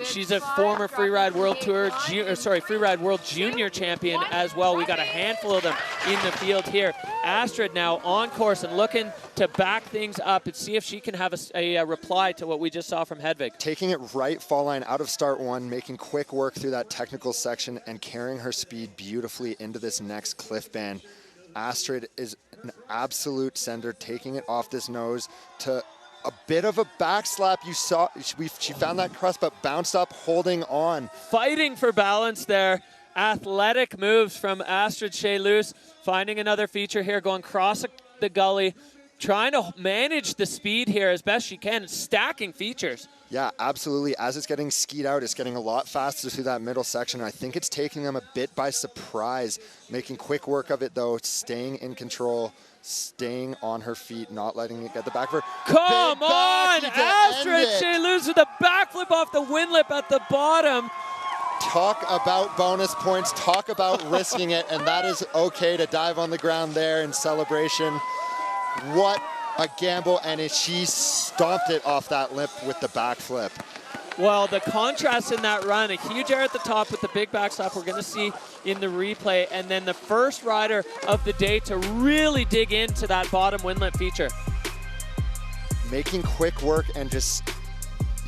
She's a former Freeride World Tour, Freeride World Junior champion as well. We got a handful of them in the field here. Astrid now on course and looking to back things up and see if she can have a reply to what we just saw from Hedvig. Taking it right fall line out of start one, making quick work through that technical section and carrying her speed beautifully into this next cliff band. Astrid is an absolute sender, taking it off this nose to a bit of a back slap. You saw she found that crust but bounced up, holding on. Fighting for balance there. Athletic moves from Astrid Cheylus, finding another feature here, going across the gully, trying to manage the speed here as best she can, stacking features. Yeah, absolutely. As it's getting skied out, it's getting a lot faster through that middle section. I think it's taking them a bit by surprise, making quick work of it though, staying in control, staying on her feet, not letting it get the back of her. Come on! Astrid Cheylus with a backflip off the windlip at the bottom. Talk about bonus points, talk about risking it, and that is okay to dive on the ground there in celebration. What a gamble, and she stomped it off that lip with the backflip. Well, the contrast in that run, a huge air at the top with the big backslap we're going to see in the replay, and then the first rider of the day to really dig into that bottom windlip feature. Making quick work and just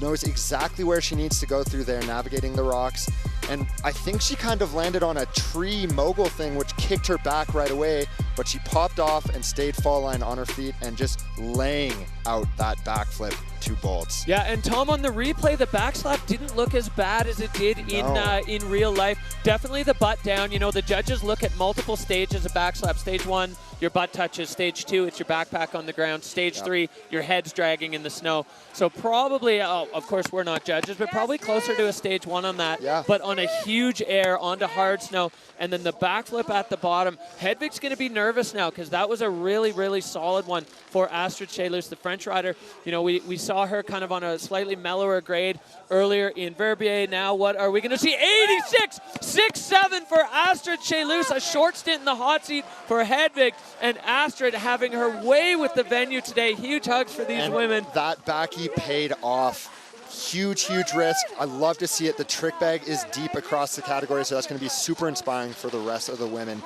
knows exactly where she needs to go through there, navigating the rocks. And I think she kind of landed on a tree mogul thing, which kicked her back right away, but she popped off and stayed fall line on her feet and just laying out that backflip 2 bolts. Yeah, and Tom, on the replay, the backslap didn't look as bad as it did in real life. Definitely the butt down. You know, the judges look at multiple stages of backslap. Stage 1, your butt touches. Stage 2, it's your backpack on the ground. Stage 3, your head's dragging in the snow. So probably, of course, we're not judges, but probably closer to a stage 1 on that. Yeah. But on a huge air onto hard snow, and then the backflip at the bottom. Hedvig's going to be nervous now because that was a really, really solid one for Astrid Cheylus, the French rider. You know, we saw her kind of on a slightly mellower grade earlier in Verbier. Now what are we going to see? 86.67 for Astrid Cheylus, a short stint in the hot seat for Hedvig, and Astrid having her way with the venue today. Huge hugs for these women. That backy paid off. Huge, huge risk. I love to see it. The trick bag is deep across the category, so that's going to be super inspiring for the rest of the women.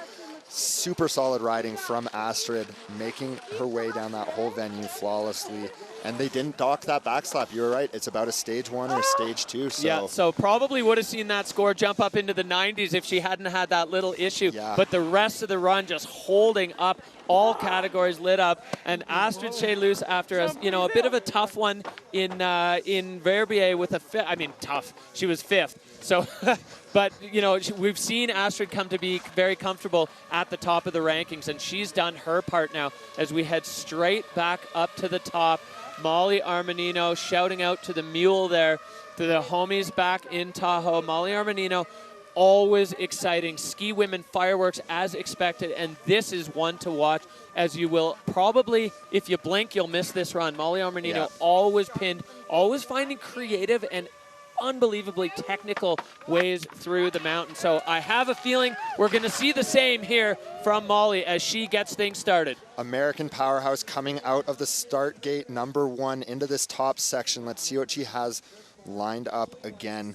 Super solid riding from Astrid, making her way down that whole venue flawlessly. And they didn't dock that backslap. You were right. It's about a stage 1 or stage 2. So. Yeah, so probably would have seen that score jump up into the 90s if she hadn't had that little issue. Yeah. But the rest of the run just holding up, all categories lit up. And Astrid Cheylus, after a bit of a tough one in Verbier with tough. She was 5th. So, but we've seen Astrid come to be very comfortable at the top of the rankings, and she's done her part now as we head straight back up to the top. Molly Armanino shouting out to the mule there, to the homies back in Tahoe. Molly Armanino, always exciting. Ski women fireworks as expected, and this is one to watch, as you will probably, if you blink, you'll miss this run. Molly Armanino always pinned, always finding creative and unbelievably technical ways through the mountain. So I have a feeling we're going to see the same here from Molly as she gets things started. American powerhouse coming out of the start gate, number 1 into this top section. Let's see what she has lined up again.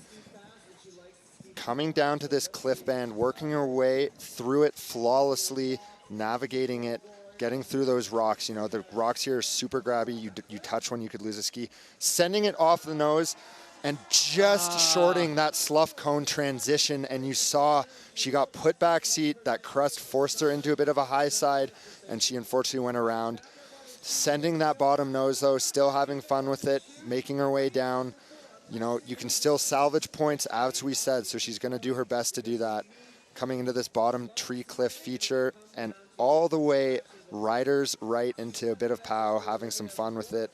Coming down to this cliff band, working her way through it flawlessly, navigating it, getting through those rocks. The rocks here are super grabby. You touch one, you could lose a ski. Sending it off the nose, and just shorting that slough cone transition, and you saw she got put back seat. That crust forced her into a bit of a high side, and she unfortunately went around. Sending that bottom nose, though, still having fun with it, making her way down. You can still salvage points, as we said, so she's going to do her best to do that. Coming into this bottom tree cliff feature, and all the way riders right into a bit of pow, having some fun with it.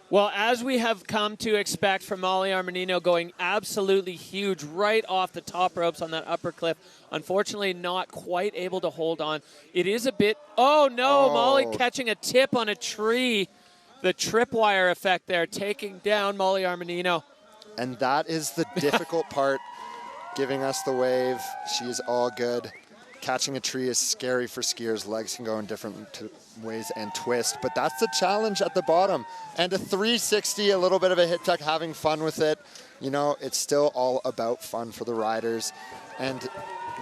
Well, as we have come to expect from Molly Armanino, going absolutely huge right off the top ropes on that upper cliff. Unfortunately, not quite able to hold on. It is a bit, Molly catching a tip on a tree. The tripwire effect there, taking down Molly Armanino. And that is the difficult part, giving us the wave. She's all good. Catching a tree is scary for skiers. Legs can go in different ways and twist, but that's the challenge at the bottom. And a 360, a little bit of a hit tuck, having fun with it. It's still all about fun for the riders. And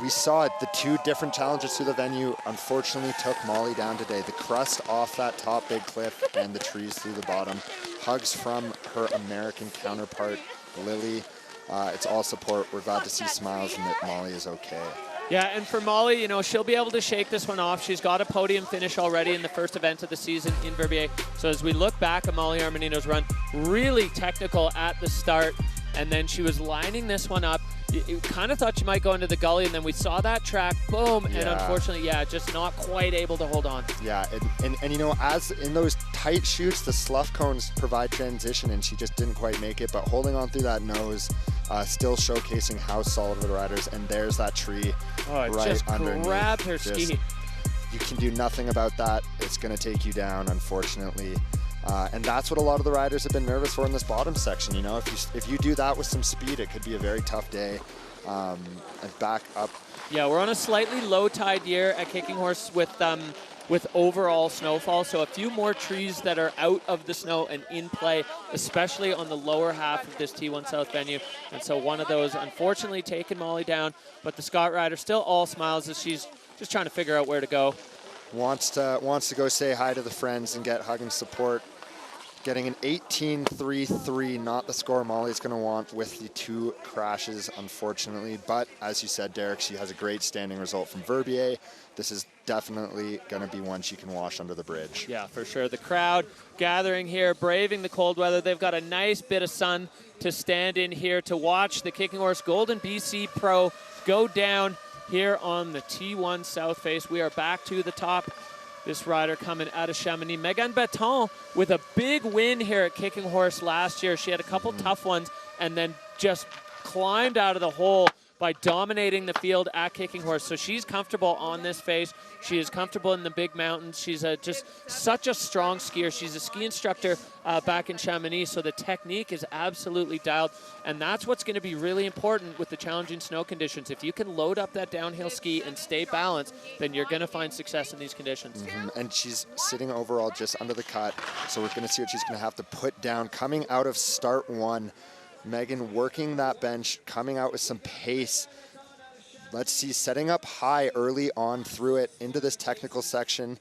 we saw it, the 2 different challenges to the venue unfortunately took Molly down today. The crust off that top big cliff and the trees through the bottom. Hugs from her American counterpart, Lily. It's all support. We're glad to see smiles and that Molly is okay. Yeah, and for Molly, she'll be able to shake this one off. She's got a podium finish already in the first event of the season in Verbier. So as we look back at Molly Armanino's run, really technical at the start, and then she was lining this one up. You kind of thought she might go into the gully, and then we saw that track, boom, and unfortunately, just not quite able to hold on. Yeah, and as in those tight chutes, the slough cones provide transition, and she just didn't quite make it, but holding on through that nose, still showcasing how solid the riders, and there's that tree right just underneath. Grabbed her ski. You can do nothing about that. It's going to take you down, unfortunately. And that's what a lot of the riders have been nervous for in this bottom section. If you do that with some speed, it could be a very tough day. And back up. Yeah, we're on a slightly low tide year at Kicking Horse with overall snowfall. So a few more trees that are out of the snow and in play, especially on the lower half of this T1 South venue. And so one of those, unfortunately, taking Molly down. But the Scott rider still all smiles as she's just trying to figure out where to go. Wants to go say hi to the friends and get hug and support. Getting an 18.33, not the score Molly's going to want with the 2 crashes, unfortunately. But as you said, Derek, she has a great standing result from Verbier. This is definitely going to be one she can wash under the bridge. Yeah, for sure. The crowd gathering here, braving the cold weather. They've got a nice bit of sun to stand in here to watch the Kicking Horse Golden BC Pro go down here on the T1 South Face. We are back to the top. This rider coming out of Chamonix. Megane Betend with a big win here at Kicking Horse last year. She had a couple tough ones and then just climbed out of the hole by dominating the field at Kicking Horse. So she's comfortable on this face. She is comfortable in the big mountains. She's just such a strong skier. She's a ski instructor back in Chamonix, so the technique is absolutely dialed. And that's what's going to be really important with the challenging snow conditions. If you can load up that downhill ski and stay balanced, then you're going to find success in these conditions. And she's sitting overall just under the cut, so we're going to see what she's going to have to put down. Coming out of start 1, Megane working that bench, coming out with some pace, let's see, setting up high early on through it into this technical section,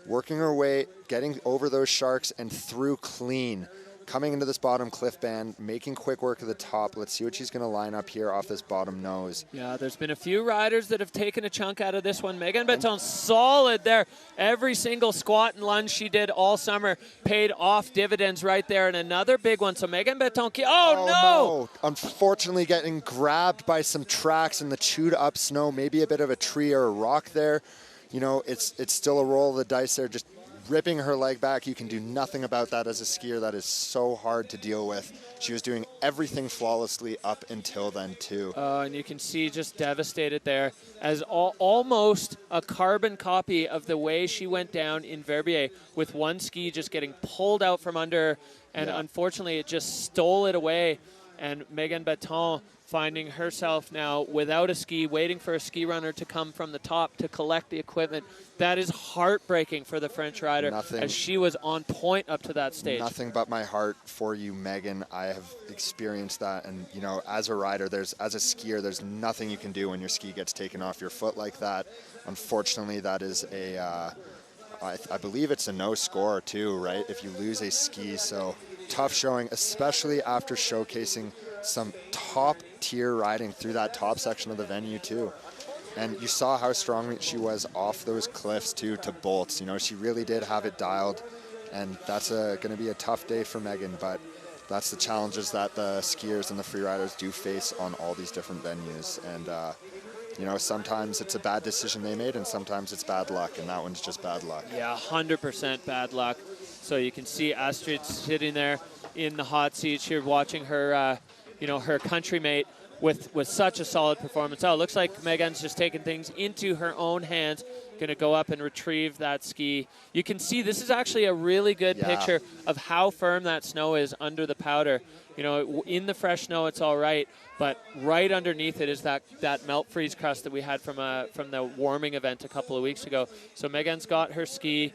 working her way, getting over those sharks and through clean. Coming into this bottom cliff band, making quick work of the top. Let's see what she's going to line up here off this bottom nose. Yeah, there's been a few riders that have taken a chunk out of this one. Megane Betend solid there. Every single squat and lunge she did all summer paid off dividends right there. And another big one. So Megane Betend, oh no! Unfortunately getting grabbed by some tracks in the chewed up snow, maybe a bit of a tree or a rock there. You know, it's still a roll of the dice there, just ripping her leg back. You can do nothing about that as a skier. That is so hard to deal with. She was doing everything flawlessly up until then too. And you can see just devastated there as almost a carbon copy of the way she went down in Verbier, with one ski just getting pulled out from under her, and unfortunately it just stole it away. And Megane Betend finding herself now without a ski, waiting for a ski runner to come from the top to collect the equipment. That is heartbreaking for the French rider, as she was on point up to that stage. Nothing but my heart for you, Megane. I have experienced that, and you know, as a rider, as a skier, there's nothing you can do when your ski gets taken off your foot like that. Unfortunately, that is I believe it's a no score too, right? If you lose a ski, so tough showing, especially after showcasing some top tier riding through that top section of the venue too. And you saw how strong she was off those cliffs too, to bolts. You know, she really did have it dialed, and that's going to be a tough day for Megane, but that's the challenges that the skiers and the freeriders do face on all these different venues. And you know, sometimes it's a bad decision they made, and sometimes it's bad luck, and that one's just bad luck. Yeah, 100% bad luck. So you can see Astrid sitting there in the hot seat here, watching her, you know, her countrymate with such a solid performance. Oh, it looks like Megane's just taking things into her own hands, going to go up and retrieve that ski. You can see this is actually a really good picture of how firm that snow is under the powder. You know, in the fresh snow, it's all right, but right underneath it is that melt freeze crust that we had from the warming event a couple of weeks ago. So Megane's got her ski.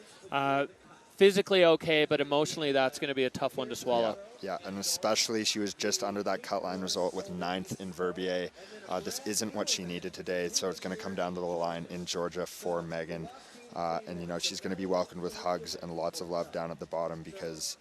Physically okay, but emotionally that's going to be a tough one to swallow. Yeah, and especially she was just under that cut line result with 9th in Verbier. This isn't what she needed today, so it's going to come down to the line in Georgia for Megane. And, you know, she's going to be welcomed with hugs and lots of love down at the bottom because,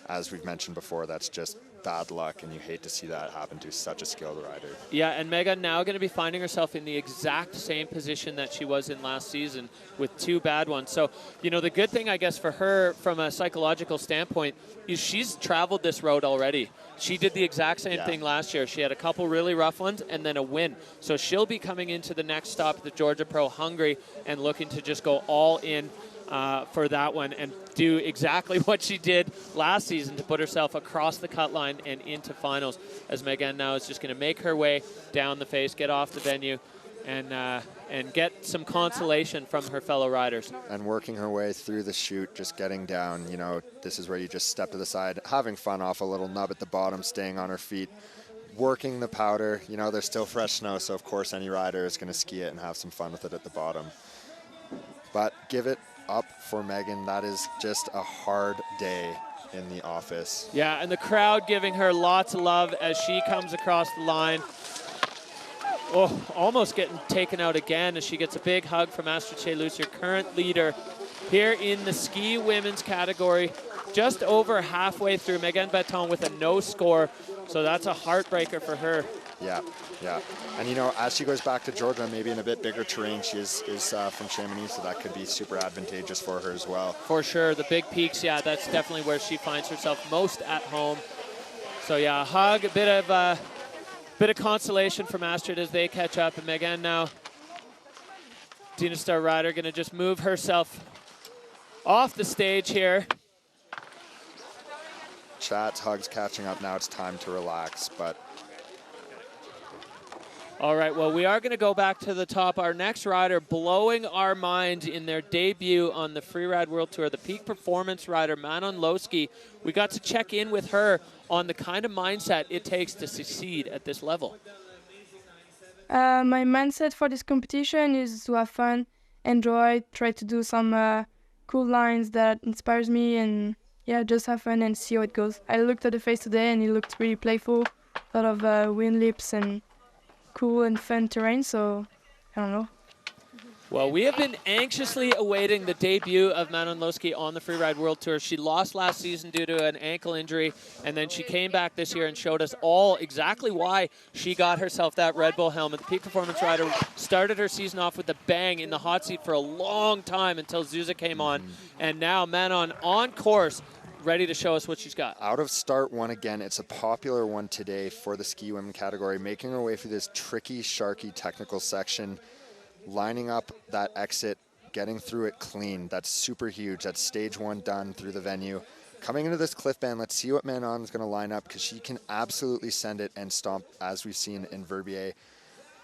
as we've mentioned before, that's just bad luck, and you hate to see that happen to such a skilled rider. Yeah, and Megane now going to be finding herself in the exact same position that she was in last season with 2 bad ones. So, you know, the good thing, I guess, for her from a psychological standpoint is she's traveled this road already. She did the exact same thing last year. She had a couple really rough ones and then a win. So she'll be coming into the next stop at the Georgia Pro hungry and looking to just go all in for that one and do exactly what she did last season to put herself across the cut line and into finals, as Megane now is just going to make her way down the face, get off the venue, and get some consolation from her fellow riders. And working her way through the chute, just getting down, you know, this is where you just step to the side, having fun off a little nub at the bottom, staying on her feet, working the powder. You know, there's still fresh snow, so of course any rider is going to ski it and have some fun with it at the bottom. But give it up for Megane. That is just a hard day in the office. Yeah, and the crowd giving her lots of love as she comes across the line. Oh, almost getting taken out again as she gets a big hug from Astrid Cheylus, your current leader here in the ski women's category. Just over halfway through, Megane Betend with a no score, so that's a heartbreaker for her. Yeah. And, you know, as she goes back to Georgia, maybe in a bit bigger terrain, she is from Chamonix, so that could be super advantageous for her as well. For sure. The big peaks, yeah, that's definitely where she finds herself most at home. So, yeah, a hug, a bit of consolation from Astrid as they catch up. And Megane now, Dina Star rider, going to just move herself off the stage here. Chats, hugs, catching up. Now it's time to relax, but... All right, well, we are going to go back to the top. Our next rider blowing our minds in their debut on the Freeride World Tour, the peak performance rider, Manon Loschi. We got to check in with her on the kind of mindset it takes to succeed at this level. My mindset for this competition is to have fun, enjoy, try to do some cool lines that inspires me, and yeah, just have fun and see how it goes. I looked at the face today and he looked really playful, a lot of wind lips and cool and fun terrain, so I don't know. Well, we have been anxiously awaiting the debut of Manon Loschi on the Freeride World Tour. She lost last season due to an ankle injury, and then she came back this year and showed us all exactly why she got herself that Red Bull helmet. The Peak Performance rider started her season off with a bang in the hot seat for a long time until Zuza came on, and now Manon on course, ready to show us what she's got. Out of start one again. It's a popular one today for the ski women category, making her way through this tricky, sharky technical section, lining up that exit, getting through it clean. That's super huge. That's stage one done through the venue. Coming into this cliff band, let's see what Manon's going to line up, because she can absolutely send it and stomp, as we've seen in Verbier,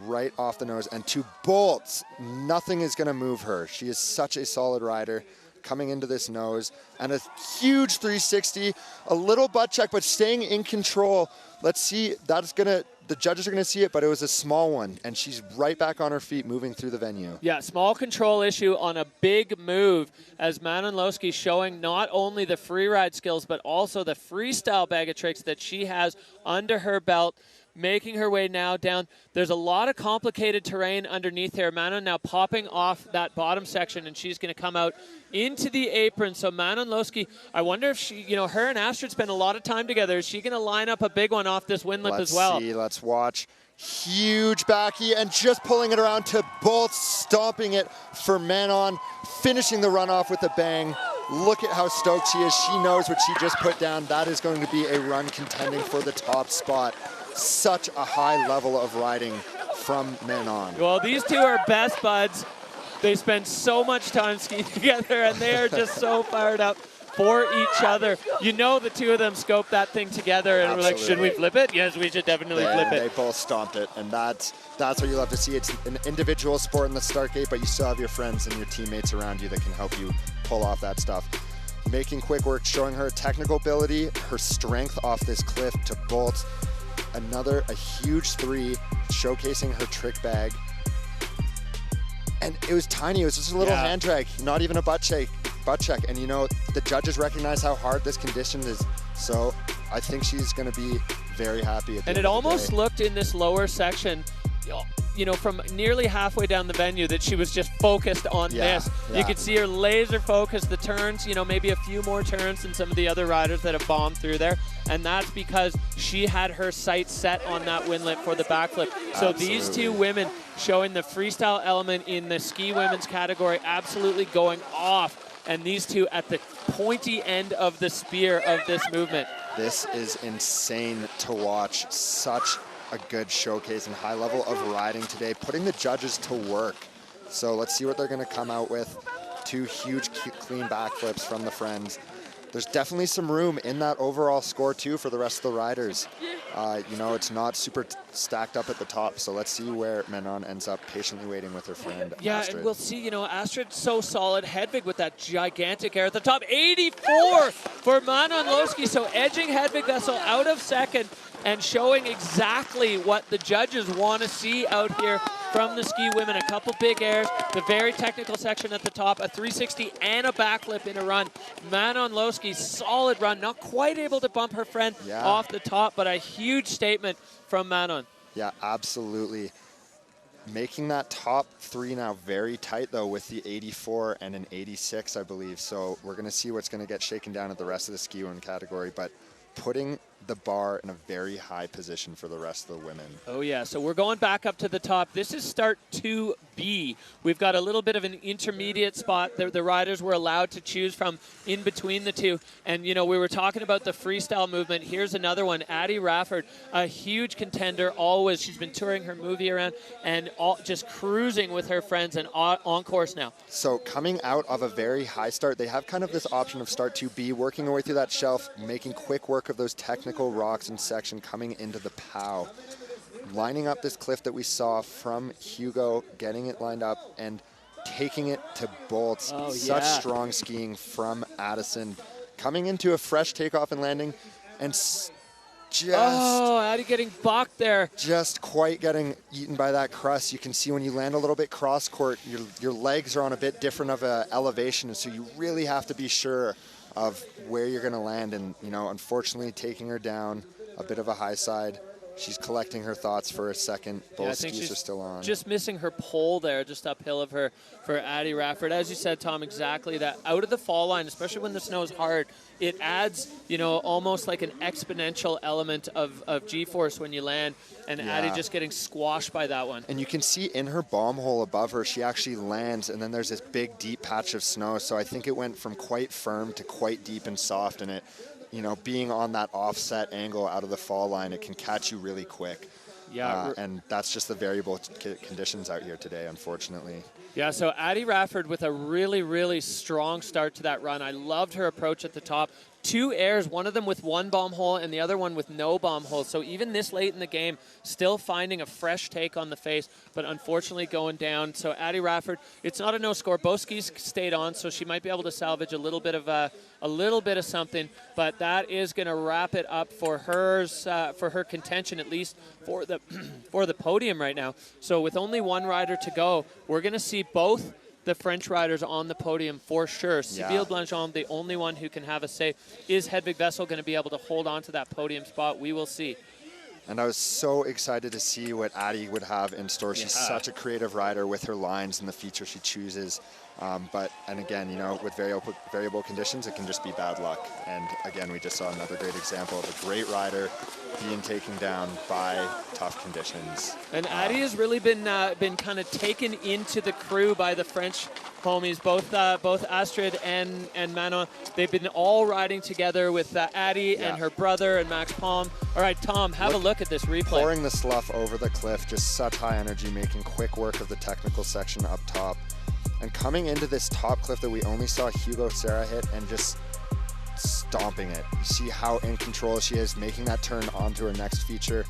right off the nose. And to bolts, nothing is going to move her. She is such a solid rider. Coming into this nose, and a huge 360, a little butt check, but staying in control. Let's see, the judges are gonna see it, but it was a small one, and she's right back on her feet moving through the venue. Yeah, small control issue on a big move, as Manon Loschi showing not only the freeride skills, but also the freestyle bag of tricks that she has under her belt, making her way now down. There's a lot of complicated terrain underneath here. Manon now popping off that bottom section, and she's going to come out into the apron. So Manon Loschi, I wonder if she, her and Astrid spend a lot of time together. Is she going to line up a big one off this wind lip as well? Let's see, let's watch. Huge backy, and just pulling it around to bolt, stomping it for Manon, finishing the runoff with a bang. Look at how stoked she is. She knows what she just put down. That is going to be a run contending for the top spot. Such a high level of riding from Manon. Well, these two are best buds. They spend so much time skiing together, and they are just so fired up for each other. The two of them scoped that thing together, and Absolutely. we're like, should we flip it? Yes, we should definitely flip it. They both stomped it, and that's what you love to see. It's an individual sport in the start gate, but you still have your friends and your teammates around you that can help you pull off that stuff. Making quick work, showing her technical ability, her strength off this cliff to bolt. A huge 3, showcasing her trick bag. And it was tiny. It was just a little hand drag, not even a butt check. And the judges recognize how hard this condition is. So I think she's going to be very happy at the And end it of the almost day. looked in this lower section, from nearly halfway down the venue, that she was just focused on this. You could see her laser focused, the turns, maybe a few more turns than some of the other riders that have bombed through there. And that's because she had her sights set on that windlet for the backflip. So these two women showing the freestyle element in the ski women's category, absolutely going off. And these two at the pointy end of the spear of this movement. This is insane to watch. Such a good showcase and high level of riding today, putting the judges to work. So let's see what they're going to come out with. 2 huge clean backflips from the friends. There's definitely some room in that overall score too for the rest of the riders. It's not super stacked up at the top, so let's see where Manon ends up patiently waiting with her friend Astrid. And we'll see, Astrid so solid. Hedvig with that gigantic air at the top. 84 for Manon Loschi, so edging Hedvig Wessel out of second and showing exactly what the judges want to see out here from the ski women. A couple big airs, the very technical section at the top, a 360 and a backflip in a run. Manon Loschi, solid run, not quite able to bump her friend off the top, but a huge statement from Manon. Yeah, absolutely. Making that top 3 now very tight, though, with the 84 and an 86, I believe. So we're going to see what's going to get shaken down at the rest of the ski women category, but putting the bar in a very high position for the rest of the women. Oh yeah, so we're going back up to the top. This is start 2B. We've got a little bit of an intermediate spot that the riders were allowed to choose from in between the two. And we were talking about the freestyle movement. Here's another one, Addie Rafford, a huge contender always. She's been touring her movie around and just cruising with her friends and on course now. So coming out of a very high start, they have kind of this option of start 2B, working their way through that shelf, making quick work of those technical rocks and section coming into the POW. Lining up this cliff that we saw from Hugo, getting it lined up and taking it to bolts. Such strong skiing from Addison. Coming into a fresh takeoff and landing and Addie getting balked there. Just quite getting eaten by that crust. You can see when you land a little bit cross court, your legs are on a bit different of a elevation, and so you really have to be sure of where you're going to land. And unfortunately taking her down a bit of a high side, She's collecting her thoughts for a second. Both skis are still on. Just missing her pole there, just uphill of her for Addie Rafford. As you said, Tom, exactly that. Out of the fall line, especially when the snow is hard, it adds, you know, almost like an exponential element of G-force when you land, and Addie just getting squashed by that one. And you can see in her bomb hole above her, she actually lands, and then there's this big, deep patch of snow. So I think it went from quite firm to quite deep and soft, and it, you know, being on that offset angle out of the fall line, it can catch you really quick. Yeah. And that's just the variable conditions out here today, unfortunately. Yeah, so Addie Rafford with a really, really strong start to that run. I loved her approach at the top. 2 airs, one of them with 1 bomb hole and the other one with no bomb hole. So even this late in the game, still finding a fresh take on the face, but unfortunately going down. So Addie Rafford, it's not a no score. Both skis stayed on, so she might be able to salvage a little bit of something. But that is going to wrap it up for hers, for her contention, at least for the for the podium right now. So with only 1 rider to go, we're going to see both the French riders on the podium for sure. Sybille Blanjean, the only one who can have a say. Is Hedvig Wessel going to be able to hold on to that podium spot? We will see. And I was so excited to see what Addie would have in store. She's such a creative rider with her lines and the feature she chooses. And again, you know, with variable conditions, it can just be bad luck. And again, we just saw another great example of a great rider being taken down by tough conditions. And Addie has really been kind of taken into the crew by the French homies, both Astrid and Manon. They've been all riding together with Addie and her brother and Max Palm. All right, Tom, have a look at this replay. Pouring the slough over the cliff, just such high energy, making quick work of the technical section up top. And coming into this top cliff that we only saw Hugo Serra hit and just stomping it. You see how in control she is, making that turn onto her next feature.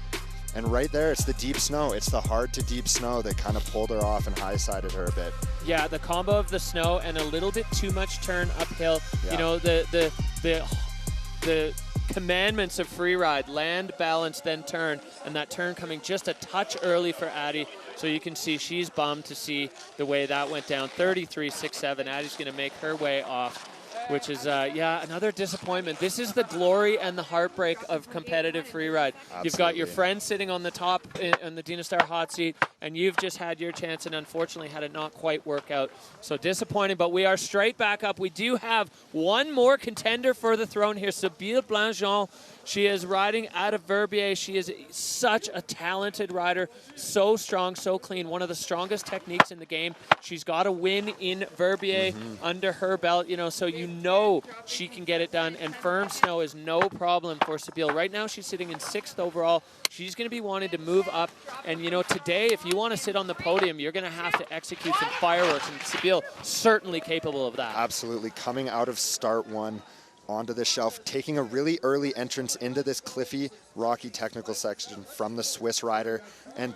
And right there, it's the deep snow. It's the hard to deep snow that kind of pulled her off and high-sided her a bit. Yeah, the combo of the snow and a little bit too much turn uphill. Yeah. You know, the commandments of free ride, land, balance, then turn, and that turn coming just a touch early for Addie. So you can see she's bummed to see the way that went down. 33.67. Addie's going to make her way off, which is, another disappointment. This is the glory and the heartbreak of competitive freeride. You've got your friend sitting on the top in the Dina Star hot seat, and you've just had your chance and unfortunately had it not quite work out. So disappointing, but we are straight back up. We do have one more contender for the throne here, Sybille Blanjean. She is riding out of Verbier. She is such a talented rider, so strong, so clean, one of the strongest techniques in the game. She's got a win in Verbier under her belt, you know, so you know she can get it done, and firm snow is no problem for Sybille. Right now she's sitting in 6th overall. She's going to be wanting to move up, and you know, today if you want to sit on the podium, you're going to have to execute some fireworks, and Sybille certainly capable of that. Absolutely, coming out of start 1 onto the shelf, taking a really early entrance into this cliffy, rocky technical section from the Swiss rider, and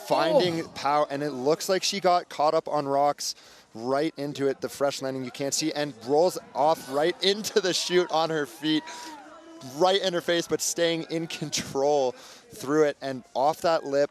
finding power, and it looks like she got caught up on rocks right into it, the fresh landing you can't see, and rolls off right into the chute on her feet, right in her face, but staying in control through it, and off that lip.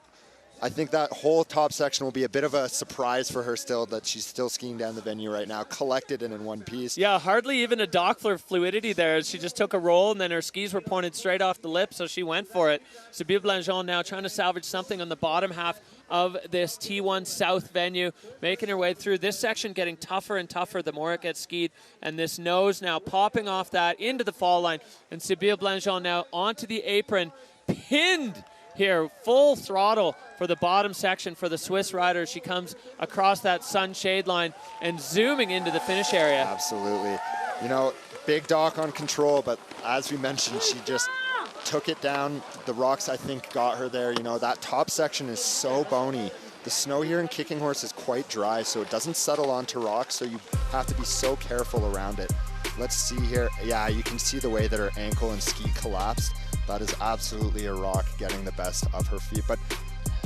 I think that whole top section will be a bit of a surprise for her still, that she's still skiing down the venue right now, collected and in one piece. Yeah, hardly even a Doppler fluidity there. She just took a roll, and then her skis were pointed straight off the lip, so she went for it. Sybille Blanjean now trying to salvage something on the bottom half of this T1 South venue, making her way through this section, getting tougher and tougher the more it gets skied, and this nose now popping off that into the fall line, and Sybille Blanjean now onto the apron, pinned here, full throttle for the bottom section for the Swiss rider. She comes across that sunshade line and zooming into the finish area. Absolutely. You know, big dock on control, but as we mentioned, she just took it down. The rocks, I think, got her there. You know, that top section is so bony. The snow here in Kicking Horse is quite dry, so it doesn't settle onto rocks, so you have to be so careful around it. Let's see here. Yeah, you can see the way that her ankle and ski collapsed. That is absolutely a rock getting the best of her feet, but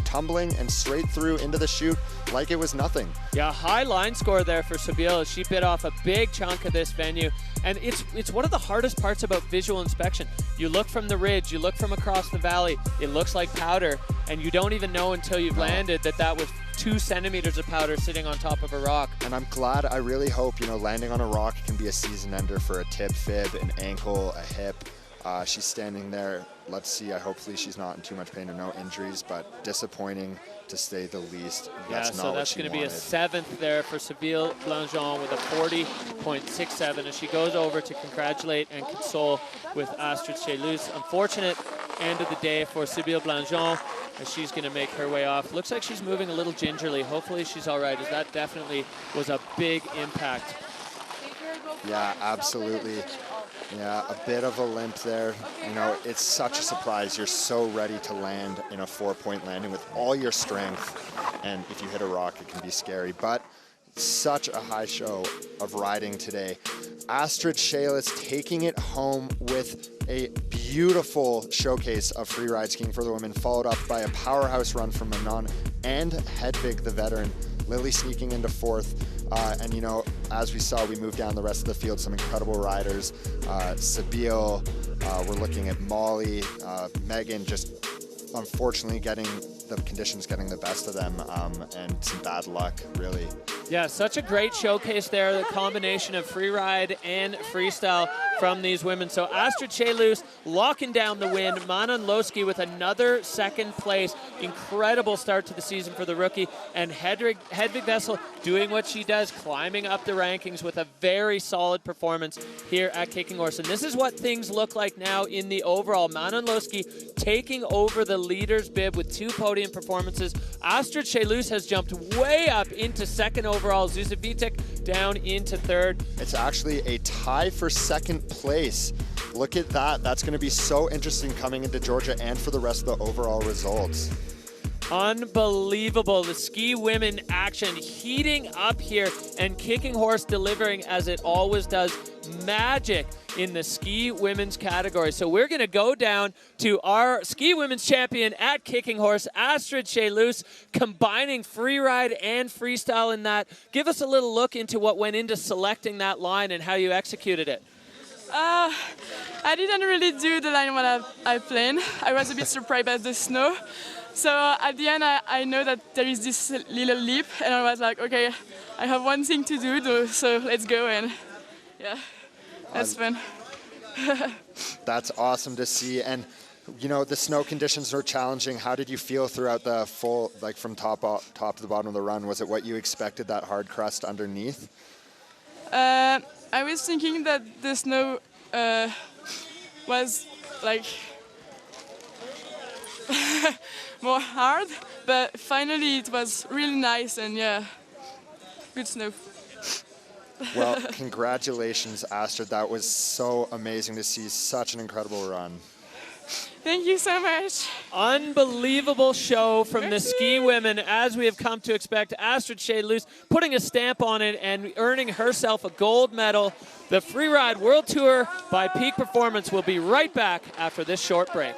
tumbling and straight through into the chute like it was nothing. Yeah, high line score there for Sybille. She bit off a big chunk of this venue, and it's one of the hardest parts about visual inspection. You look from the ridge, you look from across the valley, it looks like powder, and you don't even know until you've landed that was 2 centimeters of powder sitting on top of a rock. And I'm glad, I really hope, you know, landing on a rock can be a season ender for a tib, fib, an ankle, a hip. She's standing there. Let's see. Hopefully she's not in too much pain or no injuries, but disappointing to say the least. That's so that's going to be a 7th there for Sybille Blanjean with a 40.67 as she goes over to congratulate and console with Astrid Cheylus. Unfortunate end of the day for Sybille Blanjean as she's going to make her way off. Looks like she's moving a little gingerly. Hopefully she's all right, as that definitely was a big impact. Yeah, absolutely. Yeah, a bit of a limp there. You know, it's such a surprise. You're so ready to land in a 4-point landing with all your strength. And if you hit a rock, it can be scary. But such a high show of riding today. Astrid Cheylus taking it home with a beautiful showcase of free ride skiing for the women, followed up by a powerhouse run from Manon and Hedvig, the veteran. Lily sneaking into 4th. And, you know, as we saw, we moved down the rest of the field, some incredible riders. Sybille, we're looking at Molly, Megane, just unfortunately getting the conditions getting the best of them, and some bad luck, really. Yeah, such a great showcase there, the combination of free ride and freestyle from these women. So Astrid Cheylus locking down the win. Manon Loschi with another 2nd place. Incredible start to the season for the rookie. And Hedvig Wessel doing what she does, climbing up the rankings with a very solid performance here at Kicking Horse. And this is what things look like now in the overall. Manon Loschi taking over the leader's bib with 2 podium performances. Astrid Cheylus has jumped way up into 2nd overall. Zuzanna Witych down into 3rd. It's actually a tie for 2nd place. Look at that. That's going to be so interesting coming into Georgia and for the rest of the overall results. Unbelievable. The ski women action heating up here, and Kicking Horse delivering as it always does. Magic in the ski women's category. So we're going to go down to our ski women's champion at Kicking Horse, Astrid Cheylus, combining free ride and freestyle in that. Give us a little look into what went into selecting that line and how you executed it. I didn't really do the line when I planned. I was a bit surprised by the snow. So at the end, I know that there is this little leap, and I was like, okay, I have one thing to do, so let's go. And yeah, that's fun. That's awesome to see. And, you know, the snow conditions are challenging. How did you feel throughout the full, like from top to the bottom of the run? Was it what you expected, that hard crust underneath? I was thinking that the snow was like more hard, but finally it was really nice, and yeah, good snow. Well, congratulations, Astrid. That was so amazing to see. Such an incredible run. Thank you so much. Unbelievable show from the ski women, as we have come to expect. Astrid Cheylus putting a stamp on it and earning herself a gold medal. The Freeride World Tour by Peak Performance will be right back after this short break.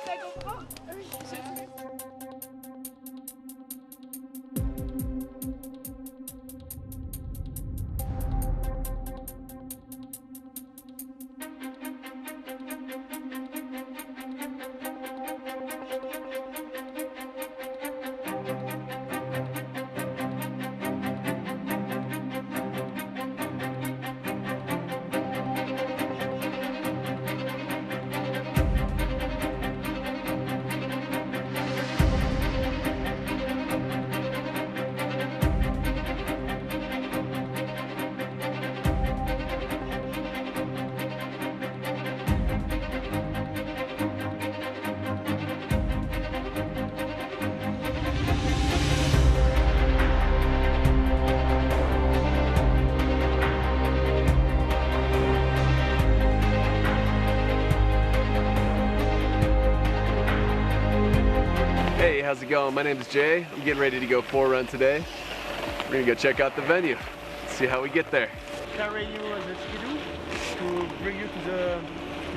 How's it going? My name is Jay. I'm getting ready to go 4-run today. We're gonna go check out the venue, see how we get there. Carry you as a skidoo to bring you to the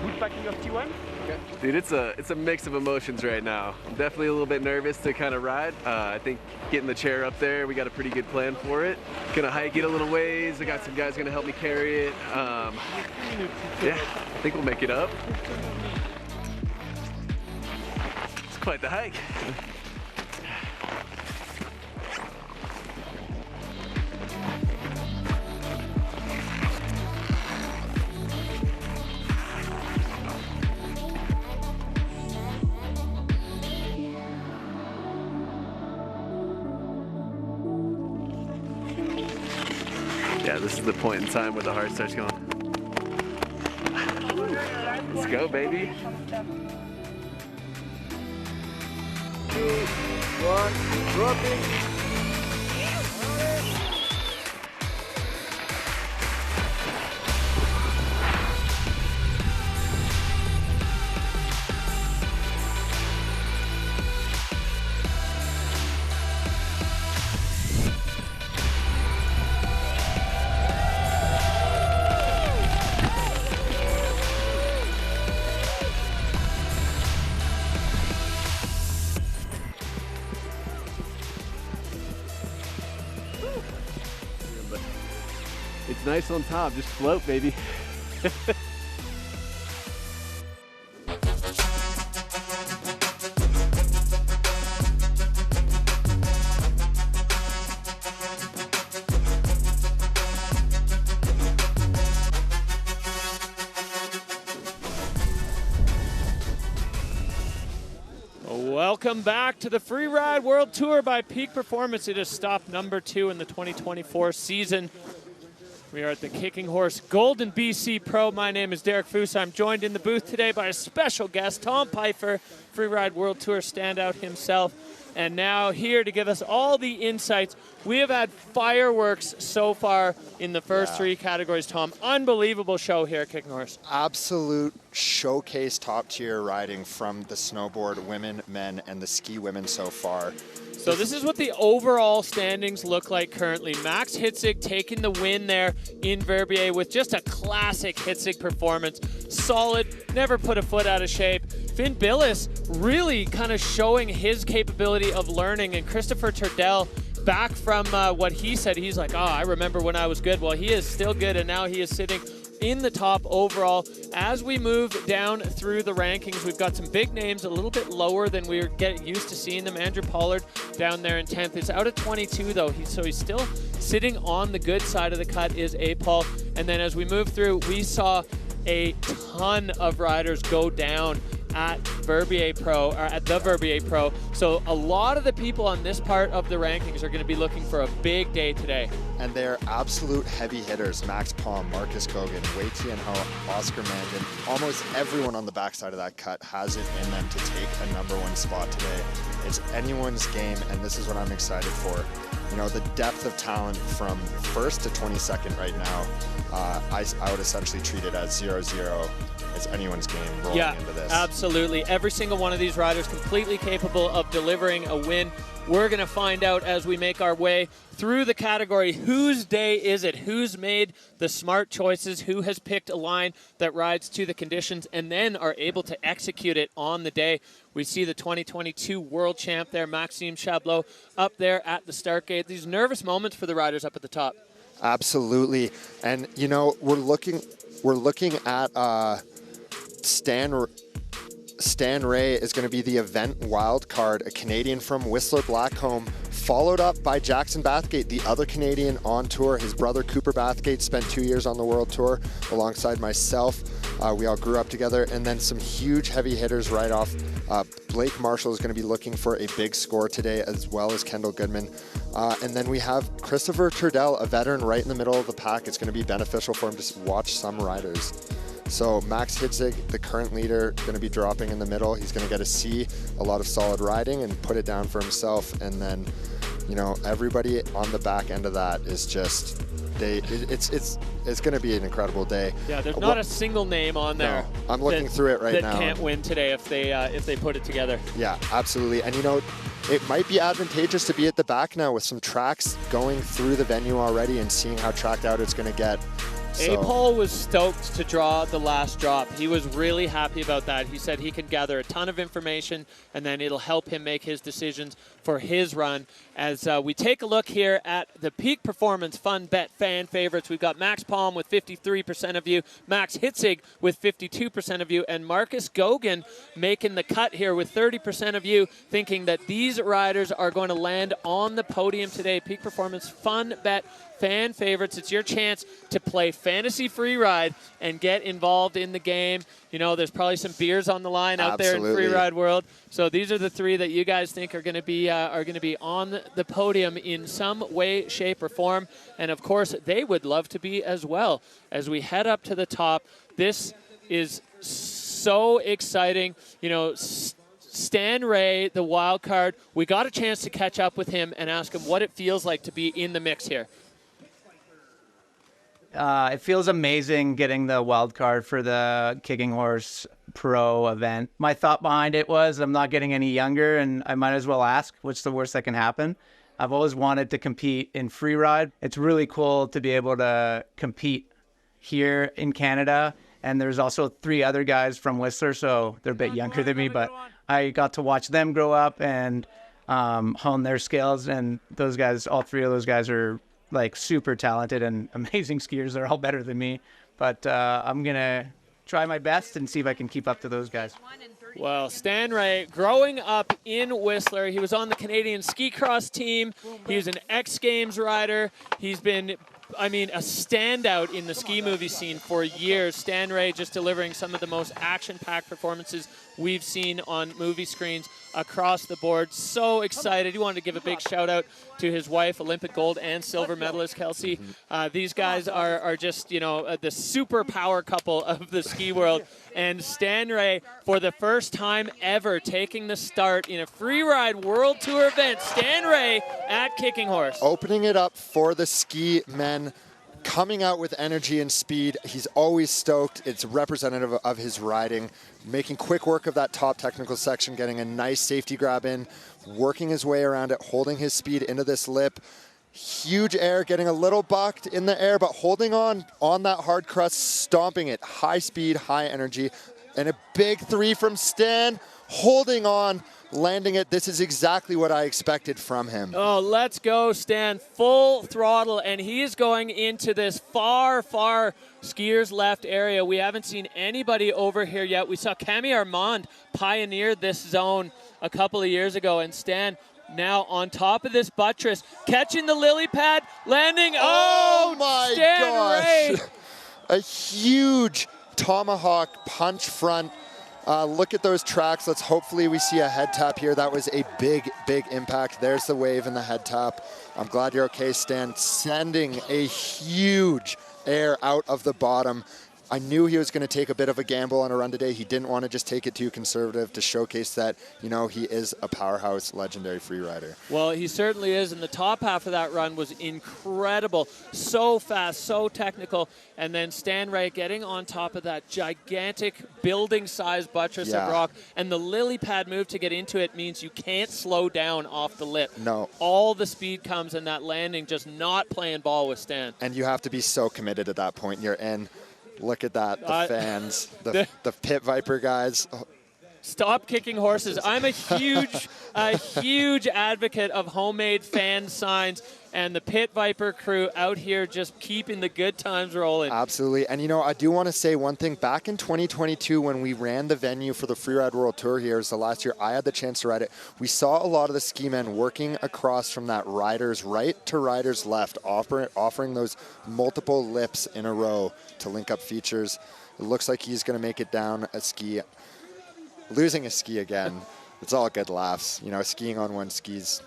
boot packing of T1. Okay. Dude, it's a mix of emotions right now. I'm definitely a little bit nervous to kind of ride. I think getting the chair up there, we got a pretty good plan for it. Gonna hike it a little ways. I got some guys gonna help me carry it. Yeah, I think we'll make it up. It's quite the hike. this is the point in time where the heart starts going. Let's go, baby. 2, 1, dropping. It's nice on top, just float, baby. Welcome back to the Freeride World Tour by Peak Performance. It is stop number 2 in the 2024 season. We are at the Kicking Horse Golden BC Pro. My name is Derek Foose. I'm joined in the booth today by a special guest, Tom Pfeiffer, Freeride World Tour standout himself. And now here to give us all the insights. We have had fireworks so far in the first 3 categories, Tom. Unbelievable show here at Kicking Horse. Absolute showcase top-tier riding from the snowboard women, men, and the ski women so far. So this is what the overall standings look like currently. Max Hitzig taking the win there in Verbier with just a classic Hitzig performance. Solid, never put a foot out of shape. Finn Billis really kind of showing his capability of learning, and Kristofer Turdell back from what he said. He's like, oh, I remember when I was good. Well, he is still good, and now he is sitting in the top overall. As we move down through the rankings, we've got some big names a little bit lower than we're getting used to seeing them. Andrew Pollard down there in 10th. It's out of 22 though, so he's still sitting on the good side of the cut is Apol. And then as we move through, we saw a ton of riders go down at Verbier Pro, or at the Verbier Pro. So a lot of the people on this part of the rankings are going to be looking for a big day today. And they're absolute heavy hitters. Max Palm, Marcus Kogan, Weitien Ho, Oscar Mangan. Almost everyone on the backside of that cut has it in them to take a #1 spot today. It's anyone's game, and this is what I'm excited for. You know, the depth of talent from 1st to 22nd right now, I would essentially treat it as 0-0. It's anyone's game rolling into this. Absolutely. Every single one of these riders completely capable of delivering a win. We're going to find out as we make our way through the category, whose day is it? Who's made the smart choices? Who has picked a line that rides to the conditions and then are able to execute it on the day? We see the 2022 world champ there, Maxime Chabloz, up there at the start gate. These nervous moments for the riders up at the top. Absolutely. And, you know, we're looking at Stan Ray is going to be the event wild card, a Canadian from Whistler Blackcomb, followed up by Jackson Bathgate, the other Canadian on tour. His brother Cooper Bathgate spent 2 years on the World Tour alongside myself. We all grew up together, and then some huge heavy hitters right off. Blake Marshall is going to be looking for a big score today, as well as Kendall Goodman. And then we have Kristofer Turdell, a veteran right in the middle of the pack. It's going to be beneficial for him to watch some riders. So Max Hitzig, the current leader, going to be dropping in the middle. He's going to get to see a lot of solid riding and put it down for himself. And then, you know, everybody on the back end of that is just, it's going to be an incredible day. Yeah, there's not a single name on there. No, I'm looking through it right now. That can't win today if they put it together. Yeah, absolutely. And you know, it might be advantageous to be at the back now with some tracks going through the venue already and seeing how tracked out it's going to get. Apol was stoked to draw the last drop. He was really happy about that. He said he can gather a ton of information and then it'll help him make his decisions for his run. As we take a look here at the Peak Performance Fun Bet fan favorites, we've got Max Palm with 53% of you, Max Hitzig with 52% of you, and Marcus Gogan making the cut here with 30% of you, thinking that these riders are going to land on the podium today. Peak Performance Fun Bet fan favorites. It's your chance to play fantasy free ride and get involved in the game. You know, there's probably some beers on the line out there in free ride world. So these are the three that you guys think are going to be on the podium in some way, shape, or form. And of course, they would love to be as well. As we head up to the top, this is so exciting. You know, Stan Ray, the wild card, we got a chance to catch up with him and ask him what it feels like to be in the mix here. It feels amazing getting the wild card for the Kicking Horse Pro event. My thought behind it was I'm not getting any younger, and I might as well ask, what's the worst that can happen? I've always wanted to compete in free ride. It's really cool to be able to compete here in Canada. And there's also 3 other guys from Whistler, so they're a bit younger than me, but I got to watch them grow up and hone their skills. And those guys, all 3 of those guys are like super talented and amazing skiers. They're all better than me, but I'm going to try my best and see if I can keep up to those guys. Well, Stan Ray, growing up in Whistler, he was on the Canadian ski cross team. He was an X Games rider. He's been, I mean, a standout in the ski movie scene for years. Stan Ray just delivering some of the most action-packed performances we've seen on movie screens across the board. So excited. He wanted to give a big shout-out to his wife, Olympic gold and silver medalist Kelsey. These guys are just, you know, the superpower couple of the ski world. And Stan Ray, for the first time ever, taking the start in a free ride world tour event. Stan Ray at Kicking Horse. Opening it up for the ski men, coming out with energy and speed. He's always stoked. It's representative of his riding. Making quick work of that top technical section, getting a nice safety grab in, working his way around it, holding his speed into this lip. Huge air, getting a little bucked in the air, but holding on that hard crust, stomping it. High speed, high energy, and a big 3 from Stan, holding on, landing it. This is exactly what I expected from him. Oh, let's go, Stan. Full throttle, and he is going into this far, far skiers left area. We haven't seen anybody over here yet. We saw Camille Armand pioneer this zone a couple of years ago, and Stan now on top of this buttress, catching the lily pad, landing. Oh my Stan gosh. Ray. A huge tomahawk punch front. Look at those tracks. Let's hopefully we see a head tap here. That was a big, big impact. There's the wave and the head tap. I'm glad you're okay, Stan. Sending a huge air out of the bottom. I knew he was going to take a bit of a gamble on a run today. He didn't want to just take it too conservative to showcase that, you know, he is a powerhouse, legendary free rider. Well, he certainly is, and the top half of that run was incredible. So fast, so technical, and then Stan Ray getting on top of that gigantic building-sized buttress of rock, and the lily pad move to get into it means you can't slow down off the lip. No. All the speed comes in that landing, just not playing ball with Stan. And you have to be so committed at that point. You're in. Look at that, the fans, the Pit Viper guys. Oh. Stop kicking horses. I'm a huge advocate of homemade fan signs, and the Pit Viper crew out here just keeping the good times rolling. Absolutely. And, you know, I do want to say one thing. Back in 2022, when we ran the venue for the Freeride World Tour here, it was the last year I had the chance to ride it, we saw a lot of the ski men working across from that rider's right to rider's left, offering those multiple lips in a row to link up features. It looks like he's going to make it down a ski. Losing a ski again, it's all good laughs. You know, skiing on one ski's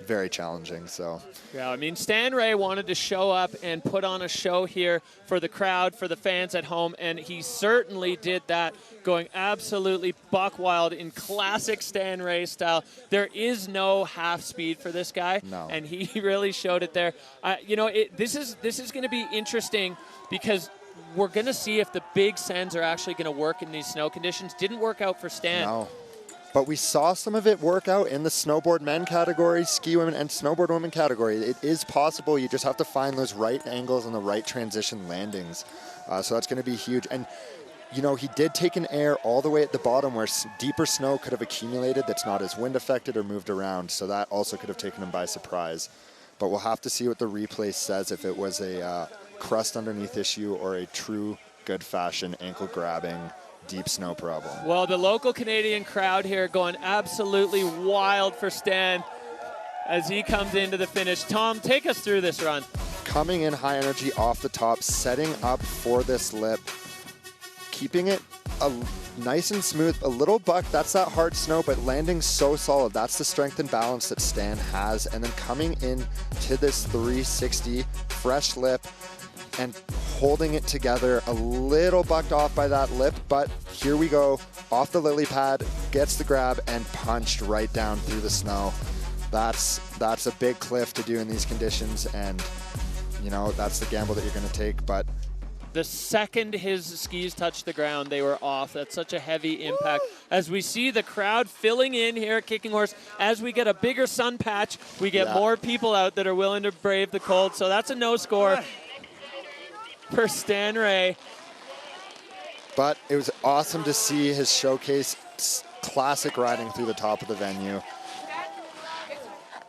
very challenging, so. Yeah, I mean, Stan Ray wanted to show up and put on a show here for the crowd, for the fans at home, and he certainly did that, going absolutely buck wild in classic Stan Ray style. There is no half speed for this guy, and he really showed it there. You know, this is going to be interesting because we're going to see if the big sends are actually going to work in these snow conditions. Didn't work out for Stan. No. But we saw some of it work out in the snowboard men category, ski women, and snowboard women category. It is possible. You just have to find those right angles and the right transition landings. So that's going to be huge. And, you know, he did take an air all the way at the bottom where deeper snow could have accumulated that's not as wind affected or moved around. So that also could have taken him by surprise. But we'll have to see what the replay says, if it was a crust underneath issue or a true good fashion ankle grabbing deep snow problem. Well, the local Canadian crowd here going absolutely wild for Stan as he comes into the finish. Tom, take us through this run. coming in high energy off the top, setting up for this lip, keeping it nice and smooth, a little buck, that's that hard snow, but landing so solid. That's the strength and balance that Stan has. And then coming in to this 360, fresh lip, and holding it together, a little bucked off by that lip, but here we go, off the lily pad, gets the grab, and punched right down through the snow. That's a big cliff to do in these conditions, and you know, that's the gamble that you're gonna take, but the second his skis touched the ground, they were off. That's such a heavy impact. As we see the crowd filling in here at Kicking Horse, as we get a bigger sun patch, we get more people out that are willing to brave the cold. So that's a no score for Stan Ray. But it was awesome to see his showcase classic riding through the top of the venue.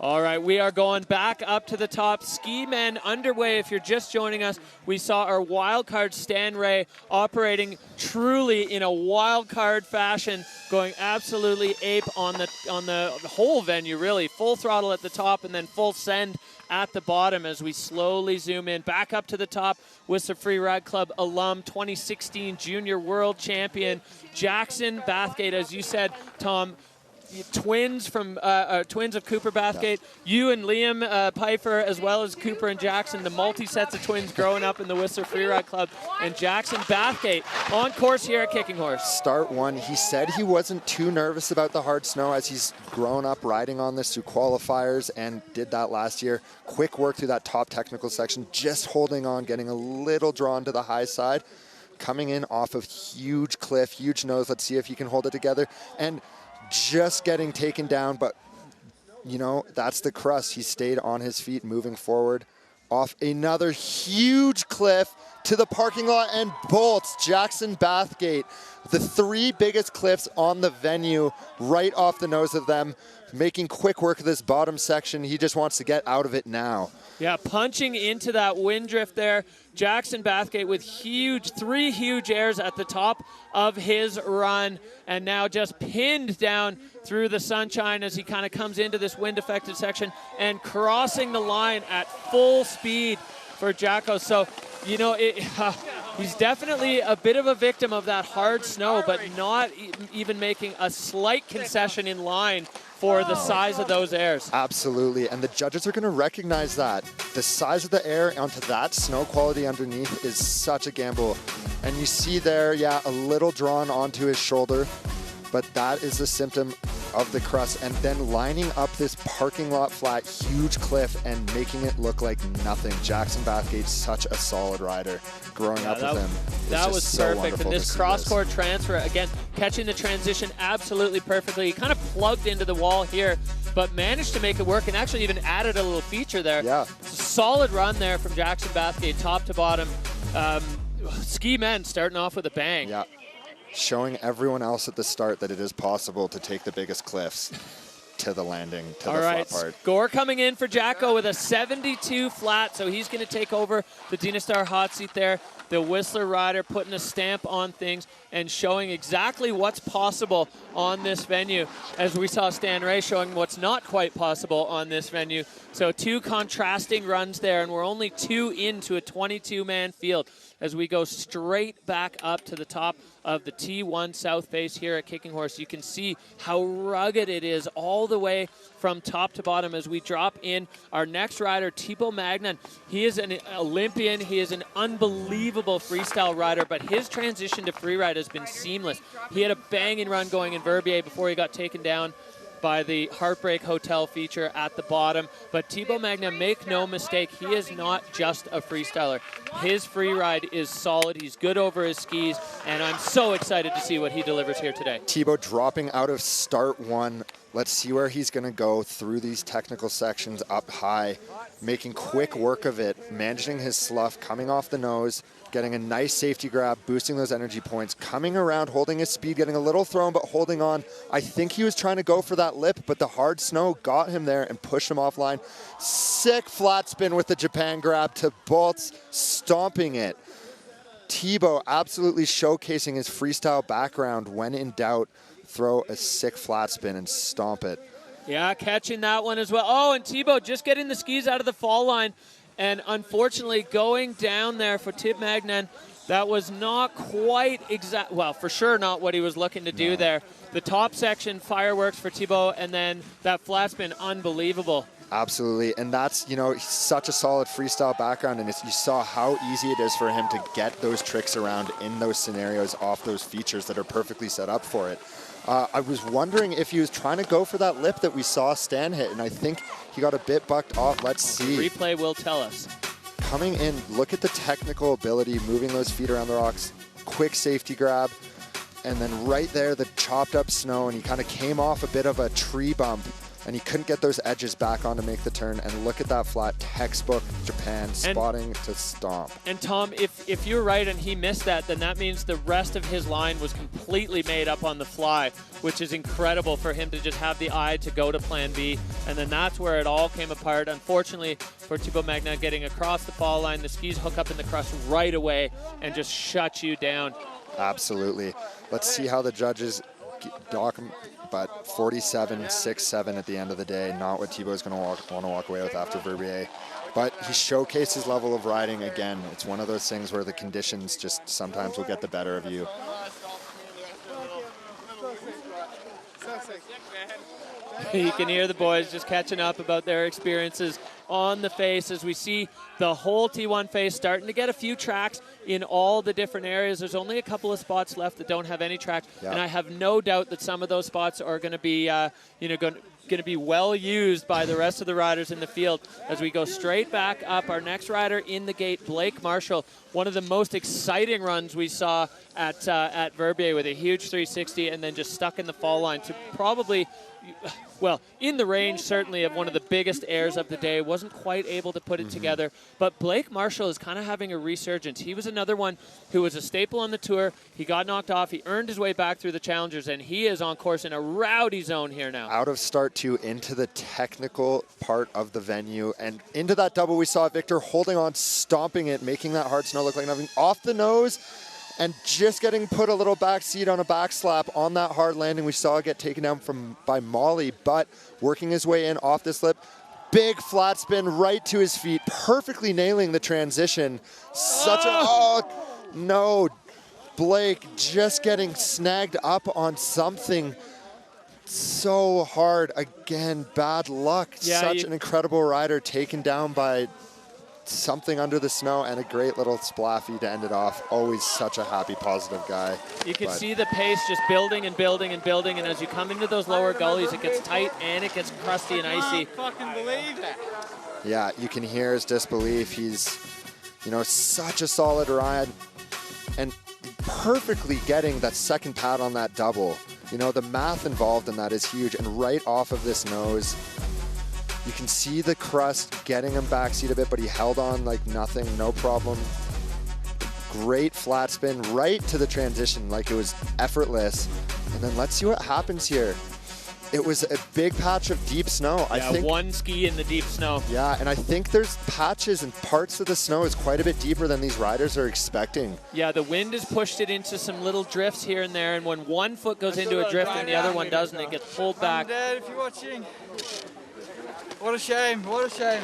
All right, we are going back up to the top. Ski Men underway. If you're just joining us, we saw our wild card Stan Ray operating truly in a wild card fashion, going absolutely ape on the whole venue, really. Full throttle at the top and then full send at the bottom as we slowly zoom in. Back up to the top, Whistler Free Ride Club alum, 2016 Junior World Champion, Jackson Bathgate, as you said, Tom. Twins of Cooper Bathgate. You and Liam Pfeiffer, as well as Cooper and Jackson, the multi-sets of twins growing up in the Whistler Freeride Club. And Jackson Bathgate on course here at Kicking Horse. Start one. He said he wasn't too nervous about the hard snow as he's grown up riding on this through qualifiers and did that last year. Quick work through that top technical section, just holding on, getting a little drawn to the high side. Coming in off of huge cliff, huge nose. Let's see if he can hold it together. And just getting taken down, but you know, that's the crust. He stayed on his feet moving forward off another huge cliff to the parking lot and bolts Jackson Bathgate. The three biggest cliffs on the venue, right off the nose of them, making quick work of this bottom section. He just wants to get out of it now. Yeah, punching into that wind drift there. Jackson Bathgate with three huge airs at the top of his run, and now just pinned down through the sunshine as he kind of comes into this wind-affected section and crossing the line at full speed for Jacko. So, you know, he's definitely a bit of a victim of that hard snow, but not even making a slight concession in line for the size of those airs. Absolutely, and the judges are going to recognize that. The size of the air onto that snow quality underneath is such a gamble. And you see there, yeah, a little drawn onto his shoulder, but that is a symptom of the crust. And then lining up this parking lot flat, huge cliff, and making it look like nothing. Jackson Bathgate's such a solid rider. Growing up with him, that was perfect. And this cross-court transfer, again, catching the transition absolutely perfectly. He kind of plugged into the wall here, but managed to make it work and actually even added a little feature there. Yeah. It's a solid run there from Jackson Bathgate, top to bottom. Ski Men starting off with a bang. Yeah. Showing everyone else at the start that it is possible to take the biggest cliffs to the landing, to the flat part. Score coming in for Jacko with a 72 flat, so he's going to take over the Dina Star hot seat there. The Whistler rider putting a stamp on things and showing exactly what's possible on this venue, as we saw Stan Ray showing what's not quite possible on this venue. So two contrasting runs there, and we're only two into a 22-man field as we go straight back up to the top of the T1 South Face here at Kicking Horse. You can see how rugged it is all the way from top to bottom as we drop in our next rider, Thibault Magnin. He is an Olympian. He is an unbelievable freestyle rider, but his transition to freeride has been seamless. He had a banging run going in Verbier before he got taken down by the Heartbreak Hotel feature at the bottom. But Thibault Magnin, make no mistake, he is not just a freestyler. His free ride is solid. He's good over his skis, and I'm so excited to see what he delivers here today. Thibault dropping out of start one. Let's see where he's going to go through these technical sections up high, making quick work of it, managing his slough, coming off the nose, getting a nice safety grab, boosting those energy points, coming around, holding his speed, getting a little thrown, but holding on. I think he was trying to go for that lip, but the hard snow got him there and pushed him offline. Sick flat spin with the Japan grab to bolts, stomping it. Thibault absolutely showcasing his freestyle background. When in doubt, throw a sick flat spin and stomp it. Yeah, catching that one as well. Oh, and Thibault just getting the skis out of the fall line. And unfortunately, going down there for Thibault Magnin, that was not quite exact. Well, for sure not what he was looking to do there. The top section, fireworks for Thibault, and then that flat spin, unbelievable. Absolutely, and that's, you know, such a solid freestyle background, and you saw how easy it is for him to get those tricks around in those scenarios off those features that are perfectly set up for it. I was wondering if he was trying to go for that lip that we saw Stan hit, and I think he got a bit bucked off. Let's see. The replay will tell us. Coming in, look at the technical ability, moving those feet around the rocks, quick safety grab, and then right there, the chopped up snow, and he kind of came off a bit of a tree bump, and he couldn't get those edges back on to make the turn. And look at that flat, textbook Japan, spotting to stomp. And Tom, if you're right and he missed that, then that means the rest of his line was completely made up on the fly, which is incredible for him to just have the eye to go to plan B. And then that's where it all came apart. Unfortunately for Thibault Magnin, getting across the fall line, the skis hook up in the crust right away and just shut you down. Absolutely. Let's see how the judges dock him. But 47-6-7 at the end of the day, not what Thibault's going to want to walk away with after Verbier. But he showcased his level of riding again. It's one of those things where the conditions just sometimes will get the better of you. You can hear the boys just catching up about their experiences on the face as we see the whole T1 face starting to get a few tracks in all the different areas. There's only a couple of spots left that don't have any tracks, and I have no doubt that some of those spots are going to be, going to be well used by the rest of the riders in the field as we go straight back up. Our next rider in the gate, Blake Marshall, one of the most exciting runs we saw at Verbier with a huge 360 and then just stuck in the fall line to probably, well, in the range certainly of one of the biggest airs of the day. Wasn't quite able to put it together, but Blake Marshall is kind of having a resurgence. He was another one who was a staple on the tour. He got knocked off. He earned his way back through the challengers, and he is on course in a rowdy zone here now. Out of start two into the technical part of the venue, and into that double we saw Victor holding on, stomping it, making that hard snow look like nothing. Off the nose, and just getting put a little back seat on a back slap on that hard landing. We saw it get taken down by Molly, but working his way in off this lip. Big flat spin right to his feet, perfectly nailing the transition. No. Blake just getting snagged up on something so hard. Again, bad luck. Yeah, Such an incredible rider taken down by something under the snow, and a great little splaffy to end it off. Always such a happy, positive guy. You can see the pace just building and building and building, and as you come into those lower gullies, it gets tight and it gets crusty and icy. I can't fucking believe that. Yeah, you can hear his disbelief. He's, such a solid ride, and perfectly getting that second pad on that double. The math involved in that is huge, and right off of this nose, you can see the crust getting him backseat a bit, but he held on like nothing, no problem. Great flat spin right to the transition, like it was effortless. And then let's see what happens here. It was a big patch of deep snow. Yeah, I think one ski in the deep snow. Yeah, and I think there's patches and parts of the snow is quite a bit deeper than these riders are expecting. Yeah, the wind has pushed it into some little drifts here and there, and when one foot goes into a drift and the other one doesn't, it gets pulled back. I'm dead if you're watching. What a shame, what a shame.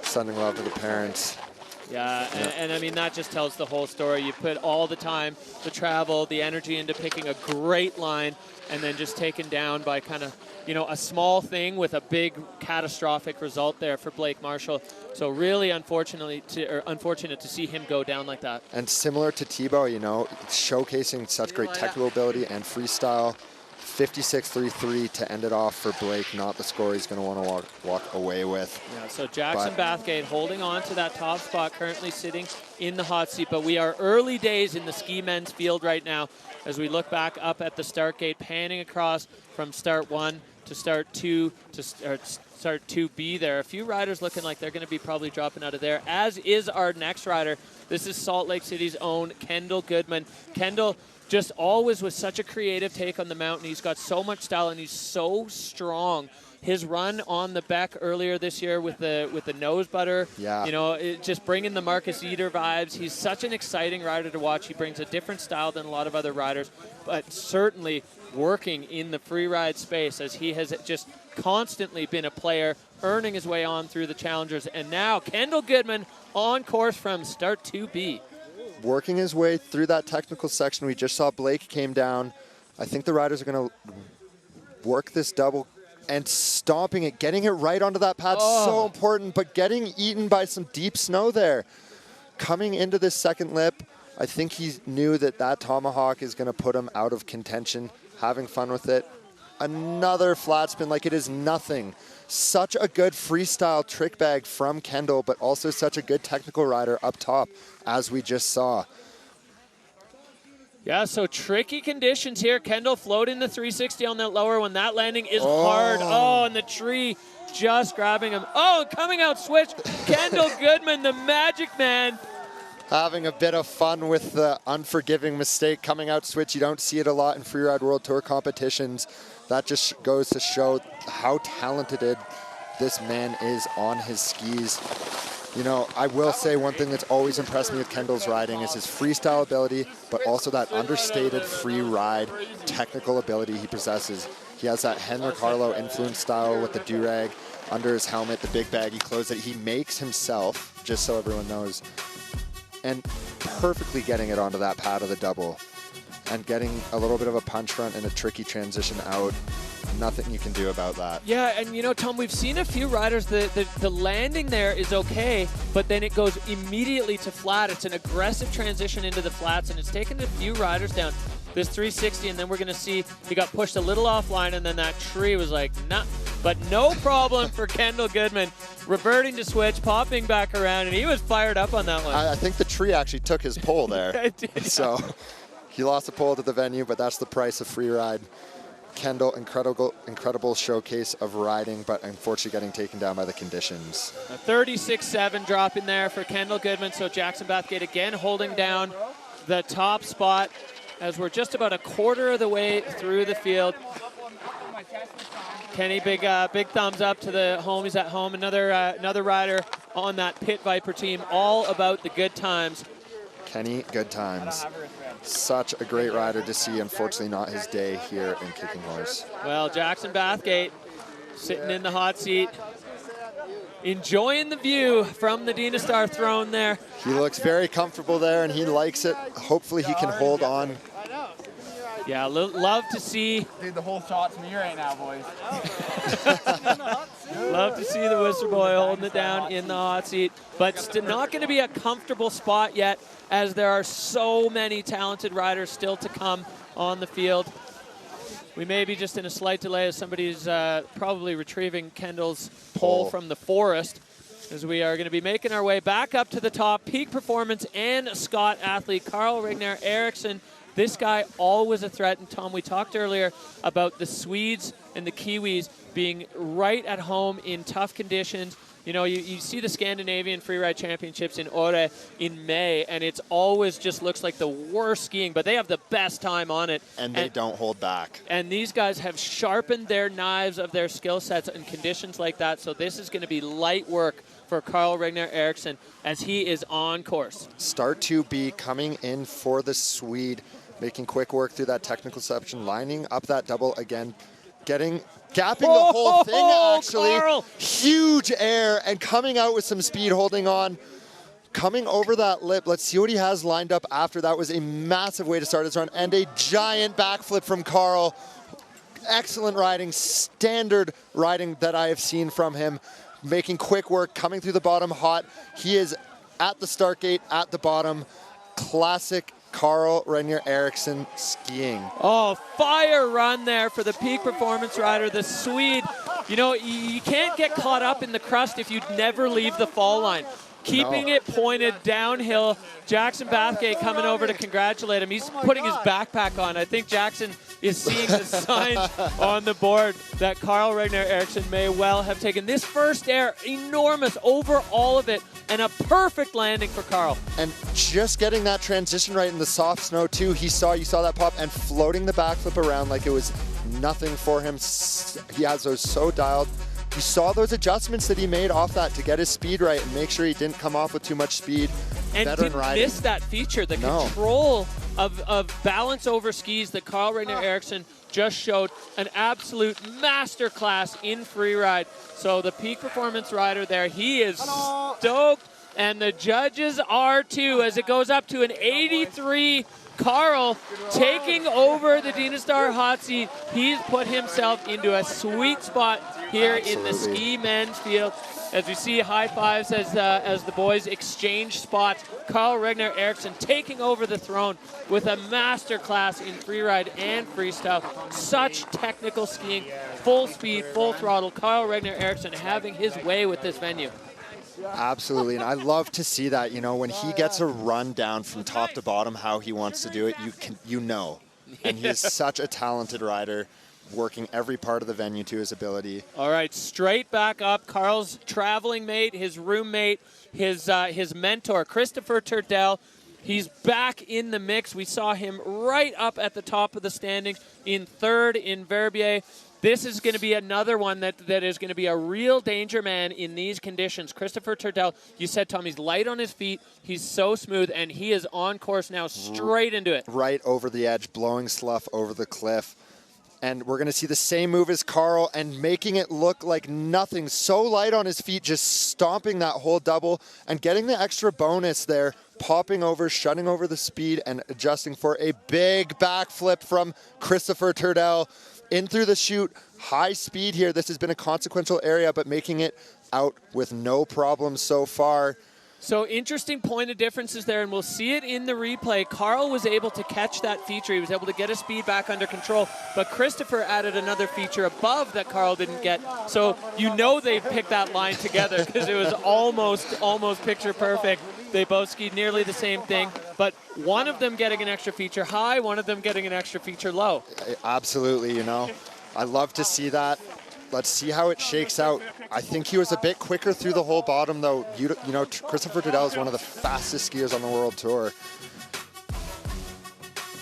Sending love to the parents. Yeah, and I mean, that just tells the whole story. You put all the time, the travel, the energy into picking a great line, and then just taken down by kind of, a small thing with a big catastrophic result there for Blake Marshall. So really unfortunate to see him go down like that. And similar to Thibault, showcasing such great technical ability and freestyle. 56-3-3 to end it off for Blake, not the score he's going to want to walk away with. Yeah, so Jackson Bathgate holding on to that top spot, currently sitting in the hot seat, but we are early days in the ski men's field right now as we look back up at the start gate, panning across from start 1 to start 2 to start 2B there. A few riders looking like they're going to be probably dropping out of there, as is our next rider. This is Salt Lake City's own Kendall Goodman. Kendall, just always with such a creative take on the mountain. He's got so much style and he's so strong. His run on the Beck earlier this year with the nose butter, just bringing the Marcus Eder vibes. He's such an exciting rider to watch. He brings a different style than a lot of other riders, but certainly working in the free ride space as he has just constantly been a player, earning his way on through the challengers. And now Kendall Goodman on course from start 2B. Working his way through that technical section. We just saw Blake came down. I think the riders are going to work this double and stomping it, getting it right onto that pad, so important, but getting eaten by some deep snow there. Coming into this second lip, I think he knew that that tomahawk is going to put him out of contention, having fun with it. Another flat spin like it is nothing. Such a good freestyle trick bag from Kendall, but also such a good technical rider up top, as we just saw. Yeah, so tricky conditions here. Kendall floating the 360 on that lower one. That landing is hard. Oh, and the tree just grabbing him. Oh, coming out switch. Kendall Goodman, the magic man. Having a bit of fun with the unforgiving mistake coming out switch. You don't see it a lot in Freeride World Tour competitions. That just goes to show how talented this man is on his skis. You know, I will say one thing that's always impressed me with Kendall's riding is his freestyle ability, but also that understated free ride technical ability he possesses. He has that Henrik Harlow influence style with the do-rag under his helmet, the big baggy clothes that he makes himself, just so everyone knows, and perfectly getting it onto that pad of the double and getting a little bit of a punch front and a tricky transition out. Nothing you can do about that. Yeah, and you know, Tom, we've seen a few riders, the landing there is okay, but then it goes immediately to flat. It's an aggressive transition into the flats, and it's taken a few riders down. This 360, and then we're going to see he got pushed a little offline, and then that tree was like, nah. But no problem for Kendall Goodman, reverting to switch, popping back around, and he was fired up on that one. I think the tree actually took his pole there. It did, yeah. So he lost a pole to the venue, but that's the price of free ride. Kendall, incredible showcase of riding, but unfortunately getting taken down by the conditions. A 36.7 drop in there for Kendall Goodman. So Jackson Bathgate again holding down the top spot as we're just about a quarter of the way through the field. Kenny, big thumbs up to the homies at home. Another rider on that Pit Viper team, all about the good times. Kenny, good times. Such a great rider to see. Unfortunately, not his day here in Kicking Horse. Well, Jackson Bathgate sitting in the hot seat, enjoying the view from the Dynastar throne there. He looks very comfortable there, and he likes it. Hopefully, he can hold on. Yeah, love to see. Dude, the whole shot's me right now, boys. Love to see the Whistler boy holding it down in the hot seat, but still not going to be a comfortable spot yet, as there are so many talented riders still to come on the field. We may be just in a slight delay as somebody's probably retrieving Kendall's pole from the forest, as we are going to be making our way back up to the top. Peak Performance and Scott athlete Carl Regner Eriksson. This guy always a threat. And Tom, we talked earlier about the Swedes and the Kiwis being right at home in tough conditions. You know, you see the Scandinavian Freeride Championships in Åre in May, and it's always just looks like the worst skiing, but they have the best time on it. And they don't hold back. And these guys have sharpened their knives of their skill sets in conditions like that, so this is going to be light work for Carl Regner Eriksson as he is on course. Start 2B coming in for the Swede, making quick work through that technical section, lining up that double again, gapping the whole thing, actually. Carl. Huge air and coming out with some speed, holding on. Coming over that lip, let's see what he has lined up after. That was a massive way to start his run, and a giant backflip from Carl. Excellent riding, standard riding that I have seen from him. Making quick work, coming through the bottom hot. He is at the start gate, at the bottom. Classic Carl Regner Eriksson skiing. Oh, fire run there for the Peak Performance rider, the Swede. You know, you can't get caught up in the crust if you never leave the fall line. Keeping it pointed downhill. Jackson Bathgate coming over to congratulate him. He's putting his backpack on. I think Jackson is seeing the signs on the board that Carl Regner Eriksson may well have taken. This first air, enormous over all of it, and a perfect landing for Carl. And just getting that transition right in the soft snow too. You saw that pop, and floating the backflip around like it was nothing for him. He has those so dialed. You saw those adjustments that he made off that to get his speed right and make sure he didn't come off with too much speed. And didn't miss that feature, the control of balance over skis that Carl Regner Eriksson just showed an absolute masterclass in freeride. So the peak performance rider there, he is stoked, and the judges are too, as it goes up to an 83. Carl taking over the Dynastar hot seat. He's put himself into a sweet spot here in the ski men's field. As we see high fives as the boys exchange spots. Carl Regner Eriksson taking over the throne with a masterclass in freeride and freestyle. Such technical skiing, full speed, full throttle. Carl Regner Eriksson having his way with this venue. Absolutely, and I love to see that. You know, when he gets a run down from top to bottom, how he wants to do it, you know. And he is such a talented rider, working every part of the venue to his ability. All right, straight back up. Carl's traveling mate, his roommate, his mentor, Kristofer Turdell. He's back in the mix. We saw him right up at the top of the standings in third in Verbier. This is going to be another one that is going to be a real danger man in these conditions. Kristofer Turdell, you said, Tom, he's light on his feet. He's so smooth, and he is on course now, straight into it. Right over the edge, blowing slough over the cliff. And we're going to see the same move as Carl and making it look like nothing. So light on his feet, just stomping that whole double and getting the extra bonus there, popping over, shutting over the speed, and adjusting for a big backflip from Kristofer Turdell. In through the chute, high speed here. This has been a consequential area, but making it out with no problem so far. So interesting point of differences there, and we'll see it in the replay. Carl was able to catch that feature. He was able to get his speed back under control, but Kristofer added another feature above that Carl didn't get. So you know they picked that line together because it was almost picture perfect. They both skied nearly the same thing, but one of them getting an extra feature high, one of them getting an extra feature low. Absolutely, you know. I love to see that. Let's see how it shakes out. I think he was a bit quicker through the whole bottom, though. You know, Kristofer Turdell is one of the fastest skiers on the World Tour.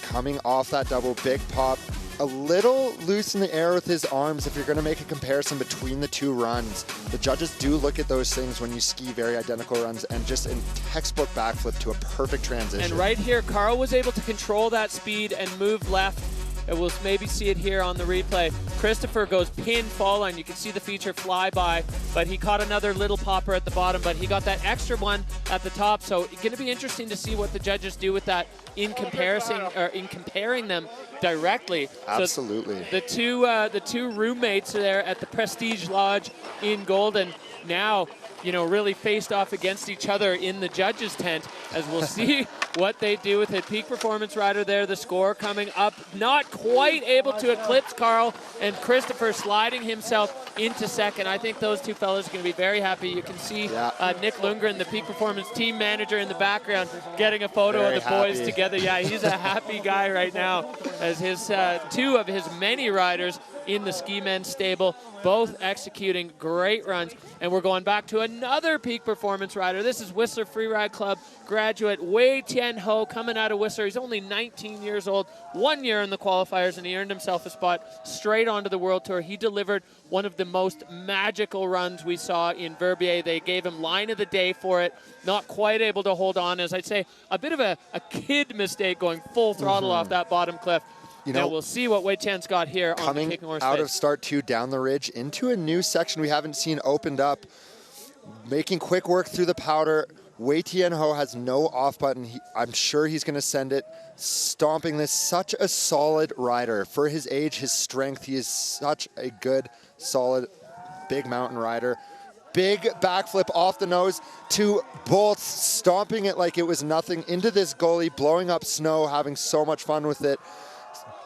Coming off that double, big pop. A little loose in the air with his arms if you're going to make a comparison between the two runs. The judges do look at those things when you ski very identical runs, and just in textbook backflip to a perfect transition. And right here, Carl was able to control that speed and move left. And we'll maybe see it here on the replay. Kristofer goes pin fall line. You can see the feature fly by, but he caught another little popper at the bottom, but he got that extra one at the top. So it's going to be interesting to see what the judges do with that in comparison, or in comparing them directly. Absolutely. So the two roommates there at the Prestige Lodge in Golden now, you know, really faced off against each other in the judges' tent, as we'll see what they do with it. Peak performance rider there, the score coming up, not quite able to eclipse Carl, and Kristofer sliding himself into second. I think those two fellas are going to be very happy. You can see Nick Lundgren, the peak performance team manager, in the background getting a photo of the boys together. Yeah, he's a happy guy right now, as his two of his many riders in the ski men's stable, both executing great runs. And we're going back to another peak performance rider. This is Whistler Freeride Club graduate Weitien Ho, coming out of Whistler. He's only 19 years old, 1 year in the qualifiers, and he earned himself a spot straight onto the World Tour. He delivered one of the most magical runs we saw in Verbier. They gave him line of the day for it, not quite able to hold on. As I'd say, a bit of a kid mistake going full throttle off that bottom cliff. You know, we'll see what Weitien's got here on the Kicking Horse Coming out Face. of start 2 down the ridge into a new section we haven't seen opened up. Making quick work through the powder. Weitien Ho has no off button. I'm sure he's going to send it. Stomping this, such a solid rider. For his age, his strength, he is such a good, solid, big mountain rider. Big backflip off the nose to both, stomping it like it was nothing into this gully, blowing up snow, having so much fun with it.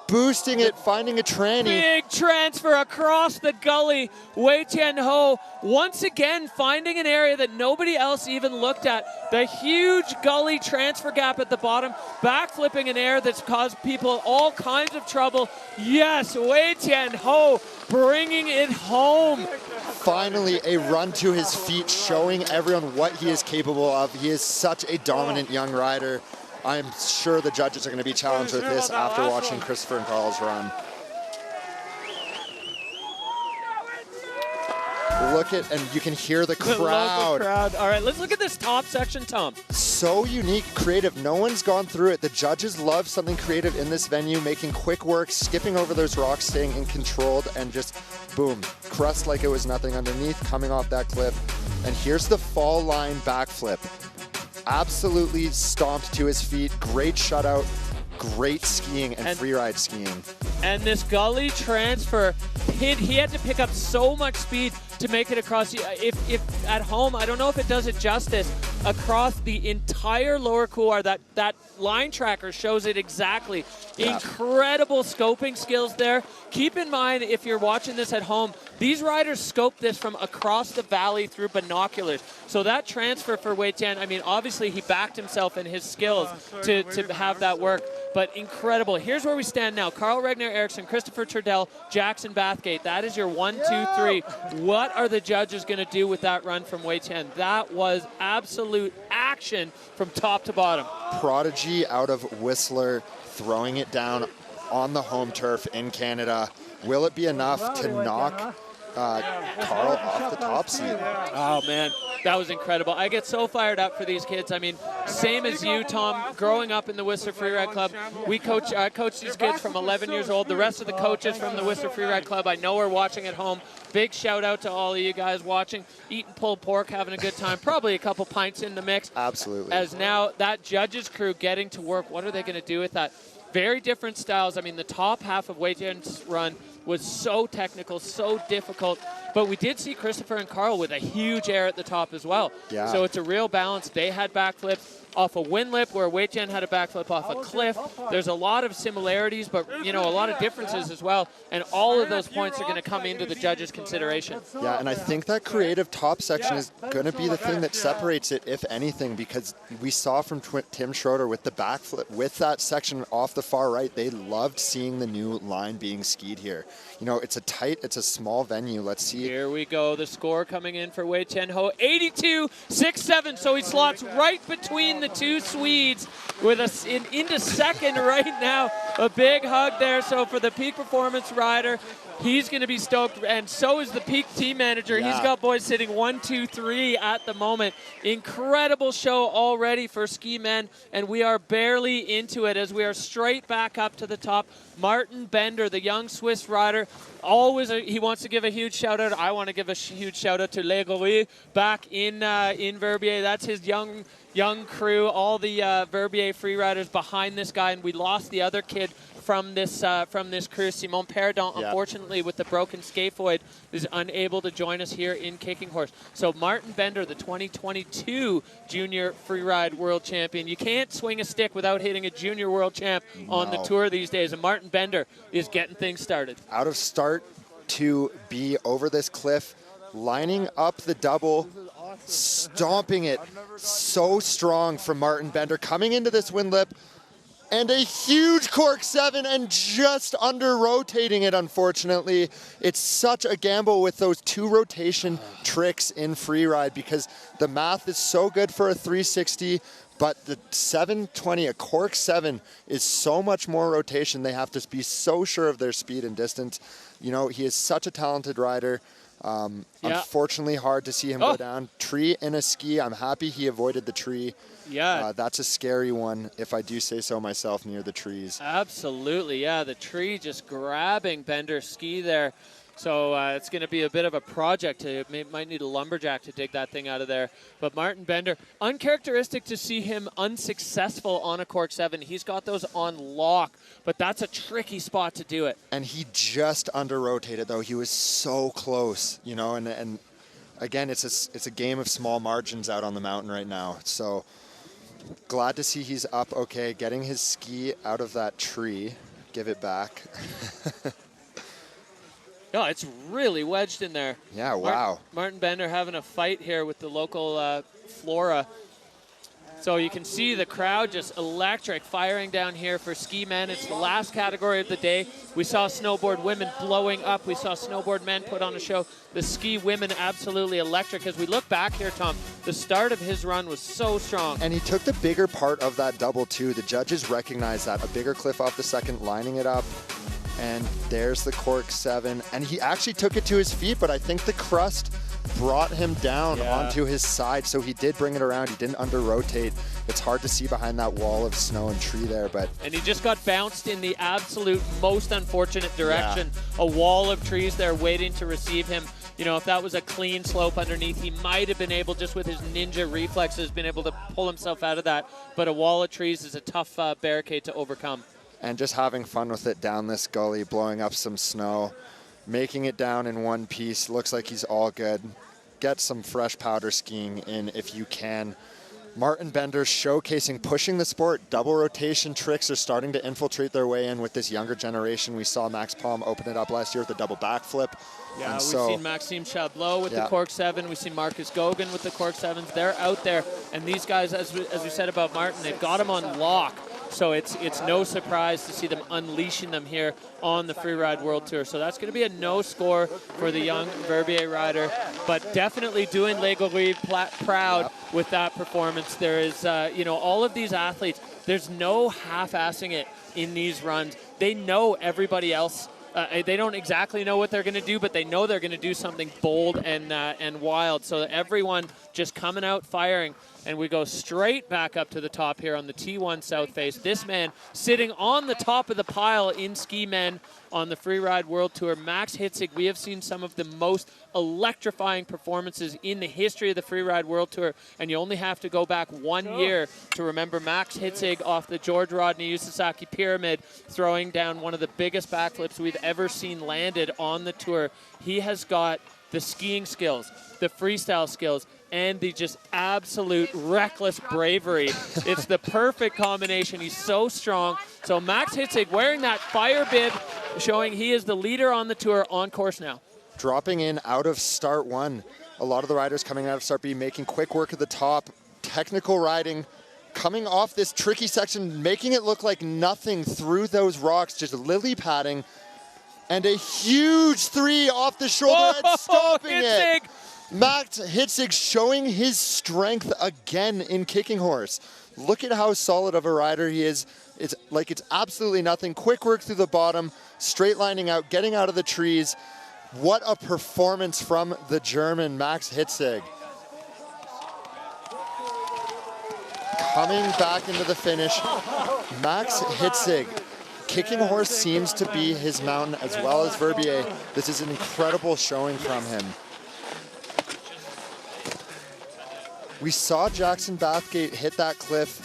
Boosting it, finding a tranny. Big transfer across the gully. Weitien Ho once again finding an area that nobody else even looked at. The huge gully transfer gap at the bottom, backflipping an air that's caused people all kinds of trouble. Yes, Weitien Ho bringing it home. Finally, a run to his feet, showing everyone what he is capable of. He is such a dominant young rider. I'm sure the judges are going to be challenged with this after watching Kristofer and Carl's run. look at, and you can hear the The local crowd. crowd. All right, let's look at this top section, Tom. So unique, creative. No one's gone through it. The judges love something creative in this venue, making quick work, skipping over those rocks, staying in controlled, and just boom, crust like it was nothing underneath, coming off that cliff. And here's the fall line backflip. Absolutely stomped to his feet. Great shutout. Great skiing and freeride skiing. And this gully transfer, he had to pick up so much speed to make it across. If at home, I don't know if it does it justice, across the entire lower couloir, that line tracker shows it exactly. Yeah. Incredible scoping skills there. Keep in mind, if you're watching this at home, these riders scope this from across the valley through binoculars. So that transfer for Weitien, I mean, obviously he backed himself and his skills to have that work, but incredible. Here's where we stand now. Carl Regner Eriksson, Kristofer Turdell, Jackson Bathgate. That is your 1, 2, 3. What are the judges going to do with that run from Weitien? That was absolute action from top to bottom. Prodigy out of Whistler, throwing it down on the home turf in Canada. Will it be enough to knock Carl off the top seat? Oh, man, that was incredible. I get so fired up for these kids. I mean, same as you, Tom, growing up in the Whistler Freeride Club, I coach these kids from 11 years old. The rest of the coaches from the Whistler Freeride Club I know are watching at home. Big shout out to all of you guys watching, eating pulled pork, having a good time, probably a couple pints in the mix. Absolutely. As now that judges crew getting to work, what are they going to do with that? Very different styles. I mean, the top half of Weitien's run was so technical, so difficult. But we did see Kristofer and Carl with a huge air at the top as well. Yeah. So it's a real balance. They had backflips off a wind lip where Weitien had a backflip off a cliff. There's a lot of similarities, but a lot of differences as well. And all of those points are going to come into the judges' consideration. Yeah, and I think that creative top section is going to be the thing that separates it, if anything, because we saw from Timm Schröder with the backflip, with that section off the far right, they loved seeing the new line being skied here. It's a small venue. Let's see. Here we go. The score coming in for Weitien Ho, 82-6-7. So he slots right between the two Swedes with us into second right now. A big hug there. So for the peak performance rider, he's going to be stoked, and so is the peak team manager. Yeah. He's got boys sitting 1, 2, 3 at the moment. Incredible show already for ski men, and we are barely into it as we are straight back up to the top. Martin Bender, the young Swiss rider, he wants to give a huge shout out. I want to give a huge shout out to Les Gorilles back in Verbier. That's his young crew, all the Verbier free riders behind this guy, and we lost the other kid from this crew. Simon Perrotin, unfortunately, with the broken scaphoid, is unable to join us here in Kicking Horse. So Martin Bender, the 2022 Junior Freeride World Champion. You can't swing a stick without hitting a Junior World Champ on the tour these days, and Martin Bender is getting things started. Out of start to be over this cliff, lining up the double, stomping it so strong from Martin Bender, coming into this wind lip, and a huge cork 7 and just under rotating it, unfortunately. It's such a gamble with those 2 rotation tricks in freeride because the math is so good for a 360, but the 720, a cork 7, is so much more rotation. They have to be so sure of their speed and distance. He is such a talented rider. Unfortunately, hard to see him go down. Tree in a ski. I'm happy he avoided the tree. Yeah. That's a scary one, if I do say so myself, near the trees. Absolutely, yeah. The tree just grabbing Bender's ski there. So it's going to be a bit of a project. Might need a lumberjack to dig that thing out of there. But Martin Bender, uncharacteristic to see him unsuccessful on a cork 7. He's got those on lock, but that's a tricky spot to do it. And he just under-rotated, though. He was so close, and again, it's a game of small margins out on the mountain right now. So glad to see he's up okay, getting his ski out of that tree. Give it back. No, it's really wedged in there. Yeah, wow. Martin Bender having a fight here with the local Flora. So you can see the crowd just electric, firing down here for ski men. It's the last category of the day. We saw snowboard women blowing up. We saw snowboard men put on a show. The ski women absolutely electric. As we look back here, Tom, the start of his run was so strong. And he took the bigger part of that double, too. The judges recognized that. A bigger cliff off the second, lining it up. And there's the cork 7. And he actually took it to his feet, but I think the crust brought him down onto his side, so he did bring it around. He didn't under-rotate. It's hard to see behind that wall of snow and tree there, but... And he just got bounced in the absolute most unfortunate direction. A wall of trees there waiting to receive him. You know, if that was a clean slope underneath, he might have been able, just with his ninja reflexes, been able to pull himself out of that. But a wall of trees is a tough barricade to overcome. And just having fun with it down this gully, blowing up some snow, making it down in one piece. Looks like he's all good. Get some fresh powder skiing in if you can. Martin Bender showcasing, pushing the sport. Double rotation tricks are starting to infiltrate their way in with this younger generation. We saw Max Palm open it up last year with the double backflip. Yeah, we've seen Maxime Chabloz with the Cork 7. We've seen Marcus Gogan with the Cork 7s. They're out there. And these guys, as we said about Martin, they've got him on lock. So it's no surprise to see them unleashing them here on the Freeride World Tour. So that's going to be a no score for the young Verbier rider, but definitely doing Lego Reed proud with that performance. There is, you know, all of these athletes, there's no half-assing it in these runs. They know everybody else. They don't exactly know what they're going to do, but they know they're going to do something bold and wild. So everyone just coming out firing. And we go straight back up to the top here on the T1 South Face. This man sitting on the top of the pile in ski men on the Freeride World Tour. Max Hitzig, we have seen some of the most electrifying performances in the history of the Freeride World Tour. And you only have to go back 1 year to remember Max Hitzig off the George Rodney Usasaki Pyramid, throwing down one of the biggest backflips we've ever seen landed on the tour. He has got the skiing skills, the freestyle skills, and the just absolute reckless bravery. It's the perfect combination. He's so strong. So Max Hitzig wearing that fire bib, showing he is the leader on the tour on course now. Dropping in out of start one. A lot of the riders coming out of start B, making quick work at the top. Technical riding, coming off this tricky section, making it look like nothing through those rocks, just lily padding. And a huge 3 off the shoulder and stopping it. Max Hitzig showing his strength again in kicking horse. Look at how solid of a rider he is. It's absolutely nothing. Quick work through the bottom, straight lining out, getting out of the trees. What a performance from the German Max Hitzig. Coming back into the finish, Max Hitzig. Kicking horse seems to be his mountain as well as Verbier. This is an incredible showing from him. We saw Jackson Bathgate hit that cliff.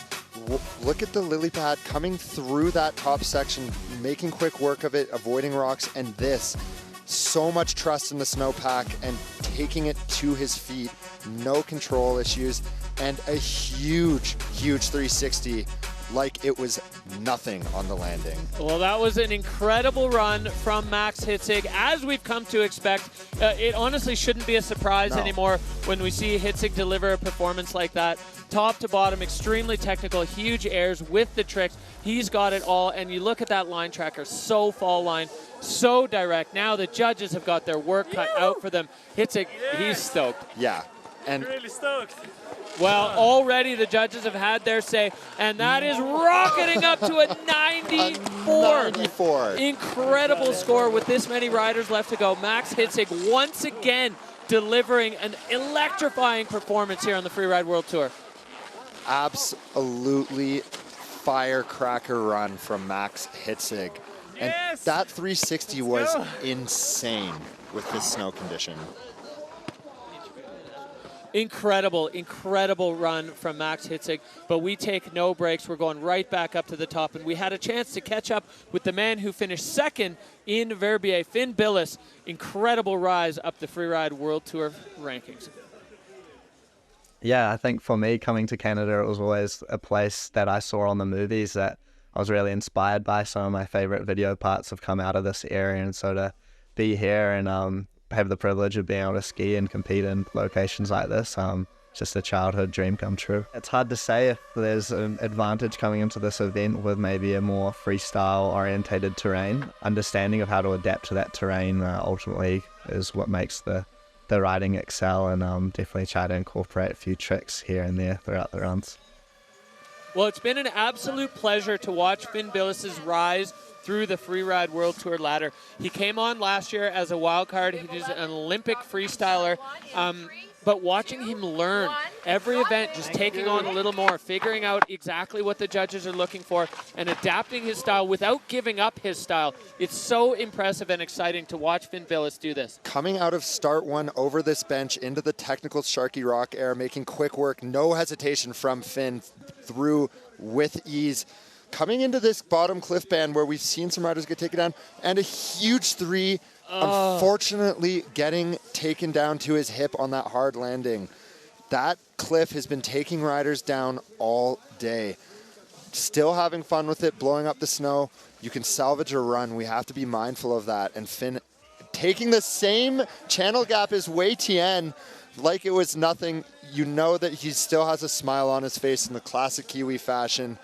Look at the lily pad coming through that top section, making quick work of it, avoiding rocks, and this. So much trust in the snowpack and taking it to his feet. No control issues, and a huge, huge 360 like it was nothing on the landing. Well, that was an incredible run from Max Hitzig, as we've come to expect. It honestly shouldn't be a surprise anymore when we see Hitzig deliver a performance like that. Top to bottom, extremely technical, huge airs with the tricks. He's got it all, and you look at that line tracker, so fall line, so direct. Now the judges have got their work cut out for them. Hitzig, he's stoked. Yeah. And really stoked. Well, already the judges have had their say, and that is rocketing up to a 94. Incredible score with this many riders left to go. Max Hitzig once again delivering an electrifying performance here on the Freeride World Tour. Absolutely firecracker run from Max Hitzig. And that 360 was insane with this snow condition. Incredible, incredible run from Max Hitzig, but we take no breaks. We're going right back up to the top, and we had a chance to catch up with the man who finished second in Verbier, Finn Billis. Incredible rise up the Freeride World Tour rankings. Yeah, I think for me, coming to Canada, it was always a place that I saw on the movies that I was really inspired by. Some of my favorite video parts have come out of this area, and so to be here and have the privilege of being able to ski and compete in locations like this, just a childhood dream come true. It's hard to say if there's an advantage coming into this event with maybe a more freestyle orientated terrain. Understanding of how to adapt to that terrain ultimately is what makes the riding excel, and definitely try to incorporate a few tricks here and there throughout the runs. Well, it's been an absolute pleasure to watch Finn Billis's rise through the Freeride World Tour ladder. He came on last year as a wild card. He's an Olympic freestyler. But watching him learn every event, just taking on a little more, figuring out exactly what the judges are looking for, and adapting his style without giving up his style. It's so impressive and exciting to watch Finn Billis do this. Coming out of start one over this bench into the technical Sharky Rock air, making quick work, no hesitation from Finn, through with ease. Coming into this bottom cliff band where we've seen some riders get taken down, and a huge three, unfortunately getting taken down to his hip on that hard landing. That cliff has been taking riders down all day. Still having fun with it, blowing up the snow. You can salvage a run. We have to be mindful of that. And Finn taking the same channel gap as Weitien like it was nothing. You know that he still has a smile on his face in the classic Kiwi fashion.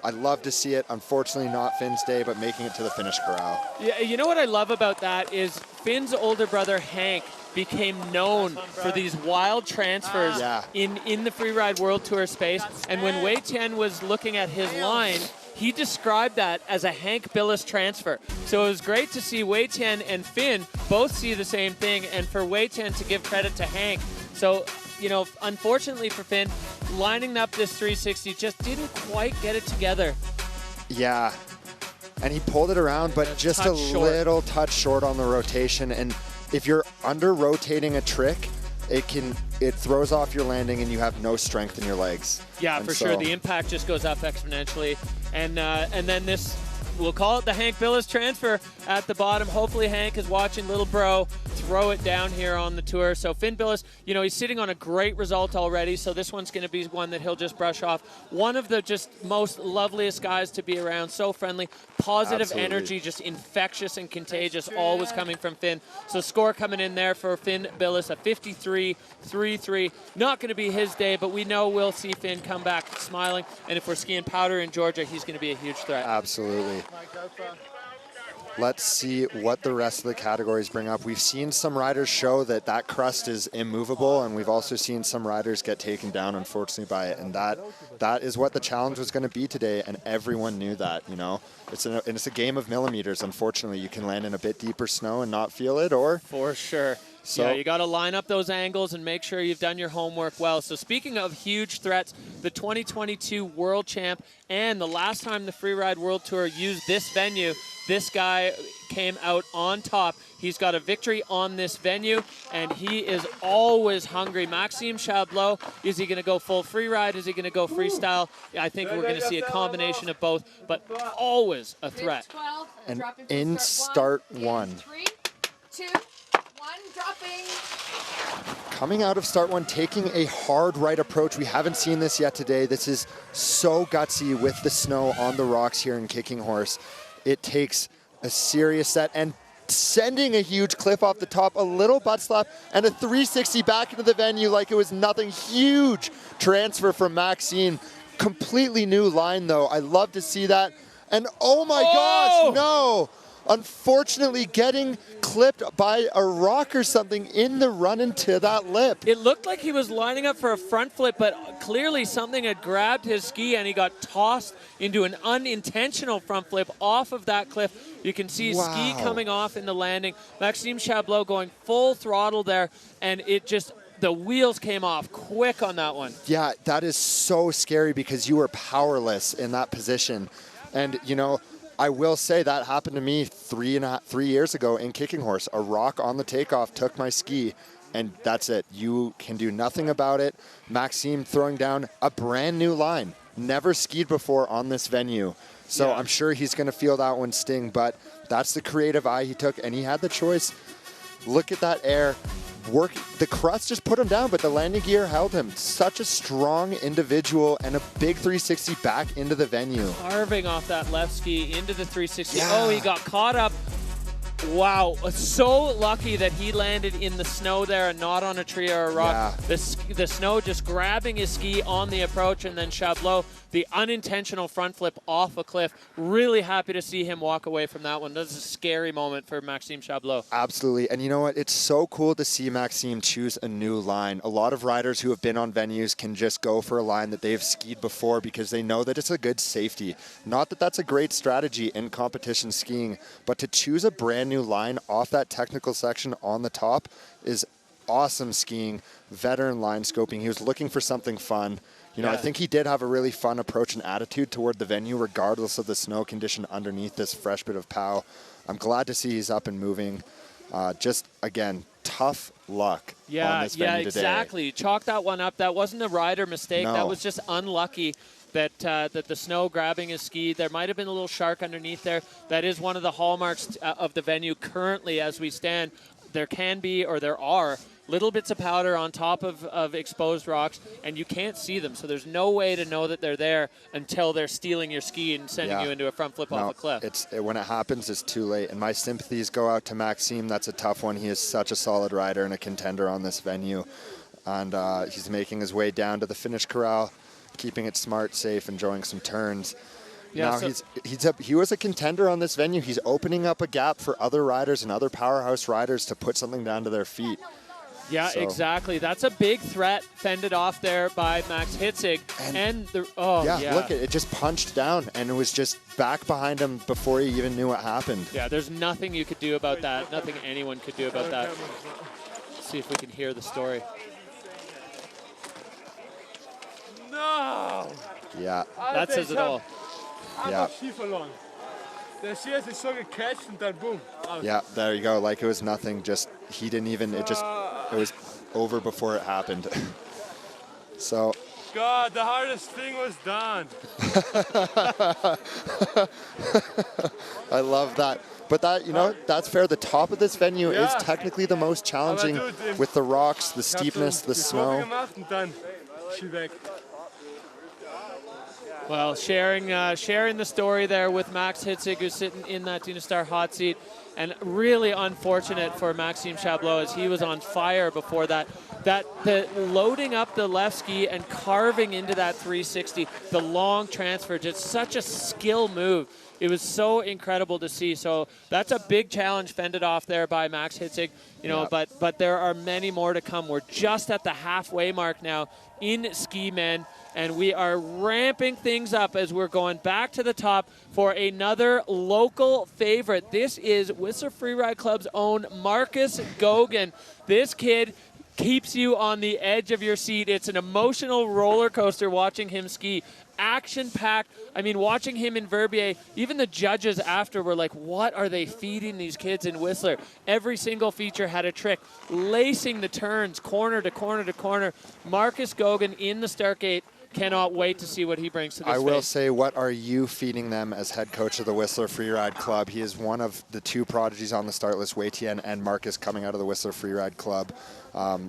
I love to see it. Unfortunately, not Finn's day, but making it to the finish corral. Yeah, you know what I love about that is Finn's older brother, Hank, became known for these wild transfers in the Freeride World Tour space. And when Weitien was looking at his line, he described that as a Hank Billis transfer. So it was great to see Weitien and Finn both see the same thing, and for Weitien to give credit to Hank. So, you know, unfortunately for Finn, lining up this 360 just didn't quite get it together. Yeah, and he pulled it around, but just a little touch short on the rotation. And if you're under rotating a trick, it throws off your landing and you have no strength in your legs. Yeah, and for sure. The impact just goes up exponentially. And then this, we'll call it the Hank Billis transfer at the bottom. Hopefully Hank is watching little bro throw it down here on the tour. So Finn Billis, you know, he's sitting on a great result already, so this one's going to be one that he'll just brush off. One of the just most loveliest guys to be around, so friendly, positive energy, just infectious and contagious, always coming from Finn. So score coming in there for Finn Billis, a 53.33. Not going to be his day, but we know we'll see Finn come back smiling, and if we're skiing powder in Georgia, he's going to be a huge threat. Absolutely. Let's see what the rest of the categories bring up. We've seen some riders show that crust is immovable, and we've also seen some riders get taken down, unfortunately, by it. And that is what the challenge was going to be today, and everyone knew that, you know. It's a game of millimeters, unfortunately. You can land in a bit deeper snow and not feel it, or... For sure. So yeah, you got to line up those angles and make sure you've done your homework well. So speaking of huge threats, the 2022 World Champ and the last time the Freeride World Tour used this venue, this guy came out on top. He's got a victory on this venue, and he is always hungry. Maxime Chabloz, is he going to go full freeride? Is he going to go freestyle? I think we're going to see a combination of both, but always a threat. And in start one. 3, 2, 1, dropping. Coming out of start one, taking a hard right approach. We haven't seen this yet today. This is so gutsy with the snow on the rocks here in Kicking Horse. It takes a serious set and sending a huge cliff off the top, a little butt slap, and a 360 back into the venue like it was nothing. Huge transfer from Maxime. Completely new line, though. I love to see that. And oh my gosh, no! Unfortunately, getting clipped by a rock or something in the run into that lip. It looked like he was lining up for a front flip, but clearly something had grabbed his ski and he got tossed into an unintentional front flip off of that cliff. You can see his ski coming off in the landing. Maxime Chabloz going full throttle there, and it just... the wheels came off quick on that one. Yeah, that is so scary because you were powerless in that position. And, you know, I will say that happened to me 3 years ago in Kicking Horse. A rock on the takeoff took my ski, and that's it. You can do nothing about it. Maxime throwing down a brand new line. Never skied before on this venue. So I'm sure he's going to feel that one sting, but that's the creative eye he took, and he had the choice. Look at that air. The crust just put him down, but the landing gear held him. Such a strong individual and a big 360 back into the venue. Carving off that left ski into the 360. Yeah. Oh, he got caught up. Wow, so lucky that he landed in the snow there and not on a tree or a rock. Yeah. the snow just grabbing his ski on the approach, and then Chabloz, the unintentional front flip off a cliff. Really happy to see him walk away from that one. That was a scary moment for Maxime Chabloz. Absolutely. And you know what? It's so cool to see Maxime choose a new line. A lot of riders who have been on venues can just go for a line that they've skied before because they know that it's a good safety. Not that that's a great strategy in competition skiing, but to choose a brand new line off that technical section on the top is awesome skiing, veteran line scoping. He was looking for something fun. You know, I think he did have a really fun approach and attitude toward the venue, regardless of the snow condition underneath this fresh bit of POW. I'm glad to see he's up and moving. Just, again, tough luck on this venue today. Exactly. Chalk that one up. That wasn't a rider mistake. No. That was just unlucky that that the snow grabbing his ski. There might have been a little shark underneath there. That is one of the hallmarks of the venue currently as we stand. There can be, or there are, little bits of powder on top of exposed rocks, and you can't see them. So there's no way to know that they're there until they're stealing your ski and sending you into a front flip off a cliff. When it happens, it's too late. And my sympathies go out to Maxime. That's a tough one. He is such a solid rider and a contender on this venue. And he's making his way down to the finish corral, keeping it smart, safe, enjoying some turns. Yeah, now he was a contender on this venue. He's opening up a gap for other riders and other powerhouse riders to put something down to their feet. Yeah, exactly. That's a big threat fended off there by Max Hitzig. Look, it just punched down, and it was just back behind him before he even knew what happened. Yeah, there's nothing you could do about that. Nothing anyone could do about that. Let's see if we can hear the story. No! Yeah. That says it all. Yeah. Der Ski ist so gecatcht und dann boom. Yeah, there you go. Like it was nothing. Just he didn't even. It was over before it happened. So. God, the hardest thing was done. I love that. But that, you know, that's fair. The top of this venue is technically the most challenging with the rocks, the steepness, the snow. Well, sharing the story there with Max Hitzig, who's sitting in that Dynastar hot seat, and really unfortunate for Maxime Chabloz as he was on fire before that. The loading up the left ski and carving into that 360, the long transfer, just such a skill move. It was so incredible to see. So that's a big challenge fended off there by Max Hitzig. You know, but there are many more to come. We're just at the halfway mark now in ski men, and we are ramping things up as we're going back to the top for another local favorite. This is Whistler Freeride Club's own Marcus Gauguin. This kid keeps you on the edge of your seat. It's an emotional roller coaster watching him ski. Action-packed. I mean, watching him in Verbier, even the judges after were like, what are they feeding these kids in Whistler? Every single feature had a trick. Lacing the turns, corner to corner to corner. Marcus Gauguin in the start gate. Cannot wait to see what he brings to this I will race. say, what are you feeding them as head coach of the Whistler Freeride Club? He is one of the two prodigies on the start list, Weitien and Marcus, coming out of the Whistler Freeride Club.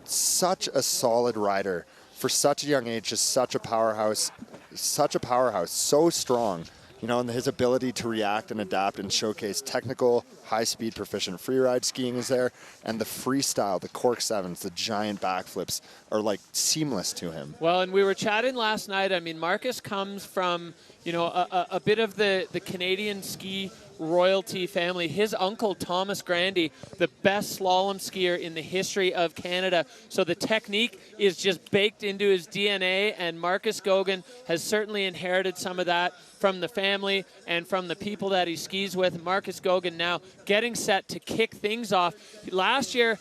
Such a solid rider for such a young age, just such a powerhouse, so strong. You know, and his ability to react and adapt and showcase technical, high-speed, proficient freeride skiing is there, and the freestyle, the cork sevens, the giant backflips are like seamless to him. Well, and we were chatting last night. I mean, Marcus comes from, you know, a bit of the Canadian ski royalty family. His uncle, Thomas Grandy, the best slalom skier in the history of Canada. So the technique is just baked into his DNA, and Marcus Gauguin has certainly inherited some of that from the family and from the people that he skis with. Marcus Gauguin now getting set to kick things off. Last year,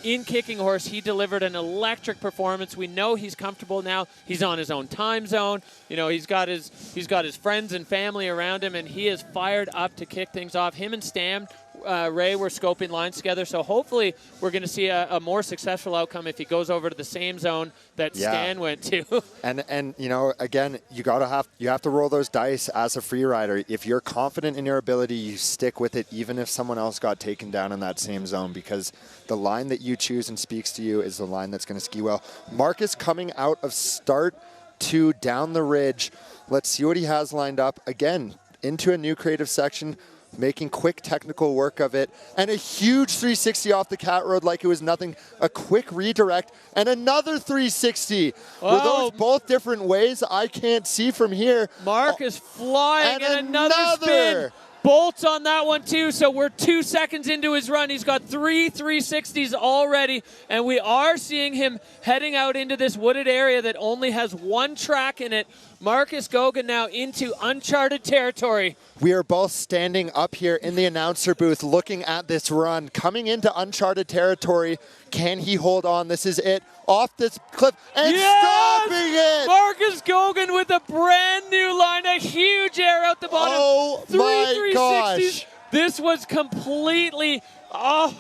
in Kicking Horse, he delivered an electric performance. We know he's comfortable now. He's on his own time zone. You know, he's got his friends and family around him, and he is fired up to kick things off. Him and Stam Ray were scoping lines together, so hopefully we're going to see a more successful outcome if he goes over to the same zone that Stan went to. And you know, again, you have to roll those dice as a free rider. If you're confident in your ability, you stick with it, even if someone else got taken down in that same zone, because the line that you choose and speaks to you is the line that's going to ski well. Marcus coming out of start 2 down the ridge. Let's see what he has lined up. Again, into a new creative section. making quick technical work of it, and a huge 360 off the cat road like it was nothing, a quick redirect, and another 360. Oh. Were those both different ways? I can't see from here. Mark is flying, and another spin. Another. Bolts on that one too, so we're 2 seconds into his run. He's got 3 360s already, and we are seeing him heading out into this wooded area that only has one track in it. Marcus Goguen now into uncharted territory. We are both standing up here in the announcer booth looking at this run, coming into uncharted territory. Can he hold on? This is it. Off this cliff and stopping it! Marcus Goguen with a brand new line, a huge air out the bottom. Oh 3 my 360s. gosh. This was completely, I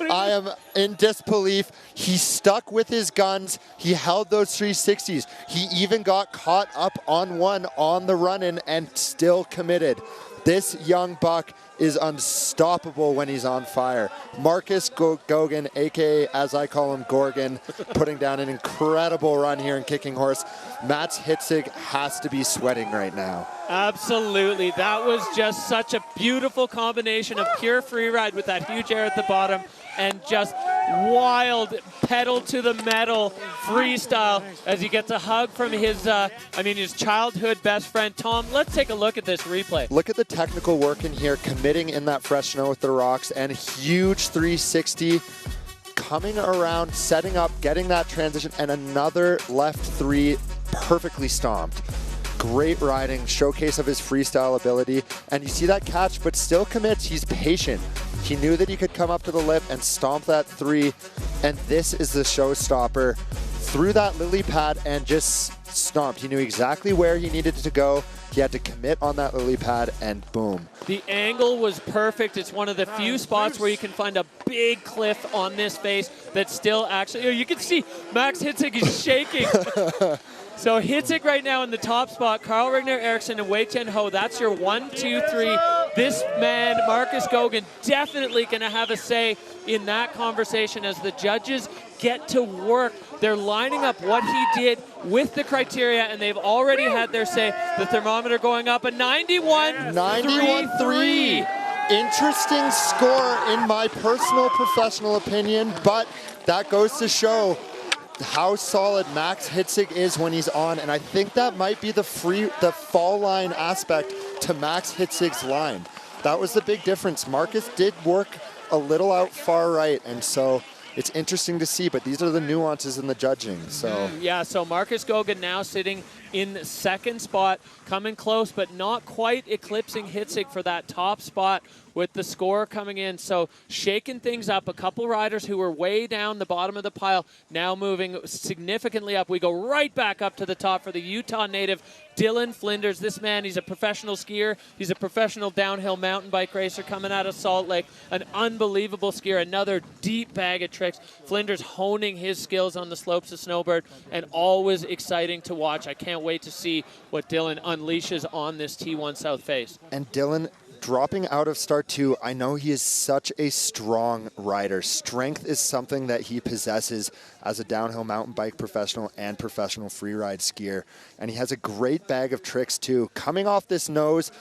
am in disbelief. He stuck with his guns. He held those 360s. He even got caught up on one on the run-in and still committed. This young buck is unstoppable when he's on fire. Marcus Goguen, aka as I call him, Gorgon, putting down an incredible run here in Kicking Horse. Mats Hitzig has to be sweating right now. Absolutely. That was just such a beautiful combination of pure free ride with that huge air at the bottom and just wild pedal to the metal freestyle as he gets a hug from his, his childhood best friend, Tom. Let's take a look at this replay. Look at the technical work in here, committing in that fresh snow with the rocks, and huge 360, coming around, setting up, getting that transition, and another left 3 perfectly stomped. Great riding, showcase of his freestyle ability, and you see that catch, but still commits. He's patient. He knew that he could come up to the lip and stomp that 3, and this is the showstopper. Threw that lily pad and just stomped. He knew exactly where he needed to go. He had to commit on that lily pad, and boom. The angle was perfect. It's one of the few spots where you can find a big cliff on this face that's still actually, you can see Max Hitzig is shaking. So Hitzig right now in the top spot, Carl Regner Eriksson and Weitien Ho. That's your 1, 2, 3. This man, Marcus Goguen, definitely going to have a say in that conversation as the judges get to work. They're lining up what he did with the criteria, and they've already had their say. The thermometer going up, a 91.33. Interesting score in my personal professional opinion, but that goes to show how solid Max Hitzig is when he's on, and I think that might be the fall line aspect to Max Hitzig's line. That was the big difference. Marcus did work a little out far right, and so it's interesting to see, but these are the nuances in the judging. So yeah, so Marcus Goguen now sitting in second spot, coming close, but not quite eclipsing Hitzig for that top spot with the score coming in. So shaking things up, a couple riders who were way down the bottom of the pile now moving significantly up. We go right back up to the top for the Utah native, Dillon Flinders. This man, he's a professional skier. He's a professional downhill mountain bike racer coming out of Salt Lake. An unbelievable skier, another deep bag of tricks. Flinders honing his skills on the slopes of Snowbird, and always exciting to watch. I can't wait to see what Dillon unleashes on this T1 South Face. And Dillon, dropping out of start 2, I know he is such a strong rider. Strength is something that he possesses as a downhill mountain bike professional and professional freeride skier. And he has a great bag of tricks too. Coming off this nose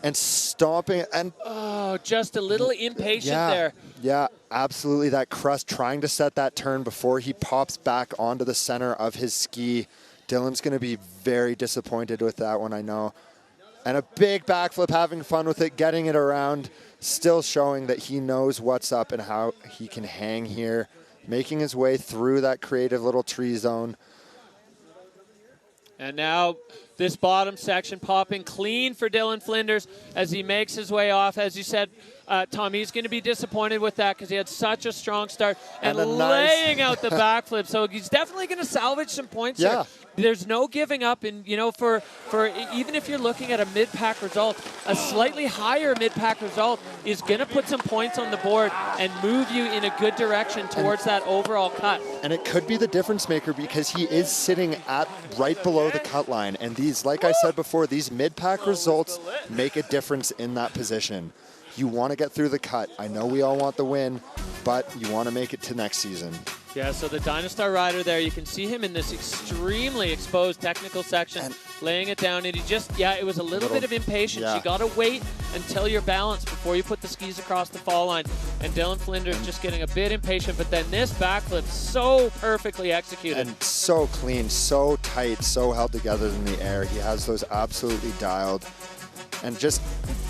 and stomping, and just a little impatient there. Yeah, absolutely. That crust, trying to set that turn before he pops back onto the center of his ski. Dillon's going to be very disappointed with that one, I know. And a big backflip, having fun with it, getting it around, still showing that he knows what's up and how he can hang here, making his way through that creative little tree zone. And now this bottom section popping clean for Dillon Flinders as he makes his way off. As you said, Tom, he's going to be disappointed with that because he had such a strong start and laying out the backflip. So he's definitely going to salvage some points here. There's no giving up, and for even if you're looking at a mid-pack result, a slightly higher mid-pack result is going to put some points on the board and move you in a good direction towards that overall cut. And it could be the difference maker because he is sitting at right below the cut line, and these, like I said before, these mid-pack results make a difference in that position. You want to get through the cut. I know we all want the win, but you want to make it to next season. Yeah, so the Dynastar rider there, you can see him in this extremely exposed technical section, laying it down, and he just, it was a little bit of impatience. You got to wait until you're balanced before you put the skis across the fall line. And Dillon Flinders just getting a bit impatient, but then this backflip so perfectly executed. And so clean, so tight, so held together in the air. He has those absolutely dialed. And just,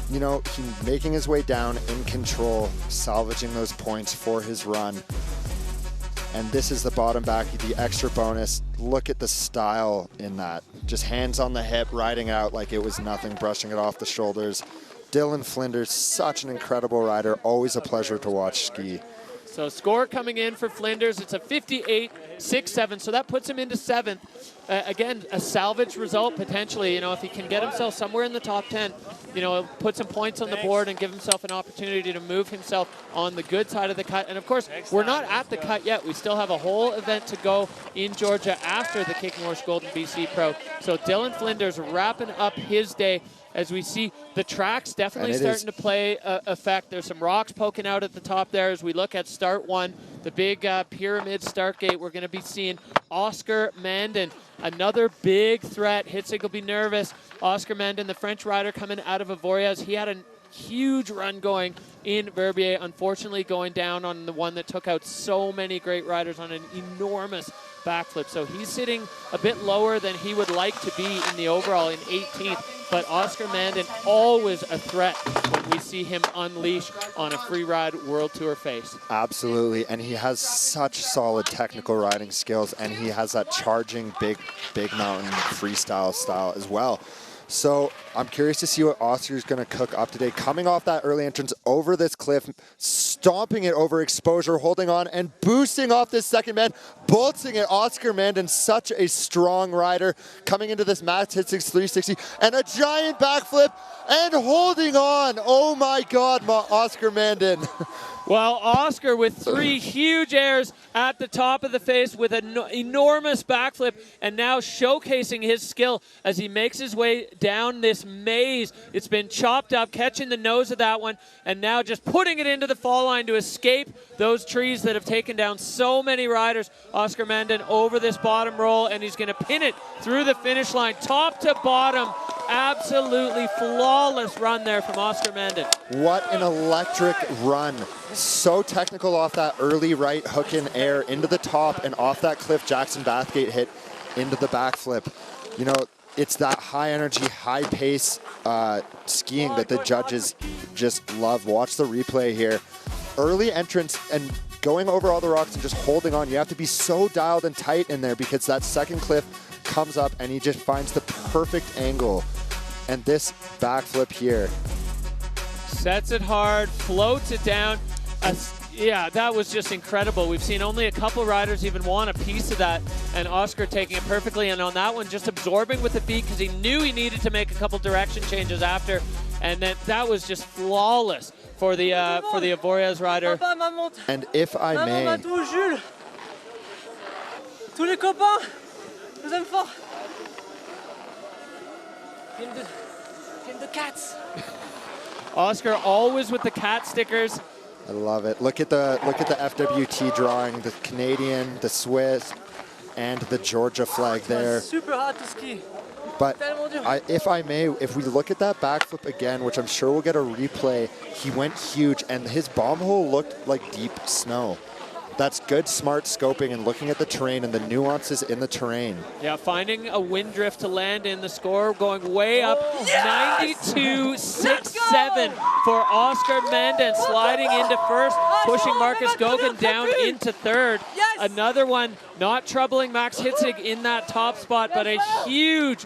you know, he making his way down in control, salvaging those points for his run. And this is the bottom back, the extra bonus. Look at the style in that. Just hands on the hip, riding out like it was nothing, brushing it off the shoulders. Dillon Flinders, such an incredible rider. Always a pleasure to watch ski. So score coming in for Flinders, it's a 58.67, so that puts him into 7th. Again, a salvage result potentially, you know, if he can get himself somewhere in the top 10, you know, put some points on the board and give himself an opportunity to move himself on the good side of the cut. And of course, we're not at the cut yet. We still have a whole event to go in Georgia after the Kicking Horse Golden BC Pro. So Dillon Flinders wrapping up his day. As we see, the track's definitely starting to play effect. There's some rocks poking out at the top there as we look at start 1, the big pyramid start gate. We're going to be seeing Oscar Mandin, another big threat. Hitzig will be nervous. Oscar Mandin, the French rider coming out of Avoriaz. He had a huge run going in Verbier, unfortunately going down on the one that took out so many great riders on an enormous backflip. So he's sitting a bit lower than he would like to be in the overall in 18th. But Oscar Mandin, always a threat when we see him unleash on a free ride World Tour face. Absolutely, and he has such solid technical riding skills, and he has that charging big mountain freestyle style as well. So I'm curious to see what Oscar's going to cook up today. Coming off that early entrance over this cliff, stomping it over exposure, holding on, and boosting off this second man, bolting it. Oscar Mandin, such a strong rider, coming into this Max Hitzig 360, and a giant backflip, and holding on. Oh my God, Oscar Mandin. Well, Oscar with 3 huge airs at the top of the face with an enormous backflip, and now showcasing his skill as he makes his way down this maze. It's been chopped up, catching the nose of that one, and now just putting it into the fall line to escape those trees that have taken down so many riders. Oscar Mandin over this bottom roll, and he's going to pin it through the finish line, top to bottom. Absolutely flawless run there from Oscar Mandin. What an electric run. So technical off that early right hook in air into the top, and off that Cliff Jackson Bathgate hit into the backflip. You know, it's that high energy, high pace skiing that the judges just love. Watch the replay here. Early entrance and going over all the rocks and just holding on. You have to be so dialed and tight in there because that second cliff comes up and he just finds the perfect angle. And this backflip here. Sets it hard, floats it down. Yeah, that was just incredible. We've seen only a couple riders even want a piece of that, and Oscar taking it perfectly, and on that one just absorbing with the feet because he knew he needed to make a couple direction changes after, and then that was just flawless for the Avoriaz rider. And if I may, tous les copains, je vous aime fort. Film de cats. Oscar always with the cat stickers. I love it. Look at the FWT drawing, the Canadian, the Swiss, and the Georgia flag there. Super hard to ski. But if I may, if we look at that backflip again, which I'm sure we'll get a replay, he went huge, and his bomb hole looked like deep snow. That's good, smart scoping and looking at the terrain and the nuances in the terrain. Yeah, finding a wind drift to land in. The score going way up, 92.67 for Oscar Mandin, sliding into first, pushing Marcus Goguen down into third. Another one not troubling Max Hitzig in that top spot, but a huge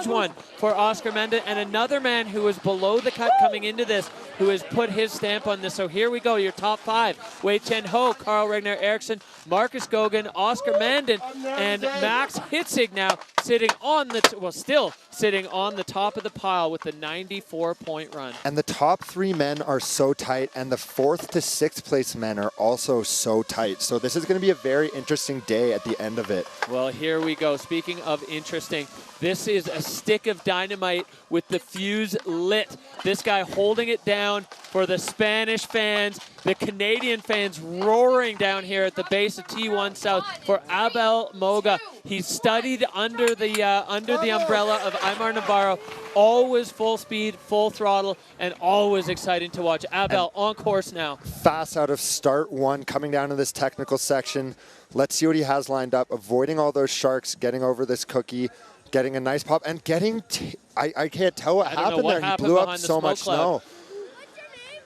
one for Oscar Mandin, and another man who was below the cut coming into this, who has put his stamp on this. So here we go, your top 5. Weitien Ho, Carl Regner Eriksson, Marcus Goguen, Oscar Mandin, and Max Hitzig now sitting on the, still sitting on the top of the pile with the 94-point run. And the top 3 men are so tight, and the 4th to 6th place men are also so tight. So this is going to be a very interesting day at the end of it. Well, here we go. Speaking of interesting, This is a stick of dynamite with the fuse lit. This guy holding it down for the Spanish fans, the Canadian fans roaring down here at the base of T1 South for Abel Moga. He studied under the umbrella of Aimar Navarro, always full speed, full throttle, and always exciting to watch. Abel on course now. Fast out of start 1, coming down to this technical section. Let's see what he has lined up, avoiding all those sharks, getting over this cookie, getting a nice pop, and getting, I can't tell what happened there. He blew up so much snow.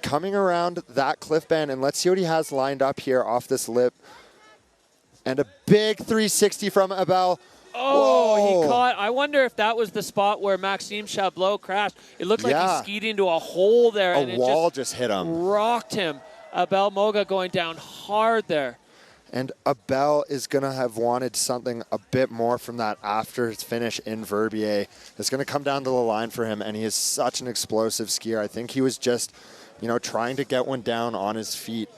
Coming around that cliff band, and let's see what he has lined up here off this lip. And a big 360 from Abel. Oh, he caught. I wonder if that was the spot where Maxime Chabloz crashed. It looked like he skied into a hole there. A wall just hit him. Rocked him. Abel Moga going down hard there. And Abel is going to have wanted something a bit more from that after his finish in Verbier. It's going to come down to the line for him, and he is such an explosive skier. I think he was just, trying to get one down on his feet.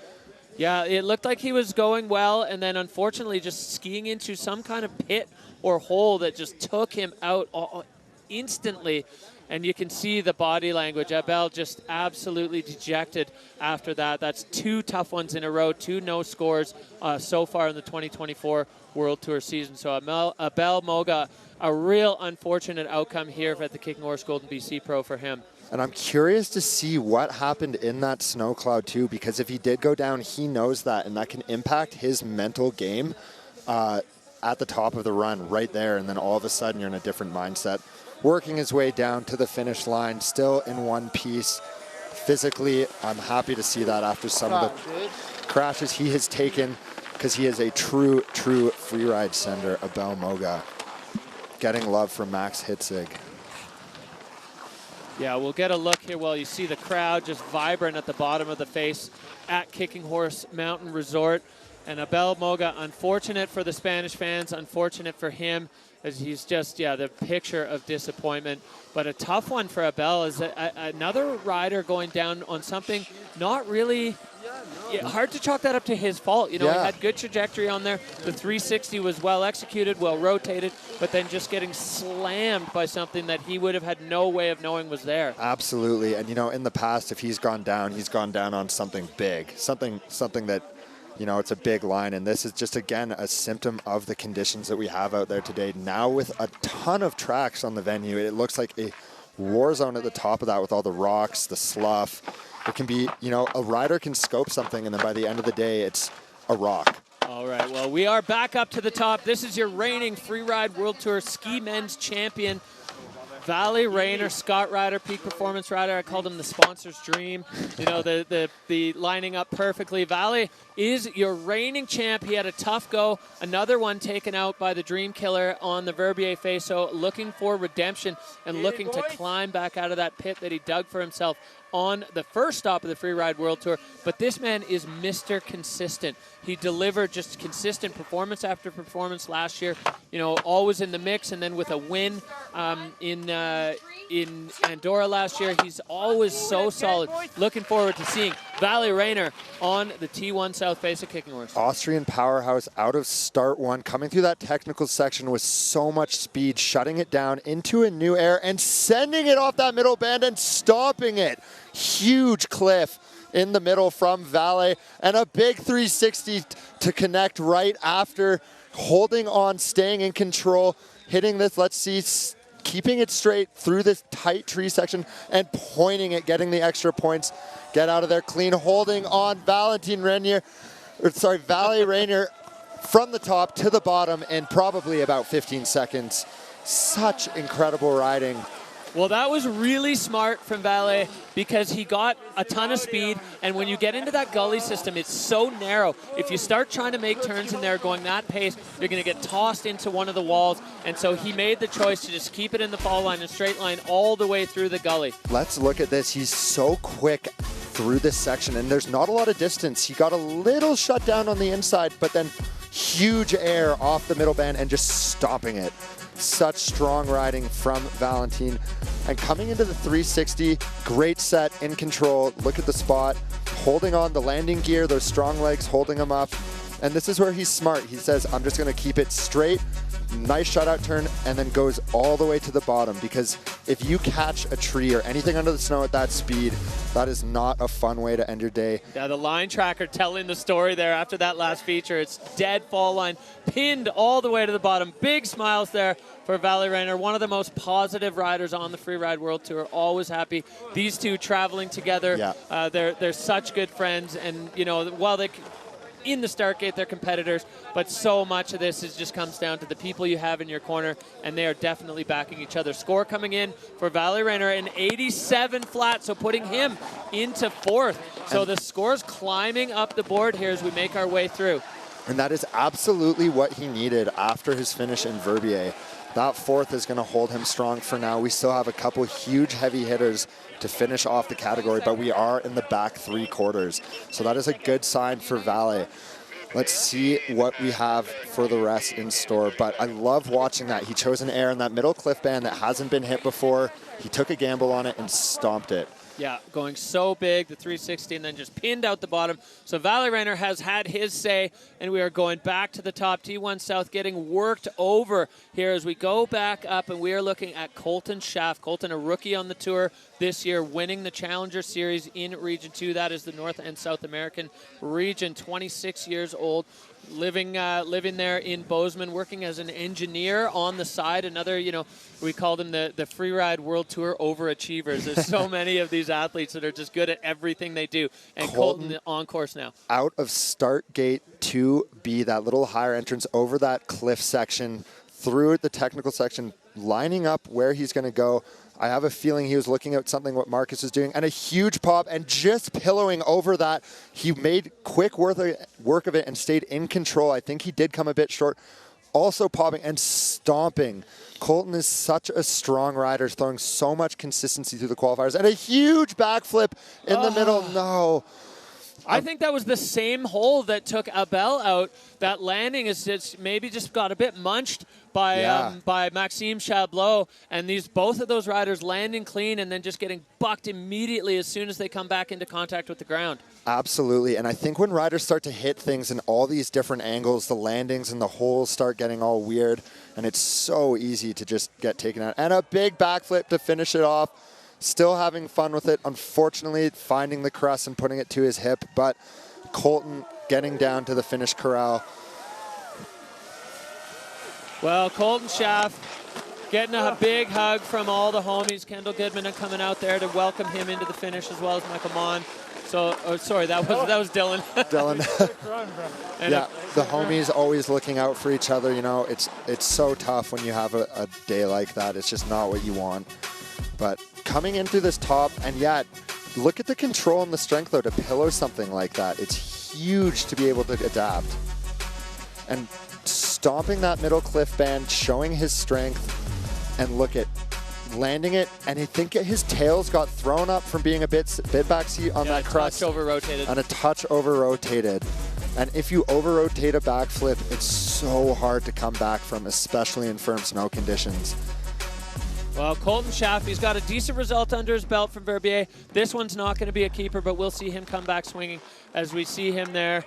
Yeah, it looked like he was going well, and then unfortunately just skiing into some kind of pit or hole that just took him out instantly. And you can see the body language. Abel just absolutely dejected after that. That's 2 tough ones in a row, 2 no scores so far in the 2024 World Tour season. So Abel Moga, a real unfortunate outcome here at the Kicking Horse Golden BC Pro for him. And I'm curious to see what happened in that snow cloud too, because if he did go down, he knows that, and that can impact his mental game at the top of the run right there. And then all of a sudden you're in a different mindset. Working his way down to the finish line, still in one piece. Physically, I'm happy to see that after some of the crashes he has taken, because he is a true freeride sender, Abel Moga. Getting love from Max Hitzig. Yeah, we'll get a look here while you see the crowd just vibrant at the bottom of the face at Kicking Horse Mountain Resort. And Abel Moga, unfortunate for the Spanish fans, unfortunate for him, as he's just, the picture of disappointment. But a tough one for Abel is another rider going down on something not really, hard to chalk that up to his fault. He had good trajectory on there. The 360 was well executed, well rotated, but then just getting slammed by something that he would have had no way of knowing was there. Absolutely. And, in the past, if he's gone down on something big, something that, it's a big line, and this is just, again, a symptom of the conditions that we have out there today. Now with a ton of tracks on the venue, it looks like a war zone at the top of that with all the rocks, the slough. It can be, a rider can scope something, and then by the end of the day, it's a rock. All right, well, we are back up to the top. This is your reigning Freeride World Tour Ski Men's Champion, Valentin Rainer, Scott rider, peak performance rider. I called him the sponsor's dream. The lining up perfectly. Valley is your reigning champ. He had a tough go. Another one taken out by the Dream Killer on the Verbier face. So looking for redemption and looking to climb back out of that pit that he dug for himself on the first stop of the Freeride World Tour. But this man is Mr. Consistent. He delivered just consistent performance after performance last year, always in the mix, and then with a win in Andorra last year. He's always so solid. Looking forward to seeing Valentin Rainer on the T1 South face of Kicking Horse. Austrian powerhouse out of start 1, coming through that technical section with so much speed, shutting it down into a new air and sending it off that middle band and stomping it. Huge cliff in the middle from Valet, and a big 360 to connect right after, holding on, staying in control, hitting this, let's see, keeping it straight through this tight tree section and pointing it, getting the extra points. Get out of there clean, holding on Valentin Rainer from the top to the bottom in probably about 15 seconds. Such incredible riding. Well, that was really smart from Valet because he got a ton of speed, and when you get into that gully system, it's so narrow. If you start trying to make turns in there going that pace, you're going to get tossed into one of the walls, and so he made the choice to just keep it in the fall line and straight line all the way through the gully. Let's look at this. He's so quick through this section, and there's not a lot of distance. He got a little shut down on the inside, but then huge air off the middle band and just stopping it. Such strong riding from Valentin. And coming into the 360, great set, in control. Look at the spot, holding on the landing gear, those strong legs holding him up. And this is where he's smart. He says, I'm just going to keep it straight, Nice shutout turn, and then goes all the way to the bottom, because if you catch a tree or anything under the snow at that speed, that is not a fun way to end your day. Yeah, the line tracker telling the story there after that last feature. It's dead fall line, pinned all the way to the bottom. Big smiles there for Valentin Rainer, one of the most positive riders on the Freeride World Tour. Always happy. These two traveling together. Yeah. They're such good friends, and you know, while they in the start gate, they're competitors, but so much of this just comes down to the people you have in your corner, and they are definitely backing each other. Score coming in for Valentin Rainer, an 87 flat, so putting him into 4th. So the score's climbing up the board here as we make our way through. And that is absolutely what he needed after his finish in Verbier. That 4th is going to hold him strong for now. We still have a couple huge heavy hitters to finish off the category, but we are in the back 3 quarters. So that is a good sign for Valet. Let's see what we have for the rest in store. But I love watching that. He chose an air in that middle cliff band that hasn't been hit before. He took a gamble on it and stomped it. Yeah, going so big, the 360, and then just pinned out the bottom. So Valentin Rainer has had his say, and we are going back to the top. T1 South getting worked over here as we go back up, and we are looking at Colton Shaff. Colton, a rookie on the tour this year, winning the Challenger Series in Region 2. That is the North and South American region, 26 years old. Living there in Bozeman, working as an engineer on the side. Another, you know, we called them the Freeride World Tour overachievers. There's so many of these athletes that are just good at everything they do. And Colton on course now. Out of start gate 2B, that little higher entrance over that cliff section, through the technical section, lining up where he's going to go. I have a feeling he was looking at something what Marcus was doing, and a huge pop, and just pillowing over that. He made quick work of it and stayed in control. I think he did come a bit short. Also popping and stomping. Colton is such a strong rider, throwing so much consistency through the qualifiers, and a huge backflip in the middle. No. I think that was the same hole that took Abel out. That landing is just maybe just got a bit munched by Maxime Chabloz, and both of those riders landing clean and then just getting bucked immediately as soon as they come back into contact with the ground. Absolutely, and I think when riders start to hit things in all these different angles, the landings and the holes start getting all weird, and it's so easy to just get taken out. And a big backflip to finish it off. Still having fun with it, unfortunately finding the crest and putting it to his hip, but Colton getting down to the finish corral. Well, Colton Shaff getting a big hug from all the homies. Kendall Goodman coming out there to welcome him into the finish, as well as Michael Mon. So, sorry, that was Dillon. Dillon. Yeah, the homies always looking out for each other. You know, it's so tough when you have a day like that. It's just not what you want. But coming into this top, and yet, look at the control and the strength, though, to pillow something like that. It's huge to be able to adapt. And stomping that middle cliff band, showing his strength, and look at landing it, and I think his tails got thrown up from being a bit backseat on that crest. A touch over-rotated. And a touch over-rotated. And if you over-rotate a backflip, it's so hard to come back from, especially in firm snow conditions. Well, Colton Shaff, he's got a decent result under his belt from Verbier. This one's not going to be a keeper, but we'll see him come back swinging as we see him there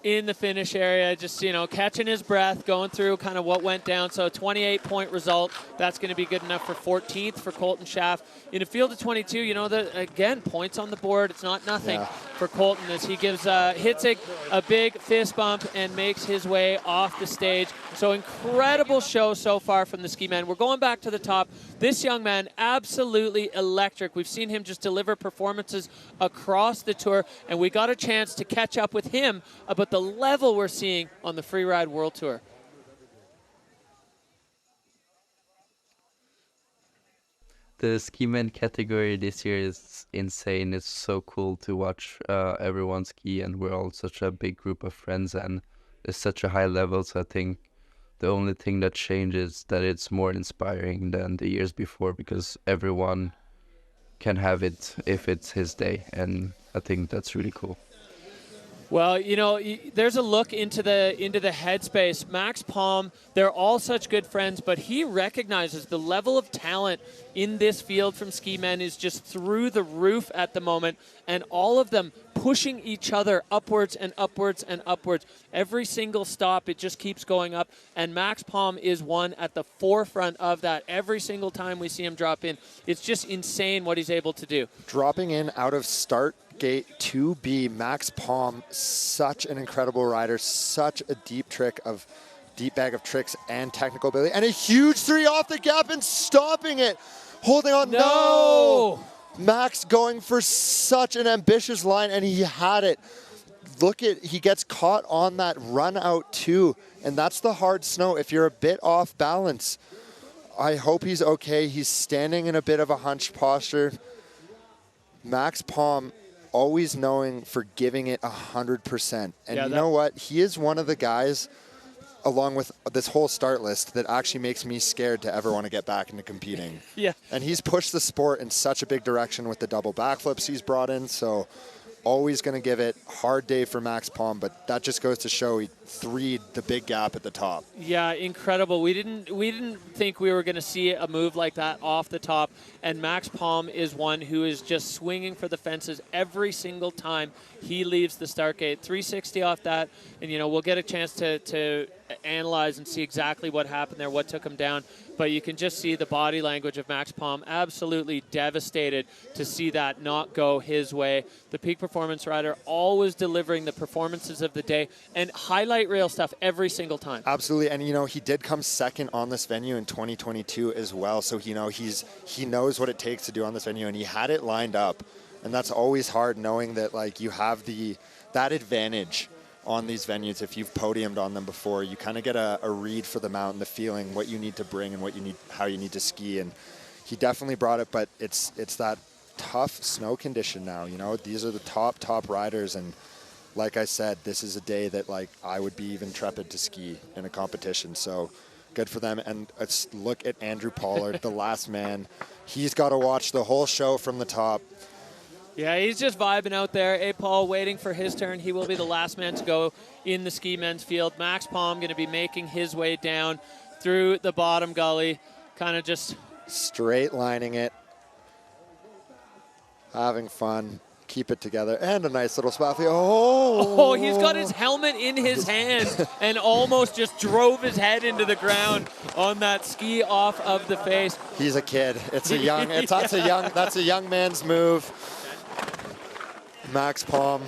in the finish area, just, you know, catching his breath, going through kind of what went down. So 28-point result, that's going to be good enough for 14th for Colton Shaff. In a field of 22, you know, again, points on the board. It's not nothing for Colton as he gives hits a big fist bump and makes his way off the stage. So incredible show so far from the ski man. We're going back to the top. This young man, absolutely electric. We've seen him just deliver performances across the tour, and we got a chance to catch up with him about the level we're seeing on the Freeride World Tour. The ski man category this year is insane. It's so cool to watch everyone ski, and we're all such a big group of friends, and it's such a high level. So I think the only thing that changes that it's more inspiring than the years before, because everyone can have it if it's his day, and I think that's really cool. Well, you know, there's a look into the headspace. Max Palm, they're all such good friends, but he recognizes the level of talent in this field from ski men is just through the roof at the moment, and all of them pushing each other upwards and upwards and upwards. Every single stop, it just keeps going up. And Max Palm is one at the forefront of that. Every single time we see him drop in, it's just insane what he's able to do. Dropping in out of start gate 2B, Max Palm, such an incredible rider, such a deep bag of tricks and technical ability, and a huge 3 off the gap and stopping it, holding on. No! Max going for such an ambitious line, and he had it. He gets caught on that run out too, and that's the hard snow. If you're a bit off balance, I hope he's okay. He's standing in a bit of a hunched posture. Max Palm, always knowing for giving it 100%. And you know what? He is one of the guys, along with this whole start list, that actually makes me scared to ever want to get back into competing. Yeah. And he's pushed the sport in such a big direction with the double backflips he's brought in. So always going to give it. Hard day for Max Palm, but that just goes to show he threed the big gap at the top. Yeah, incredible. We didn't think we were going to see a move like that off the top, and Max Palm is one who is just swinging for the fences every single time he leaves the start gate. 360 off that, and we'll get a chance to analyze and see exactly what happened there, what took him down. But you can just see the body language of Max Palm, absolutely devastated to see that not go his way. The peak performance rider always delivering the performances of the day and highlight reel stuff every single time. Absolutely, and he did come second on this venue in 2022 as well. So he knows what it takes to do on this venue, and he had it lined up. And that's always hard, knowing that you have that advantage on these venues. If you've podiumed on them before, you kind of get a read for the mountain, the feeling, what you need to bring and how you need to ski. And he definitely brought it, but it's that tough snow condition now. These are the top riders, and like I said, this is a day that I would be even trepid to ski in a competition. So good for them. And let's look at Andrew Pollard, the last man. He's got to watch the whole show from the top. Yeah, he's just vibing out there. A. Paul waiting for his turn. He will be the last man to go in the ski men's field. Max Palm going to be making his way down through the bottom gully, kind of just straight lining it, having fun. Keep it together, and a nice little spot. Oh, he's got his helmet in his hand and almost just drove his head into the ground on that ski off of the face. He's a kid. That's a young man's move. Max Palm.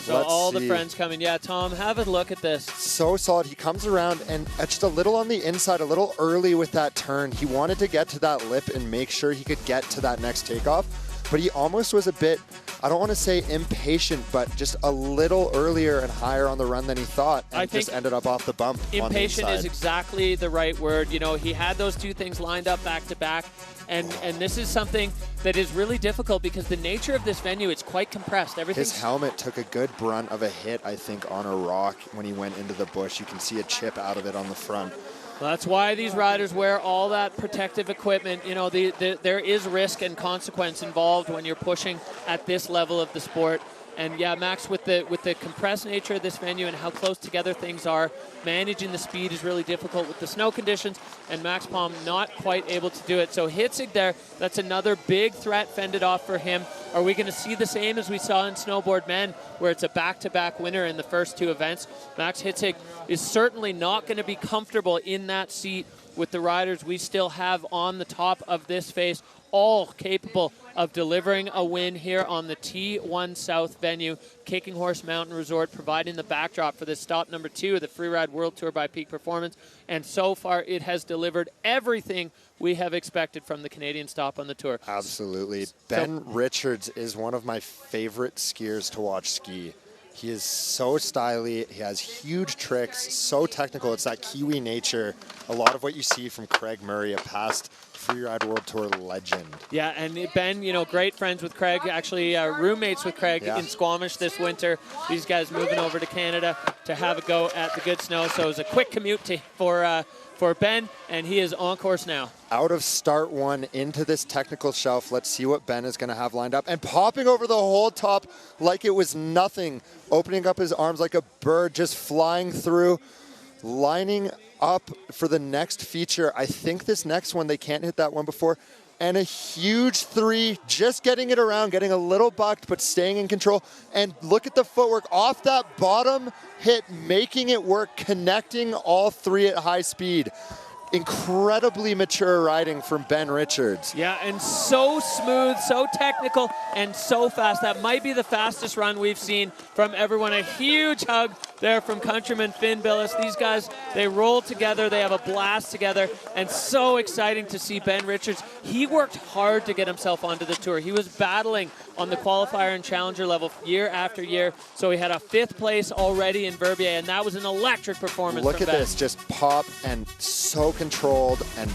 So all the friends coming. Yeah, Tom, have a look at this. So solid. He comes around and just a little on the inside, a little early with that turn. He wanted to get to that lip and make sure he could get to that next takeoff. But he almost was a bit, I don't want to say impatient, but just a little earlier and higher on the run than he thought, and just ended up off the bump. Impatient is exactly the right word. He had those two things lined up back to back, and this is something that is really difficult because the nature of this venue, it's quite compressed. His helmet took a good brunt of a hit, I think, on a rock when he went into the bush. You can see a chip out of it on the front. Well, that's why these riders wear all that protective equipment. There is risk and consequence involved when you're pushing at this level of the sport. And yeah, Max, with the compressed nature of this venue and how close together things are, managing the speed is really difficult with the snow conditions, and Max Palm not quite able to do it. So Hitzig there, that's another big threat fended off for him. Are we going to see the same as we saw in snowboard men, where it's a back-to-back winner in the first two events? Max Hitzig is certainly not going to be comfortable in that seat with the riders we still have on the top of this face, all capable of delivering a win here on the T1 South venue. Kicking Horse Mountain Resort providing the backdrop for this stop number 2 of the Freeride World Tour by Peak Performance. And so far it has delivered everything we have expected from the Canadian stop on the tour. Absolutely. Ben Richards is one of my favorite skiers to watch ski. He is so stylish. He has huge tricks, so technical. It's that Kiwi nature. A lot of what you see from Craig Murray, a past Freeride World Tour legend. Yeah, and Ben, great friends with Craig, actually roommates with Craig in Squamish this winter. These guys moving over to Canada to have a go at the good snow. So it was a quick commute for Ben, and he is on course now. Out of start one into this technical shelf. Let's see what Ben is going to have lined up. And popping over the whole top like it was nothing. Opening up his arms like a bird, just flying through. Lining up for the next feature. I think this next one, they can't hit that one before. and a huge 3, just getting it around, getting a little bucked, but staying in control. And look at the footwork off that bottom hit, making it work, connecting all 3 at high speed. Incredibly mature riding from Ben Richards. Yeah, and so smooth, so technical, and so fast. That might be the fastest run we've seen from everyone. A huge hug there from countryman Finn Billis. These guys, they roll together, they have a blast together, and so exciting to see Ben Richards. He worked hard to get himself onto the tour. He was battling on the qualifier and challenger level year after year, so he had a 5th place already in Verbier, and that was an electric performance. Look from at Ben. this, just pop and so controlled and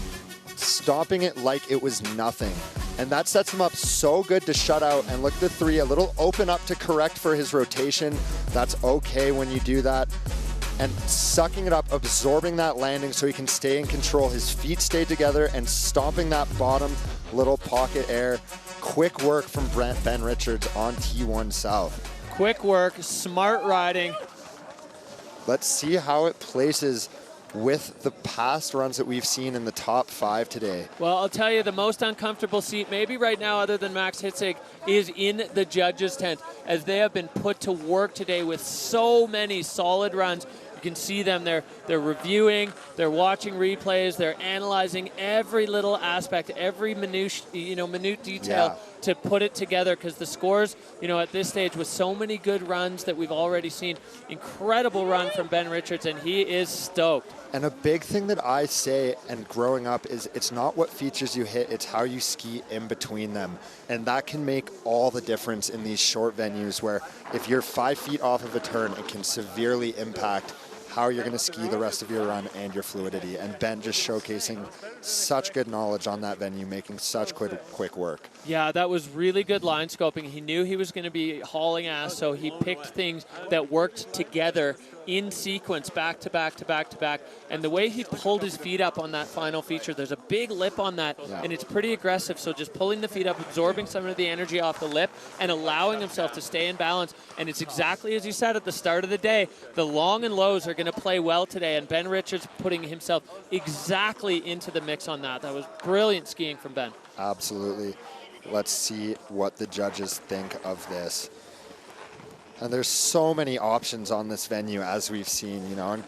stomping it like it was nothing. And that sets him up so good to shut out. And look at the 3, a little open up to correct for his rotation. That's okay when you do that. And sucking it up, absorbing that landing so he can stay in control. His feet stay together and stomping that bottom little pocket air. Quick work from Ben Richards on T1 South. Quick work, smart riding. Let's see how it places with the past runs that we've seen in the top 5 today. Well, I'll tell you, the most uncomfortable seat, maybe right now other than Max Hitzig, is in the judges' tent, as they have been put to work today with so many solid runs. You can see them, they're reviewing, they're watching replays, they're analyzing every little aspect, every minute detail to put it together, because the scores, at this stage with so many good runs that we've already seen, incredible run from Ben Richards, and he is stoked. And a big thing that I say, and growing up, is it's not what features you hit, it's how you ski in between them. And that can make all the difference in these short venues, where if you're 5 feet off of a turn, it can severely impact how you're going to ski the rest of your run and your fluidity. And Ben just showcasing such good knowledge on that venue, making such quick work. Yeah, that was really good line scoping. He knew he was going to be hauling ass, so he picked things that worked together in sequence, back to back to back to back. And the way he pulled his feet up on that final feature, there's a big lip on that, and it's pretty aggressive. So just pulling the feet up, absorbing some of the energy off the lip, and allowing himself to stay in balance. And it's exactly as you said at the start of the day, the long and lows are going to play well today, and Ben Richards putting himself exactly into the mix on that. That was brilliant skiing from Ben. Absolutely. Let's see what the judges think of this. And there's so many options on this venue, as we've seen, and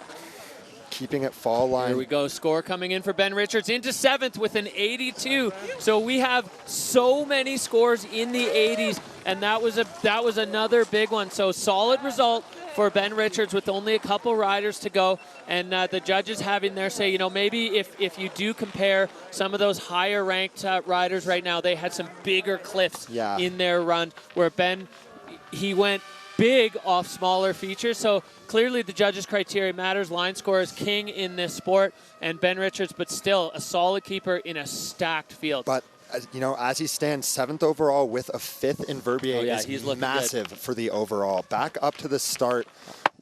keeping it fall line. Here we go, score coming in for Ben Richards into 7th with an 82. So we have so many scores in the 80s, and that was another big one. So solid result for Ben Richards with only a couple riders to go, and the judges having their say. Maybe if you do compare some of those higher ranked riders right now, they had some bigger cliffs in their run, where Ben, he went big off smaller features. So clearly the judges' criteria matters. Line score is king in this sport, and Ben Richards, but still a solid keeper in a stacked field. But as he stands 7th overall with a 5th in Verbier, he's is looking massive good for the overall. Back up to the start.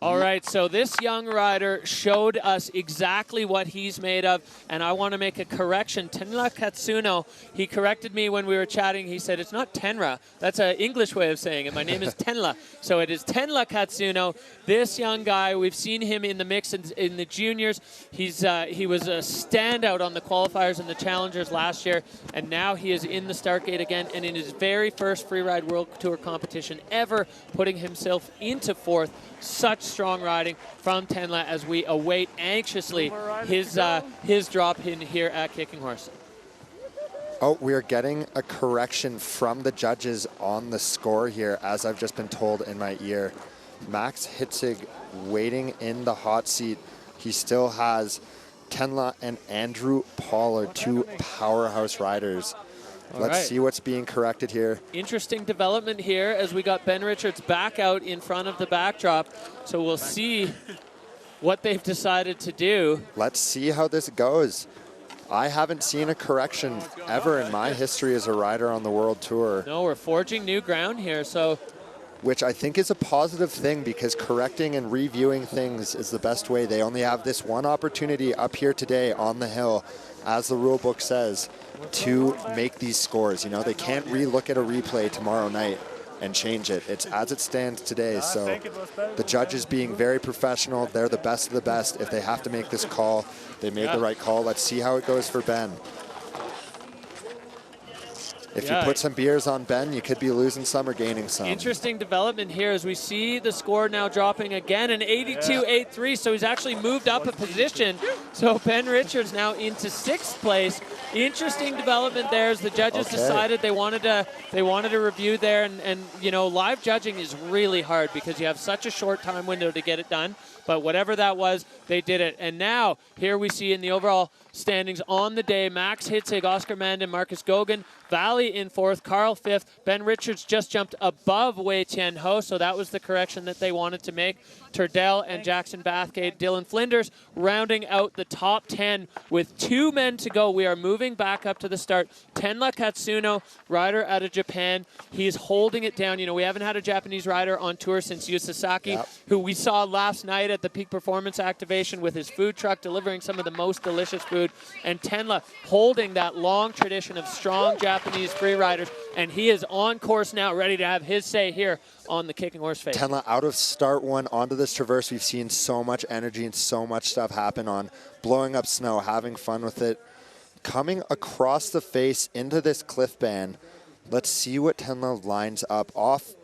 All right, so this young rider showed us exactly what he's made of, and I want to make a correction. Tenra Katsuno, he corrected me when we were chatting. He said, it's not Tenra. That's an English way of saying it. My name is Tenla. So it is Tenra Katsuno. This young guy, we've seen him in the mix in the juniors. He was a standout on the qualifiers and the challengers last year, and now he is in the start gate again, and in his very first Freeride World Tour competition ever, putting himself into 4th. Such strong riding from Tenla as we await anxiously his drop in here at Kicking Horse. Oh, we are getting a correction from the judges on the score here, as I've just been told in my ear. Max Hitzig waiting in the hot seat. He still has Tenla and Andrew Pollard, 2 powerhouse riders. Let's see what's being corrected here. Interesting development here as we got Ben Richards back out in front of the backdrop. So we'll see what they've decided to do. Let's see how this goes. I haven't seen a correction ever in my history as a rider on the World Tour. No, we're forging new ground here, so. Which I think is a positive thing, because correcting and reviewing things is the best way. They only have this one opportunity up here today on the hill, as the rule book says, to make these scores. They can't re-look at a replay tomorrow night and change it. It's as it stands today. So the judges being very professional, they're the best of the best. If they have to make this call, they made the right call. Let's see how it goes for Ben. If you put some beers on Ben, you could be losing some or gaining some. Interesting development here as we see the score now dropping again, an 82-83, so he's actually moved up a position. So Ben Richards now into 6th place. Interesting development there as the judges decided they wanted to review there, and you know, live judging is really hard because you have such a short time window to get it done. But whatever that was, they did it. And now, here we see in the overall standings on the day, Max Hitzig, Oscar Mandon, Marcus Gogan, Valley in 4th, Carl 5th. Ben Richards just jumped above Weitien Ho, so that was the correction that they wanted to make. Turdell and Jackson Bathgate, Dillon Flinders rounding out the top 10 with 2 men to go. We are moving back up to the start. Tenra Katsuno, rider out of Japan. He's holding it down. You know, we haven't had a Japanese rider on tour since Yu Sasaki, who we saw last night at the Peak Performance Activation with his food truck delivering some of the most delicious food. And Tenra holding that long tradition of strong Japanese free riders. And he is on course now, ready to have his say here on the Kicking Horse Face. Tenra out of start 1 onto this traverse. We've seen so much energy and so much stuff happen on blowing up snow, having fun with it. Coming across the face into this cliff band. Let's see what Tenra lines up off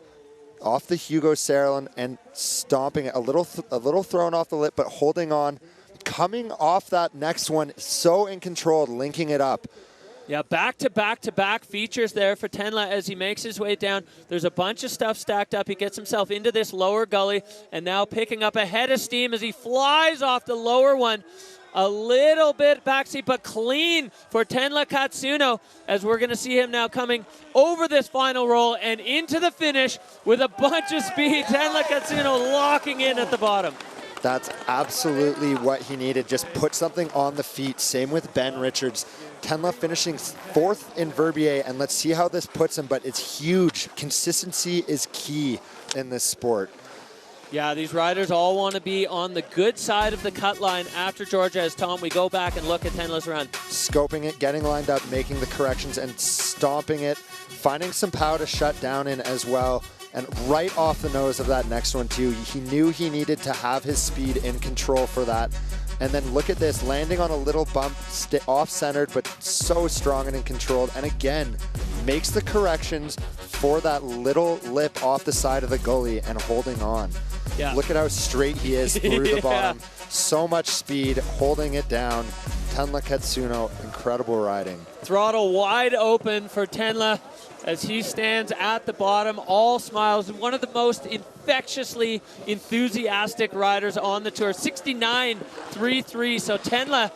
the Hugo Serra and stomping it. A little thrown off the lip, but holding on. Coming off that next one, so in control, linking it up. Yeah, back-to-back-to-back features there for Tenra as he makes his way down. There's a bunch of stuff stacked up. He gets himself into this lower gully and now picking up a head of steam as he flies off the lower one. A little bit backseat, but clean for Tenra Katsuno as we're going to see him now coming over this final roll and into the finish with a bunch of speed. Tenra Katsuno locking in at the bottom. That's absolutely what he needed. Just put something on the feet. Same with Ben Richards. Tenra finishing 4th in Verbier, and let's see how this puts him, but it's huge. Consistency is key in this sport. Yeah, these riders all want to be on the good side of the cut line after Georgia. As Tom, we go back and look at Tenra's run. Scoping it, getting lined up, making the corrections, and stomping it. Finding some pow to shut down in as well. And right off the nose of that next one, too. He knew he needed to have his speed in control for that. And then look at this, landing on a little bump, off-centered, but so strong and in control. And again, makes the corrections for that little lip off the side of the gully and holding on. Yeah. Look at how straight he is through the bottom. So much speed, holding it down. Tenra Katsuno, incredible riding. Throttle wide open for Tenra as he stands at the bottom, all smiles. One of the most infectiously enthusiastic riders on the tour. 69.33, so Tenra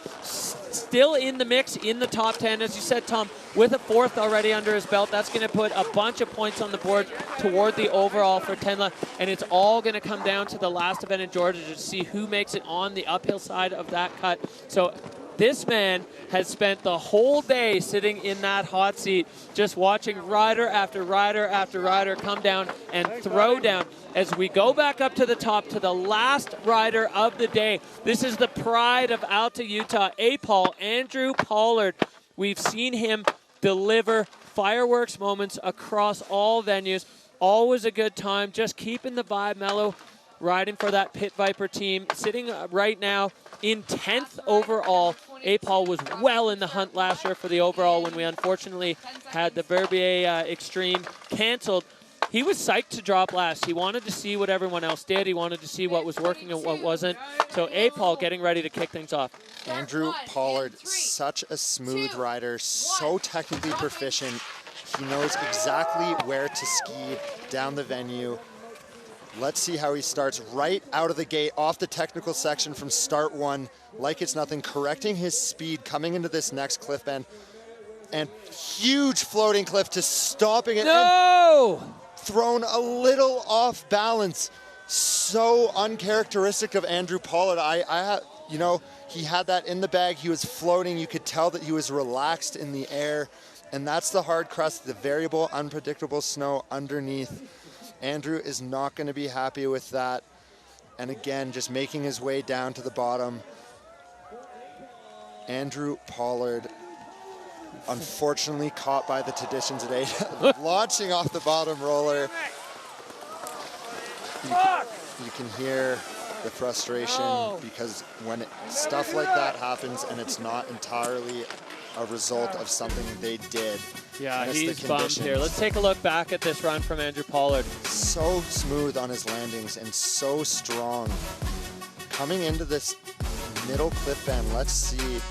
still in the mix, in the top 10, as you said, Tom, with a 4th already under his belt. That's going to put a bunch of points on the board toward the overall for Tenra, and it's all going to come down to the last event in Georgia to see who makes it on the uphill side of that cut. So this man has spent the whole day sitting in that hot seat, just watching rider after rider after rider come down and throw down. As we go back up to the top to the last rider of the day, this is the pride of Alta, Utah, APOL, Andrew Pollard. We've seen him deliver fireworks moments across all venues. Always a good time, just keeping the vibe mellow, riding for that Pit Viper team, sitting right now in 10th overall. APOL was well in the hunt last year for the overall when we unfortunately had the Verbier Extreme canceled. He was psyched to drop last. He wanted to see what everyone else did. He wanted to see what was working and what wasn't. So APOL getting ready to kick things off. Andrew Pollard, such a smooth rider, so technically proficient. He knows exactly where to ski down the venue. Let's see how he starts right out of the gate, off the technical section from start 1, like it's nothing, correcting his speed, coming into this next cliff bend, and huge floating cliff to stomping it. No! Thrown a little off balance. So uncharacteristic of Andrew Pollard. You know, he had that in the bag. He was floating. You could tell that he was relaxed in the air. And that's the hard crust, the variable, unpredictable snow underneath. Andrew is not going to be happy with that. And again, just making his way down to the bottom. Andrew Pollard, unfortunately caught by the tradition today, launching off the bottom roller. You can hear the frustration because when stuff like that happens and it's not entirely a result of something they did, Yeah, and it's the he's bummed conditions. here. Let's take a look back at this run from Andrew Pollard. So smooth on his landings and so strong. Coming into this middle cliff bend, let's see.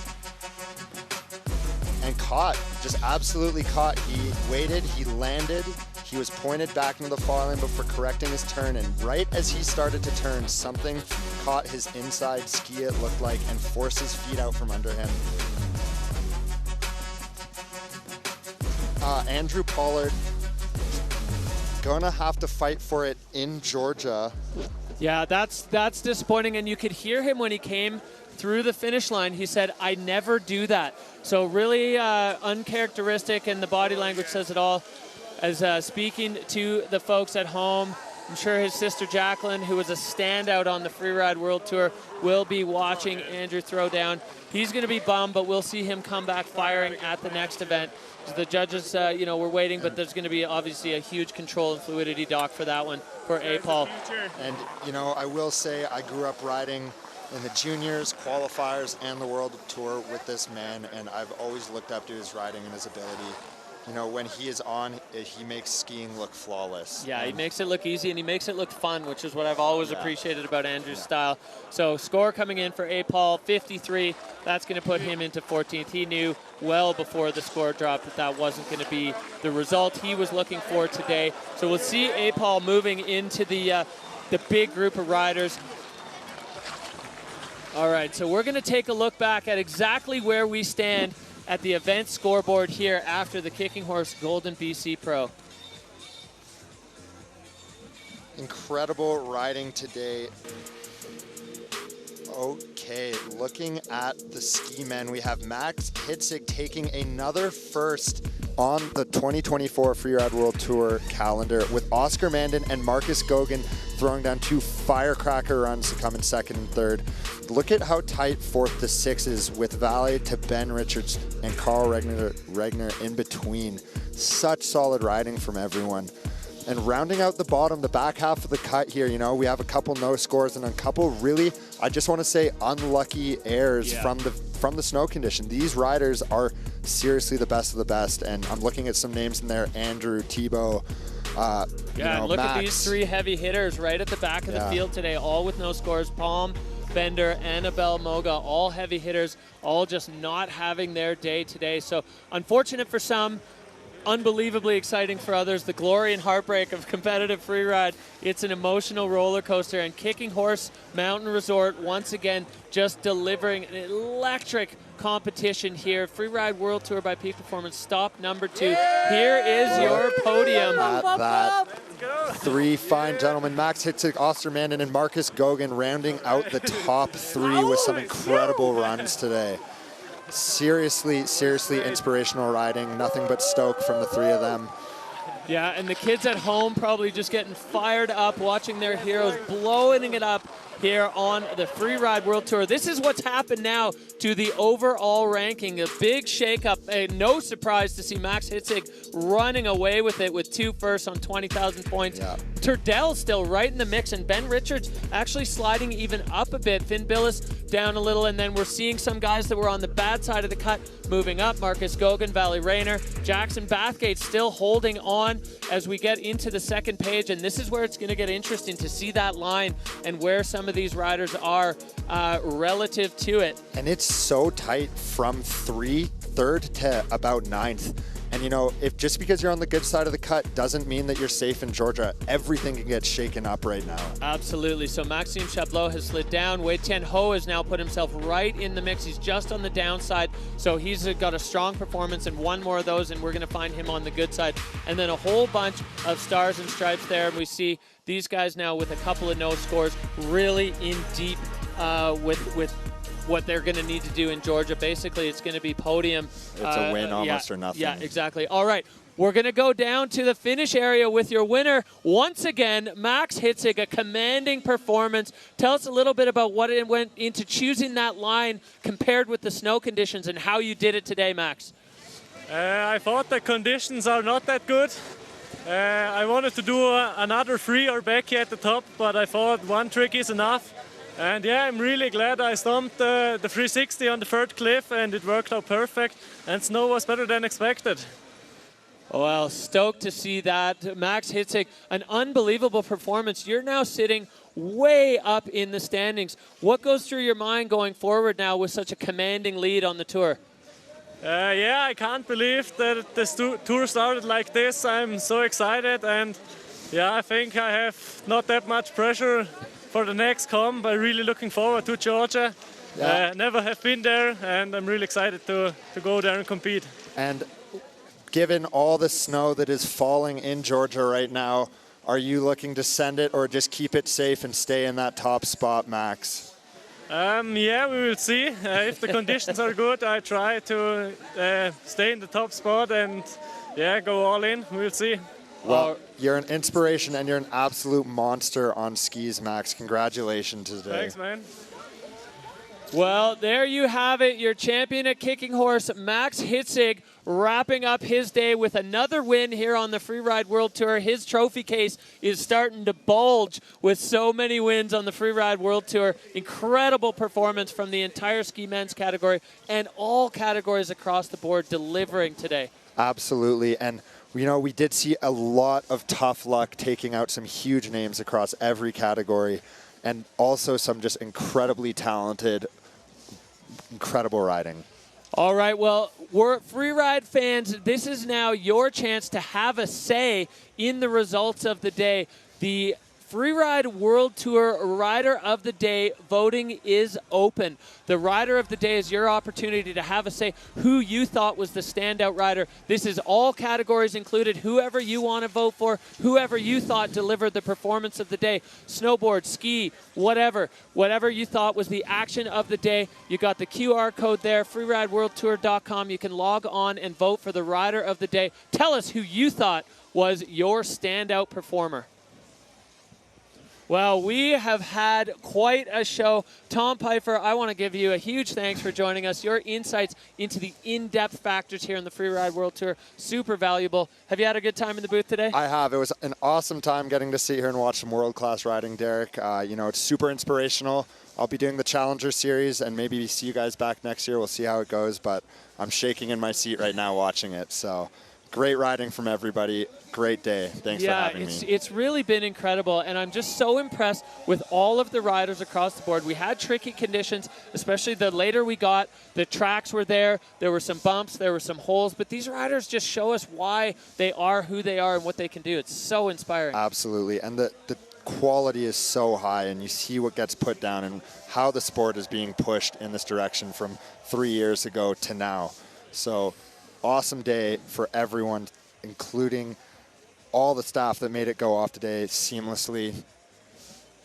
And caught, just absolutely caught. He waited, he landed, he was pointed back into the far lane before correcting his turn, and right as he started to turn, something caught his inside ski, it looked like, and forced his feet out from under him. Andrew Pollard gonna have to fight for it in Georgia. Yeah, that's disappointing, and you could hear him when he came through the finish line. He said, "I never do that." So really uncharacteristic, and the body language says it all. As speaking to the folks at home, I'm sure his sister Jacqueline, who was a standout on the Freeride World Tour, will be watching Andrew throw down. He's going to be bummed, but we'll see him come back firing at the next event. The judges, we're waiting, but there's going to be obviously a huge control and fluidity dock for that one for A-Paul. And, I will say I grew up riding in the juniors, qualifiers, and the World Tour with this man, and I've always looked up to his riding and his ability. When he is on, he makes skiing look flawless. Yeah, he makes it look easy, and he makes it look fun, which is what I've always appreciated about Andrew's style. So score coming in for A-Paul, 53. That's going to put him into 14th. He knew well before the score dropped that wasn't going to be the result he was looking for today. So we'll see A-Paul moving into the big group of riders. All right, so we're going to take a look back at exactly where we stand at the event scoreboard here after the Kicking Horse Golden BC Pro. Incredible riding today. Okay, looking at the ski men, we have Max Hitzig taking another first on the 2024 Freeride World Tour calendar, with Oscar Mandon and Marcus Goguen throwing down two firecracker runs to come in second and third. Look at how tight 4th to 6 is, with Valle to Ben Richards and Carl Regner in between. Such solid riding from everyone. And rounding out the bottom, the back half of the cut here, we have a couple no scores and a couple really, I just want to say, unlucky errors from the snow condition. These riders are seriously the best of the best, and I'm looking at some names in there: Andrew, Thibault, and look Max. at these three heavy hitters right at the back of the field today, all with no scores. Palm, Bender, and Abel Moga, all heavy hitters, all just not having their day today. So unfortunate for some, unbelievably exciting for others. The glory and heartbreak of competitive freeride. It's an emotional roller coaster, and Kicking Horse Mountain Resort once again just delivering an electric competition here. Freeride World Tour by Peak Performance, stop number 2. Here is your podium. That 3 fine gentlemen, Max Hitzig, Oscar Mandon, and Marcus Goguen rounding out the top 3 with some incredible runs today. Seriously inspirational riding. Nothing but stoke from the 3 of them. Yeah, and the kids at home probably just getting fired up, watching their heroes blowing it up here on the Freeride World Tour. This is what's happened now to the overall ranking. A big shakeup. No surprise to see Max Hitzig running away with it with 2 firsts on 20,000 points. Yeah. Turdell still right in the mix, and Ben Richards actually sliding even up a bit. Finn Billis down a little, and then we're seeing some guys that were on the bad side of the cut moving up. Marcus Goguen, Valle Rainer, Jackson Bathgate still holding on as we get into the second page, and this is where it's going to get interesting to see that line and where some of these riders are relative to it. And it's so tight from 3rd to about 9th. And if just because you're on the good side of the cut doesn't mean that you're safe in Georgia. Everything can get shaken up right now. Absolutely. So Maxime Chabloz has slid down. Weitien Ho has now put himself right in the mix. He's just on the downside. So he's got a strong performance, and one more of those, and we're going to find him on the good side. And then a whole bunch of stars and stripes there. And we see these guys now with a couple of no scores, really in deep with what they're going to need to do in Georgia. Basically, it's going to be podium. It's a win almost or nothing. Yeah, exactly. All right, we're going to go down to the finish area with your winner. Once again, Max Hitzig, a commanding performance. Tell us a little bit about what it went into choosing that line compared with the snow conditions and how you did it today, Max. I thought the conditions are not that good. I wanted to do another free or backy at the top, but I thought one trick is enough. And yeah, I'm really glad I stomped the 360 on the 3rd cliff, and it worked out perfect, and snow was better than expected. Well, stoked to see that. Max Hitzig, an unbelievable performance. You're now sitting way up in the standings. What goes through your mind going forward now with such a commanding lead on the tour? Yeah, I can't believe that this tour started like this. I'm so excited, and yeah, I think I have not that much pressure for the next comp. I'm really looking forward to Georgia. Yeah. Never have been there, and I'm really excited to go there and compete. And given all the snow that is falling in Georgia right now, are you looking to send it or just keep it safe and stay in that top spot, Max? Yeah, we will see. If the conditions are good, I try to stay in the top spot and yeah, go all in. We will see. Well, you're an inspiration and you're an absolute monster on skis, Max. Congratulations today. Thanks, man. Well, there you have it. Your champion at Kicking Horse, Max Hitzig, wrapping up his day with another win here on the Freeride World Tour. His trophy case is starting to bulge with so many wins on the Freeride World Tour. Incredible performance from the entire ski men's category and all categories across the board delivering today. Absolutely. And you know, we did see a lot of tough luck taking out some huge names across every category, and also some just incredibly talented, incredible riding. All right, well, we're Freeride fans. This is now your chance to have a say in the results of the day. The Freeride World Tour Rider of the Day voting is open. The Rider of the Day is your opportunity to have a say who you thought was the standout rider. This is all categories included, whoever you want to vote for, whoever you thought delivered the performance of the day. Snowboard, ski, whatever you thought was the action of the day. You got the QR code there, freerideworldtour.com. You can log on and vote for the Rider of the Day. Tell us who you thought was your standout performer. Well, we have had quite a show. Tom Pfeiffer, I want to give you a huge thanks for joining us. Your insights into the in-depth factors here in the Freeride World Tour, super valuable. Have you had a good time in the booth today? I have. It was an awesome time getting to sit here and watch some world-class riding, Derek. You know, it's super inspirational. I'll be doing the Challenger Series, and maybe see you guys back next year. We'll see how it goes, but I'm shaking in my seat right now watching it. So great riding from everybody. Great day. Thanks for having me. It's really been incredible, and I'm just so impressed with all of the riders across the board. We had tricky conditions, especially the later we got. The tracks were there. There were some bumps. There were some holes. But these riders just show us why they are who they are and what they can do. It's so inspiring. Absolutely. And the quality is so high, and you see what gets put down and how the sport is being pushed in this direction from 3 years ago to now. So awesome day for everyone, including all the staff that made it go off today seamlessly.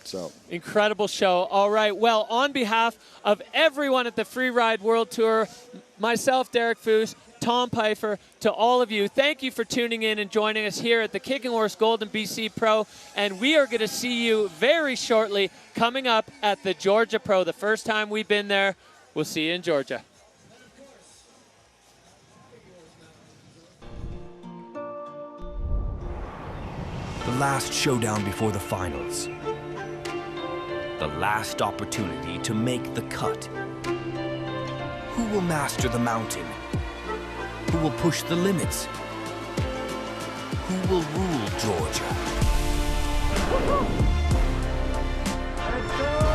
So incredible show. All right, well, on behalf of everyone at the Freeride World Tour, myself, Derek Foos, Tom Pfeiffer, to all of you, thank you for tuning in and joining us here at the Kicking Horse Golden BC Pro, and we are going to see you very shortly coming up at the Georgia Pro. The first time we've been there. We'll see you in Georgia. The last showdown before the finals. The last opportunity to make the cut. Who will master the mountain? Who will push the limits? Who will rule Georgia? Let's go!